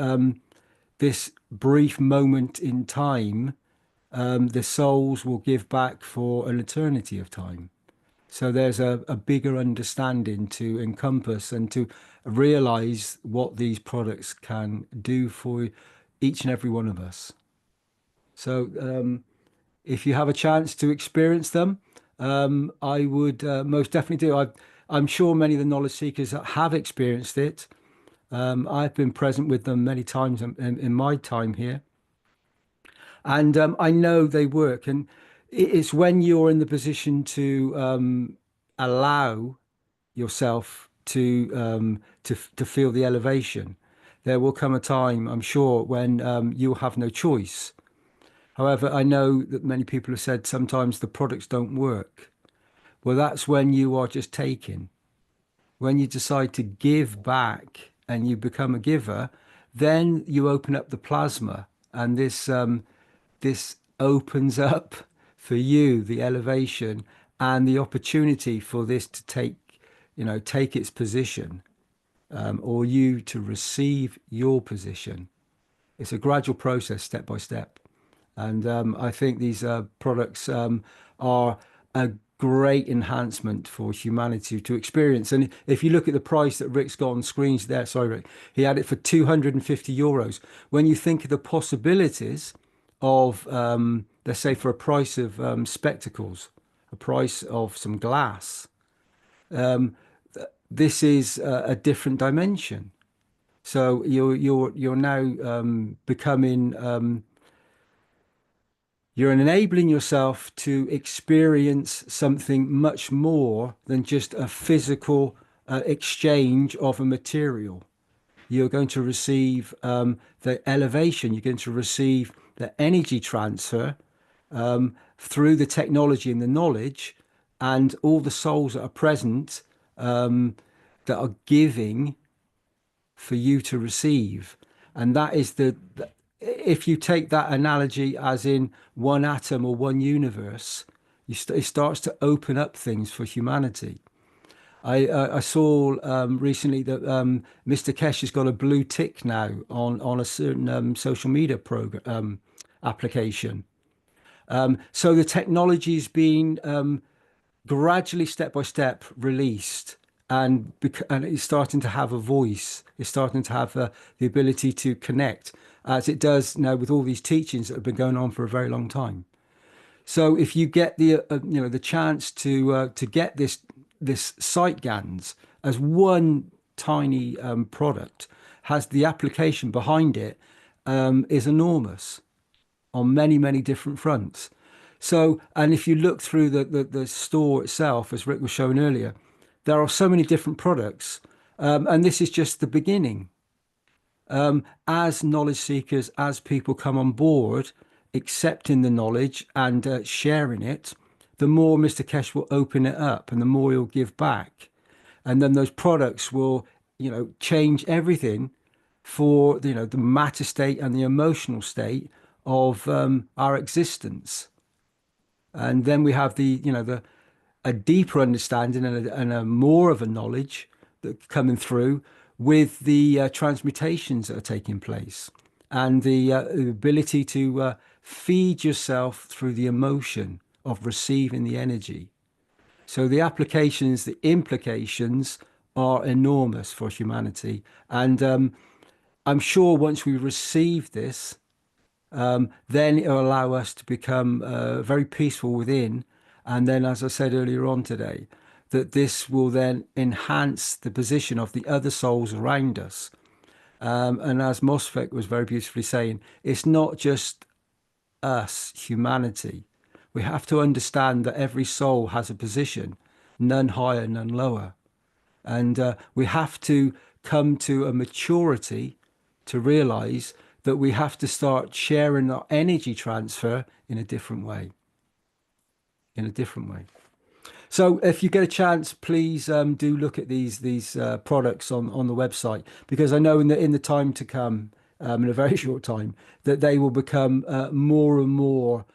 this brief moment in time. The souls will give back for an eternity of time. So there's a bigger understanding to encompass and to realize what these products can do for each and every one of us. So if you have a chance to experience them, I would most definitely do. I'm sure many of the knowledge seekers have experienced it. I've been present with them many times in my time here. And I know they work. And it's when you're in the position to allow yourself to feel the elevation, there will come a time, I'm sure, when you'll have no choice. However, I know that many people have said sometimes the products don't work. Well, that's when you are just taking. When you decide to give back and you become a giver, then you open up the plasma, and this opens up for you the elevation and the opportunity for this to take its position, or you to receive your position. It's a gradual process, step by step. And I think these products are a great enhancement for humanity to experience. And if you look at the price that Rick's got on screens there, sorry, Rick, he had it for €250. When you think of the possibilities of, let's say, for a price of spectacles, a price of some glass, this is a different dimension. So you're now becoming. You're enabling yourself to experience something much more than just a physical exchange of a material. You're going to receive the elevation. You're going to receive the energy transfer through the technology and the knowledge, and all the souls that are present that are giving for you to receive. And that is if you take that analogy as in one atom or one universe, it starts to open up things for humanity. I saw recently that Mr. Keshe has got a blue tick now on a certain social media program application. So the technology is being gradually, step by step, released, and it's starting to have a voice. It's starting to have the ability to connect, as it does now with all these teachings that have been going on for a very long time. So if you get the chance to get this sight GANs as one tiny product, has the application behind it, is enormous on many different fronts. So, and if you look through the store itself, as Rick was showing earlier, there are so many different products, and this is just the beginning. As knowledge seekers, as people come on board, accepting the knowledge and sharing it, the more Mr. Keshe will open it up and the more he'll give back. And then those products will, change everything for, the matter state and the emotional state of our existence. And then we have a deeper understanding and a more of a knowledge that coming through with the transmutations that are taking place, and the ability to feed yourself through the emotion of receiving the energy. So the applications, the implications are enormous for humanity. And I'm sure once we receive this, then it'll allow us to become very peaceful within. And then, as I said earlier on today, that this will then enhance the position of the other souls around us. And as Mosfeq was very beautifully saying, it's not just us, humanity. We have to understand that every soul has a position, none higher, none lower. And we have to come to a maturity to realize that we have to start sharing our energy transfer in a different way. So if you get a chance, please do look at these products on the website, because I know in the time to come, in a very short time, that they will become more and more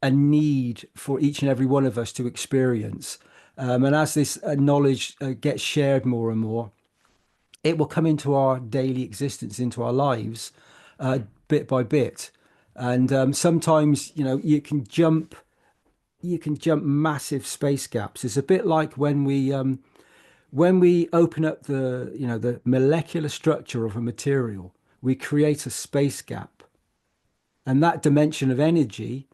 a need for each and every one of us to experience. And as this knowledge gets shared more and more, it will come into our daily existence, into our lives, bit by bit. And sometimes, you can jump massive space gaps. It's a bit like when we open up the molecular structure of a material, we create a space gap, and that dimension of energy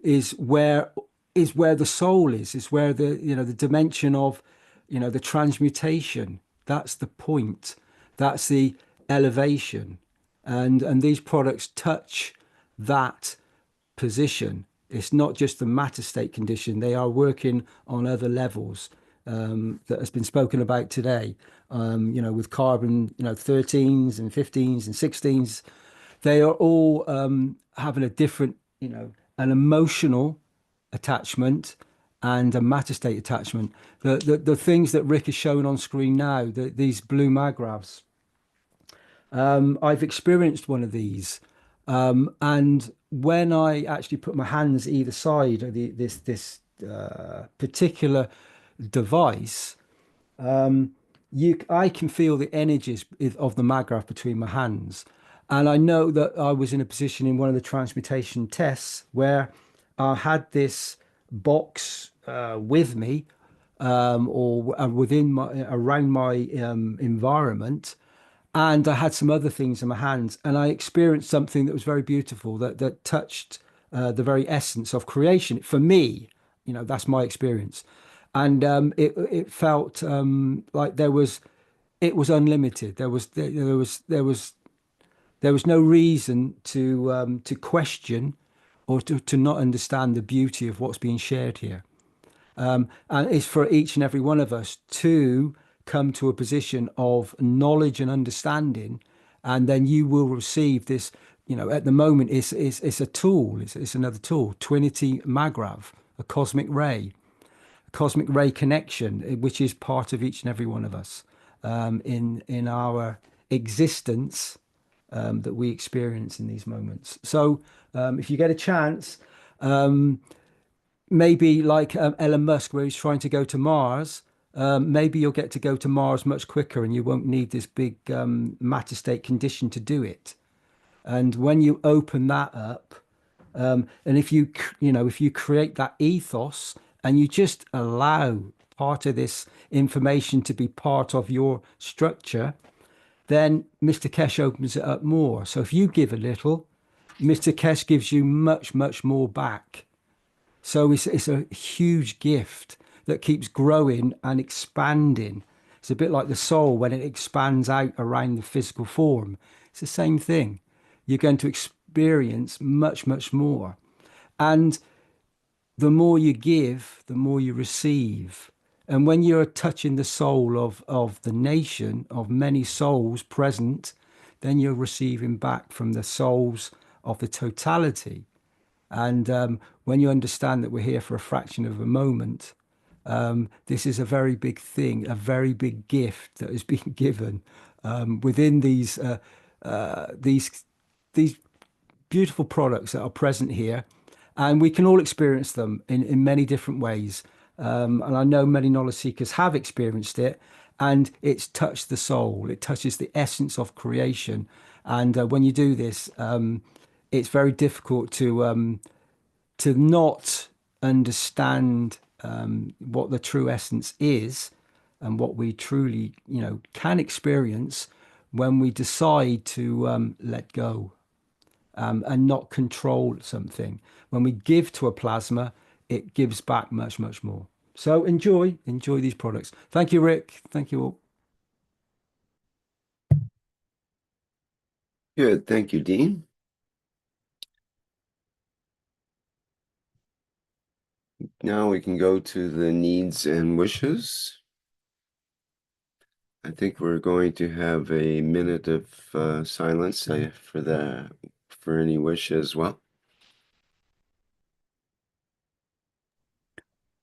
is where the soul is where the dimension of the transmutation. That's the point. That's the elevation, and these products touch that position. It's not just the matter state condition. They are working on other levels that has been spoken about today. With carbon, 13s and 15s and 16s, they are all having a different, an emotional attachment and a matter state attachment. The things that Rick is showing on screen now, these blue magraphs, I've experienced one of these, and when I actually put my hands either side of this particular device, I can feel the energies of the magraph between my hands. And I know that I was in a position in one of the transmutation tests where I had this box with me, or within around my environment, and I had some other things in my hands, and I experienced something that was very beautiful, that touched the very essence of creation for me. That's my experience, and it felt like it was unlimited. There was no reason to question or to not understand the beauty of what's being shared here. And it's for each and every one of us to come to a position of knowledge and understanding, and then you will receive this. At the moment, it's a tool. It's another tool. Twinity Magrav, a cosmic ray connection, which is part of each and every one of us. in our existence that we experience in these moments. So if you get a chance, maybe like Elon Musk, where he's trying to go to Mars, maybe you'll get to go to Mars much quicker and you won't need this big matter state condition to do it. And when you open that up, and if you if you create that ethos and you just allow part of this information to be part of your structure, then Mr. Keshe opens it up more. So if you give a little, Mr. Keshe gives you much, much more back. So it's a huge gift that keeps growing and expanding. It's a bit like the soul when it expands out around the physical form. It's the same thing. You're going to experience much, much more. And the more you give, the more you receive. And when you're touching the soul of the nation, of many souls present, then you're receiving back from the souls of the totality. And when you understand that we're here for a fraction of a moment, this is a very big thing, a very big gift that is being given within these beautiful products that are present here. And we can all experience them in many different ways. And I know many knowledge seekers have experienced it, and it's touched the soul. It touches the essence of creation. And when you do this, it's very difficult to not understand what the true essence is and what we truly, can experience when we decide to let go and not control something. When we give to a plasma, it gives back much, much more. So enjoy these products. Thank you, Rick. Thank you all. Good. Thank you, Dean. Now we can go to the needs and wishes. I think we're going to have a minute of silence for any wish as well.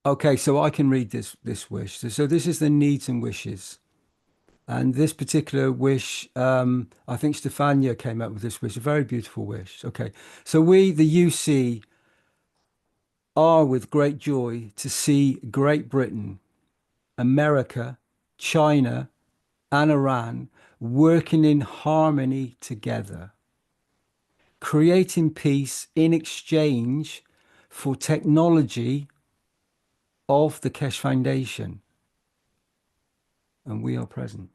Okay, so I can read this wish. So this is the needs and wishes. And this particular wish, I think Stefania came up with this wish, a very beautiful wish. Okay, so we, the UC, are with great joy to see Great Britain, America, China, and Iran working in harmony together, creating peace in exchange for technology of the Keshe Foundation. And we are present.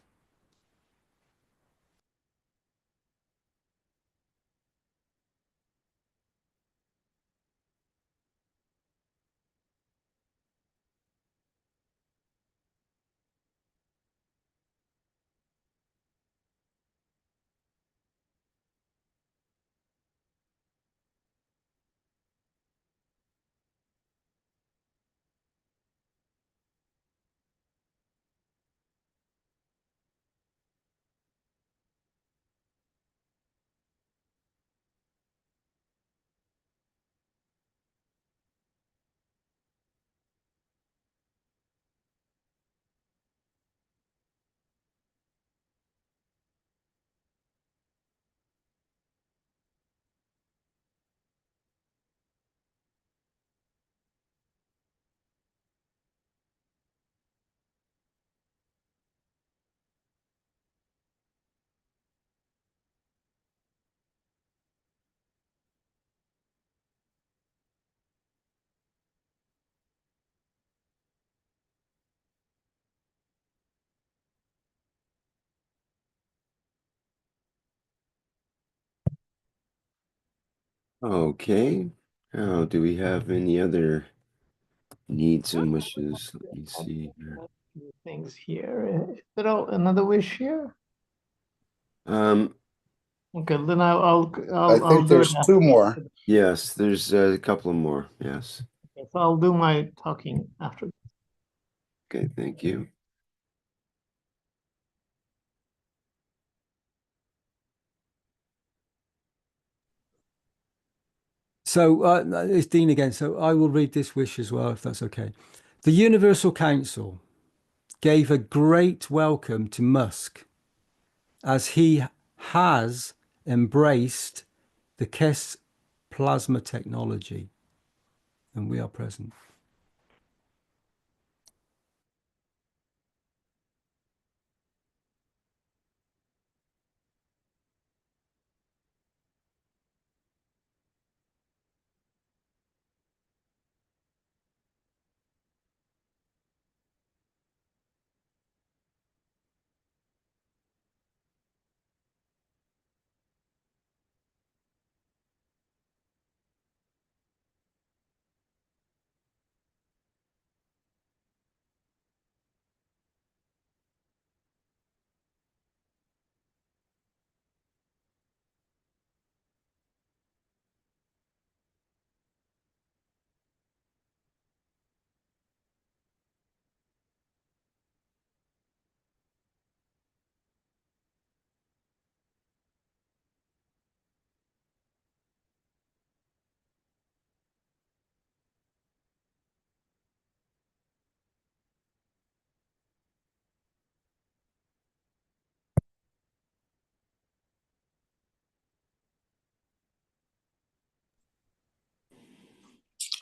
Okay. Now, do we have any other needs and wishes? Let me see here. Things here. Is there another wish here? Okay, then I'll I think do it there's two more. Yes, there's a couple more. Yes. Okay, so I'll do my talking after. Okay, thank you. So it's Dean again. So I will read this wish as well, if that's okay. The Universal Council, gave a great welcome to Musk, as he has embraced the Keshe plasma technology, and we are present.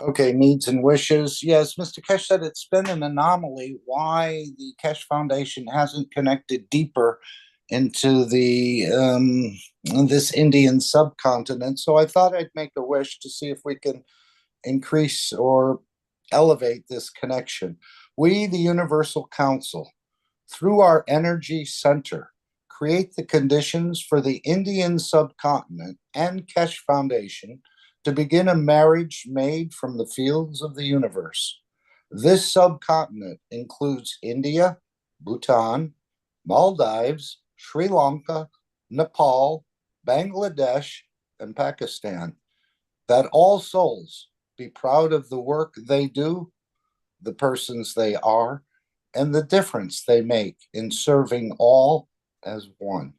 Okay, needs and wishes. Yes, Mr. Keshe said it's been an anomaly why the Keshe Foundation hasn't connected deeper into the this Indian subcontinent. So I thought I'd make a wish to see if we can increase or elevate this connection. We, the Universal Council, through our energy center, create the conditions for the Indian subcontinent and Keshe Foundation to begin a marriage made from the fields of the universe. This subcontinent includes India, Bhutan, Maldives, Sri Lanka, Nepal, Bangladesh, and Pakistan. That all souls be proud of the work they do, the persons they are, and the difference they make in serving all as one.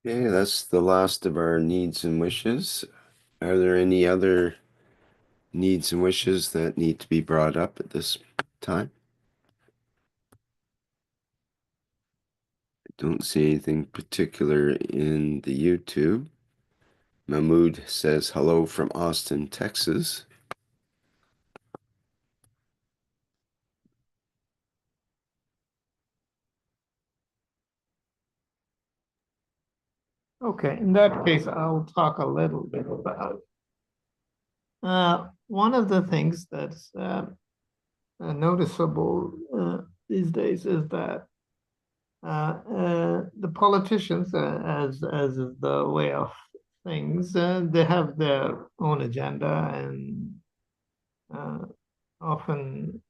Okay, that's the last of our needs and wishes. Are there any other needs and wishes that need to be brought up at this time? I don't see anything particular in the YouTube. Mahmoud says hello from Austin, Texas. Okay, in that case, I'll talk a little bit about one of the things that's noticeable these days is that the politicians, as is the way of things, they have their own agenda and often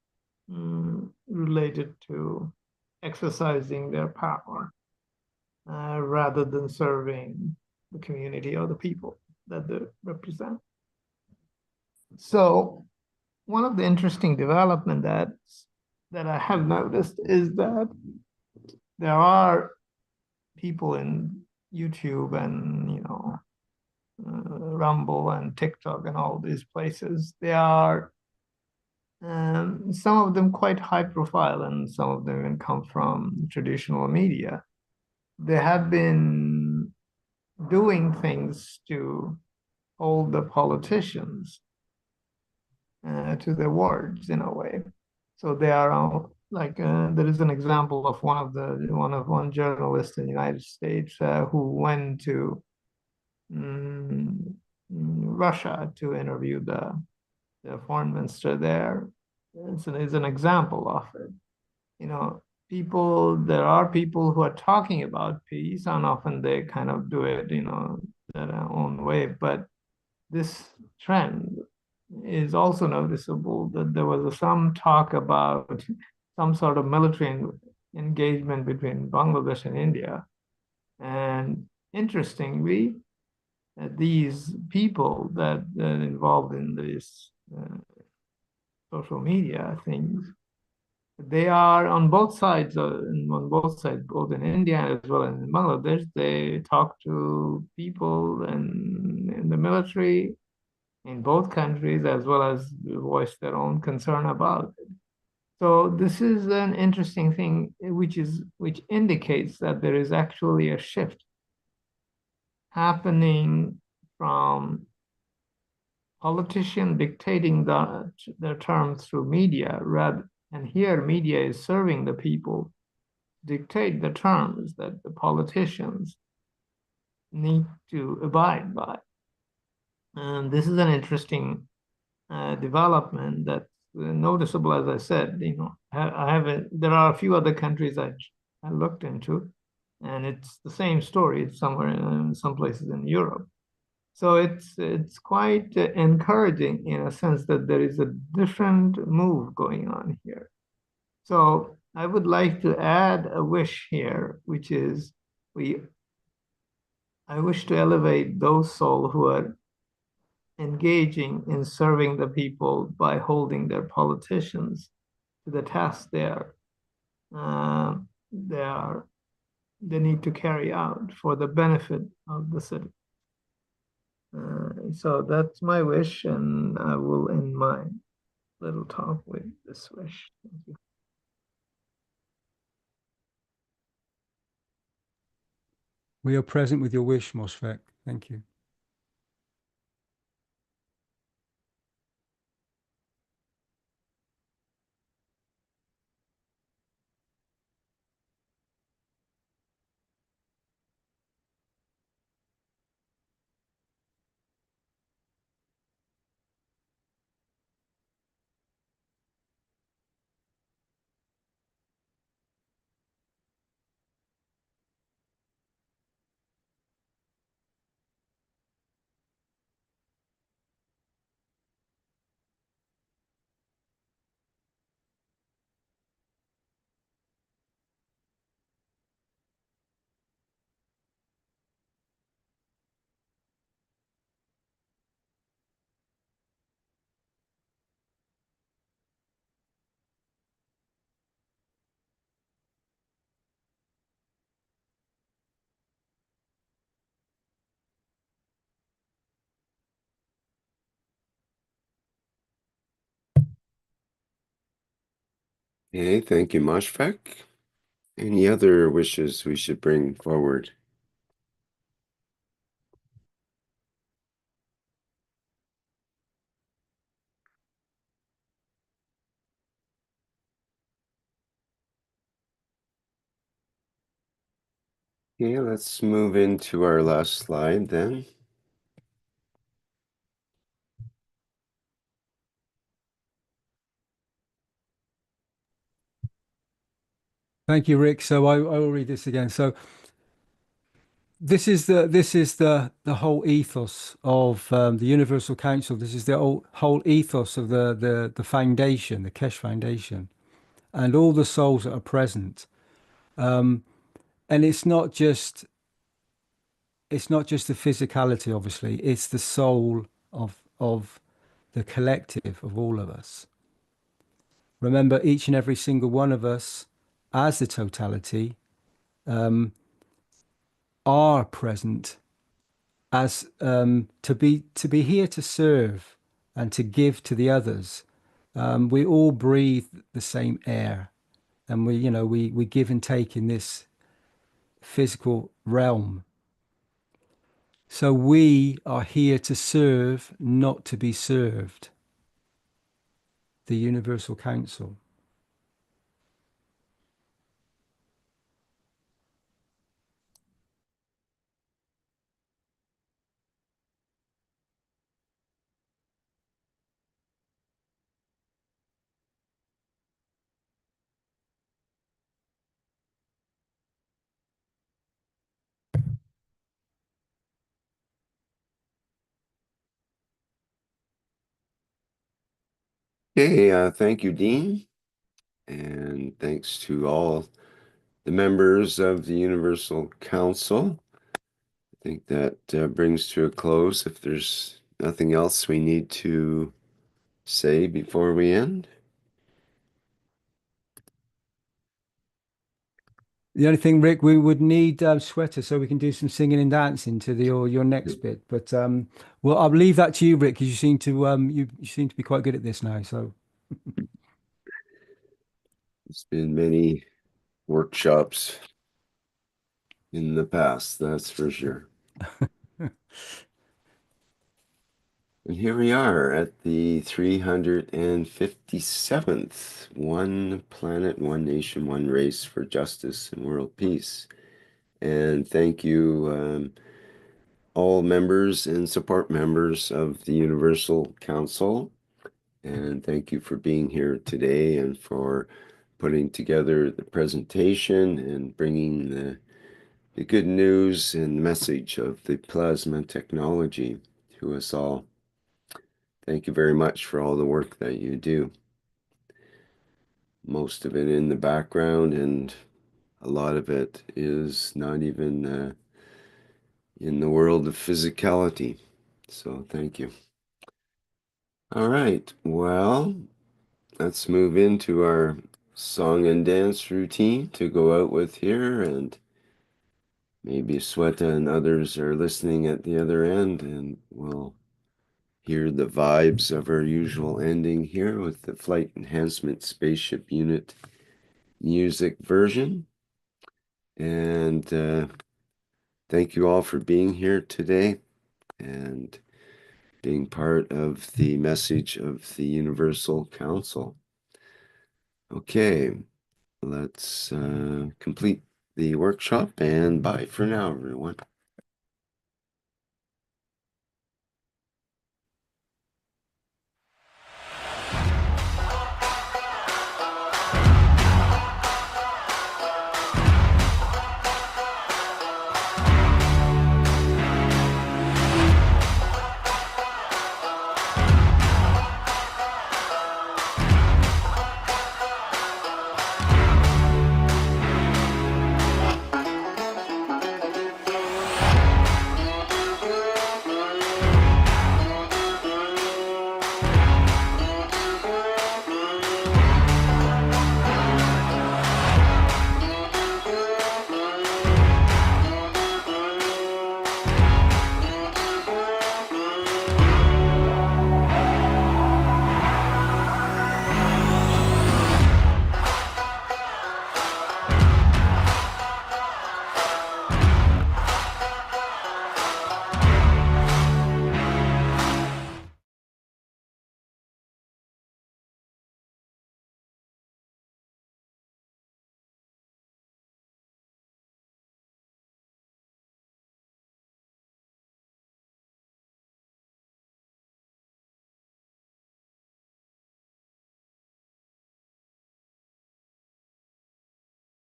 related to exercising their power rather than serving the community or the people that they represent. So one of the interesting development that I have noticed is that there are people in YouTube and Rumble and TikTok and all these places. They are some of them quite high profile, and some of them even come from traditional media. They have been doing things to hold the politicians to their words in a way. So they are like there is an example of one journalist in the United States who went to Russia to interview the foreign minister there. It's an example of it. You know, there are people who are talking about peace, and often they kind of do it, you know, their own way. But this trend is also noticeable that there was some talk about some sort of military engagement between Bangladesh and India. And interestingly, these people that are involved in these social media things, they are on both sides, both in India as well as in Bangladesh. They talk to people in the military in both countries, as well as voice their own concern about it. So this is an interesting thing, which indicates that there is actually a shift happening from politicians dictating their terms through media, and here media is serving the people, dictate the terms that the politicians need to abide by. And this is an interesting development that's noticeable, as I said. You know, there are a few other countries I looked into, and it's the same story. It's somewhere in some places in Europe. So it's quite encouraging in a sense that there is a different move going on here. So I would like to add a wish here, which is I wish to elevate those souls who are engaging in serving the people by holding their politicians to the task they need to carry out for the benefit of the city. So that's my wish, and I will end my little talk with this wish. Thank you. We are present with your wish, Mosfeq. Thank you. Okay, thank you, Mashfaq. Any other wishes we should bring forward? Okay, let's move into our last slide then. Thank you, Rick. So I will read this again. So this is the whole ethos of the Universal Council. This is the whole ethos of the foundation, the Keshe Foundation, and all the souls that are present. And it's not just the physicality, obviously. It's the soul of the collective of all of us. Remember, each and every single one of us, as the totality, are present as to be here to serve and to give to the others. We all breathe the same air, and we give and take in this physical realm. So we are here to serve, not to be served. The Universal Council. Okay, thank you, Dean. And thanks to all the members of the Universal Council. I think that brings to a close. If there's nothing else we need to say before we end. The only thing, Rick, we would need sweater so we can do some singing and dancing to your next bit. But well, I'll leave that to you, Rick, because you seem to you seem to be quite good at this now. So It's been many workshops in the past, that's for sure. And here we are at the 357th One Planet, One Nation, One Race for Justice and World Peace. And thank you, all members and support members of the Universal Council. And thank you for being here today and for putting together the presentation and bringing the good news and message of the plasma technology to us all. Thank you very much for all the work that you do. Most of it in the background, and a lot of it is not even in the world of physicality. So thank you. All right, well, let's move into our song and dance routine to go out with here, and maybe Sweta and others are listening at the other end, and we'll hear the vibes of our usual ending here with the Flight Enhancement Spaceship Unit music version. And thank you all for being here today and being part of the message of the Universal Council. Okay, let's complete the workshop, and bye for now, everyone.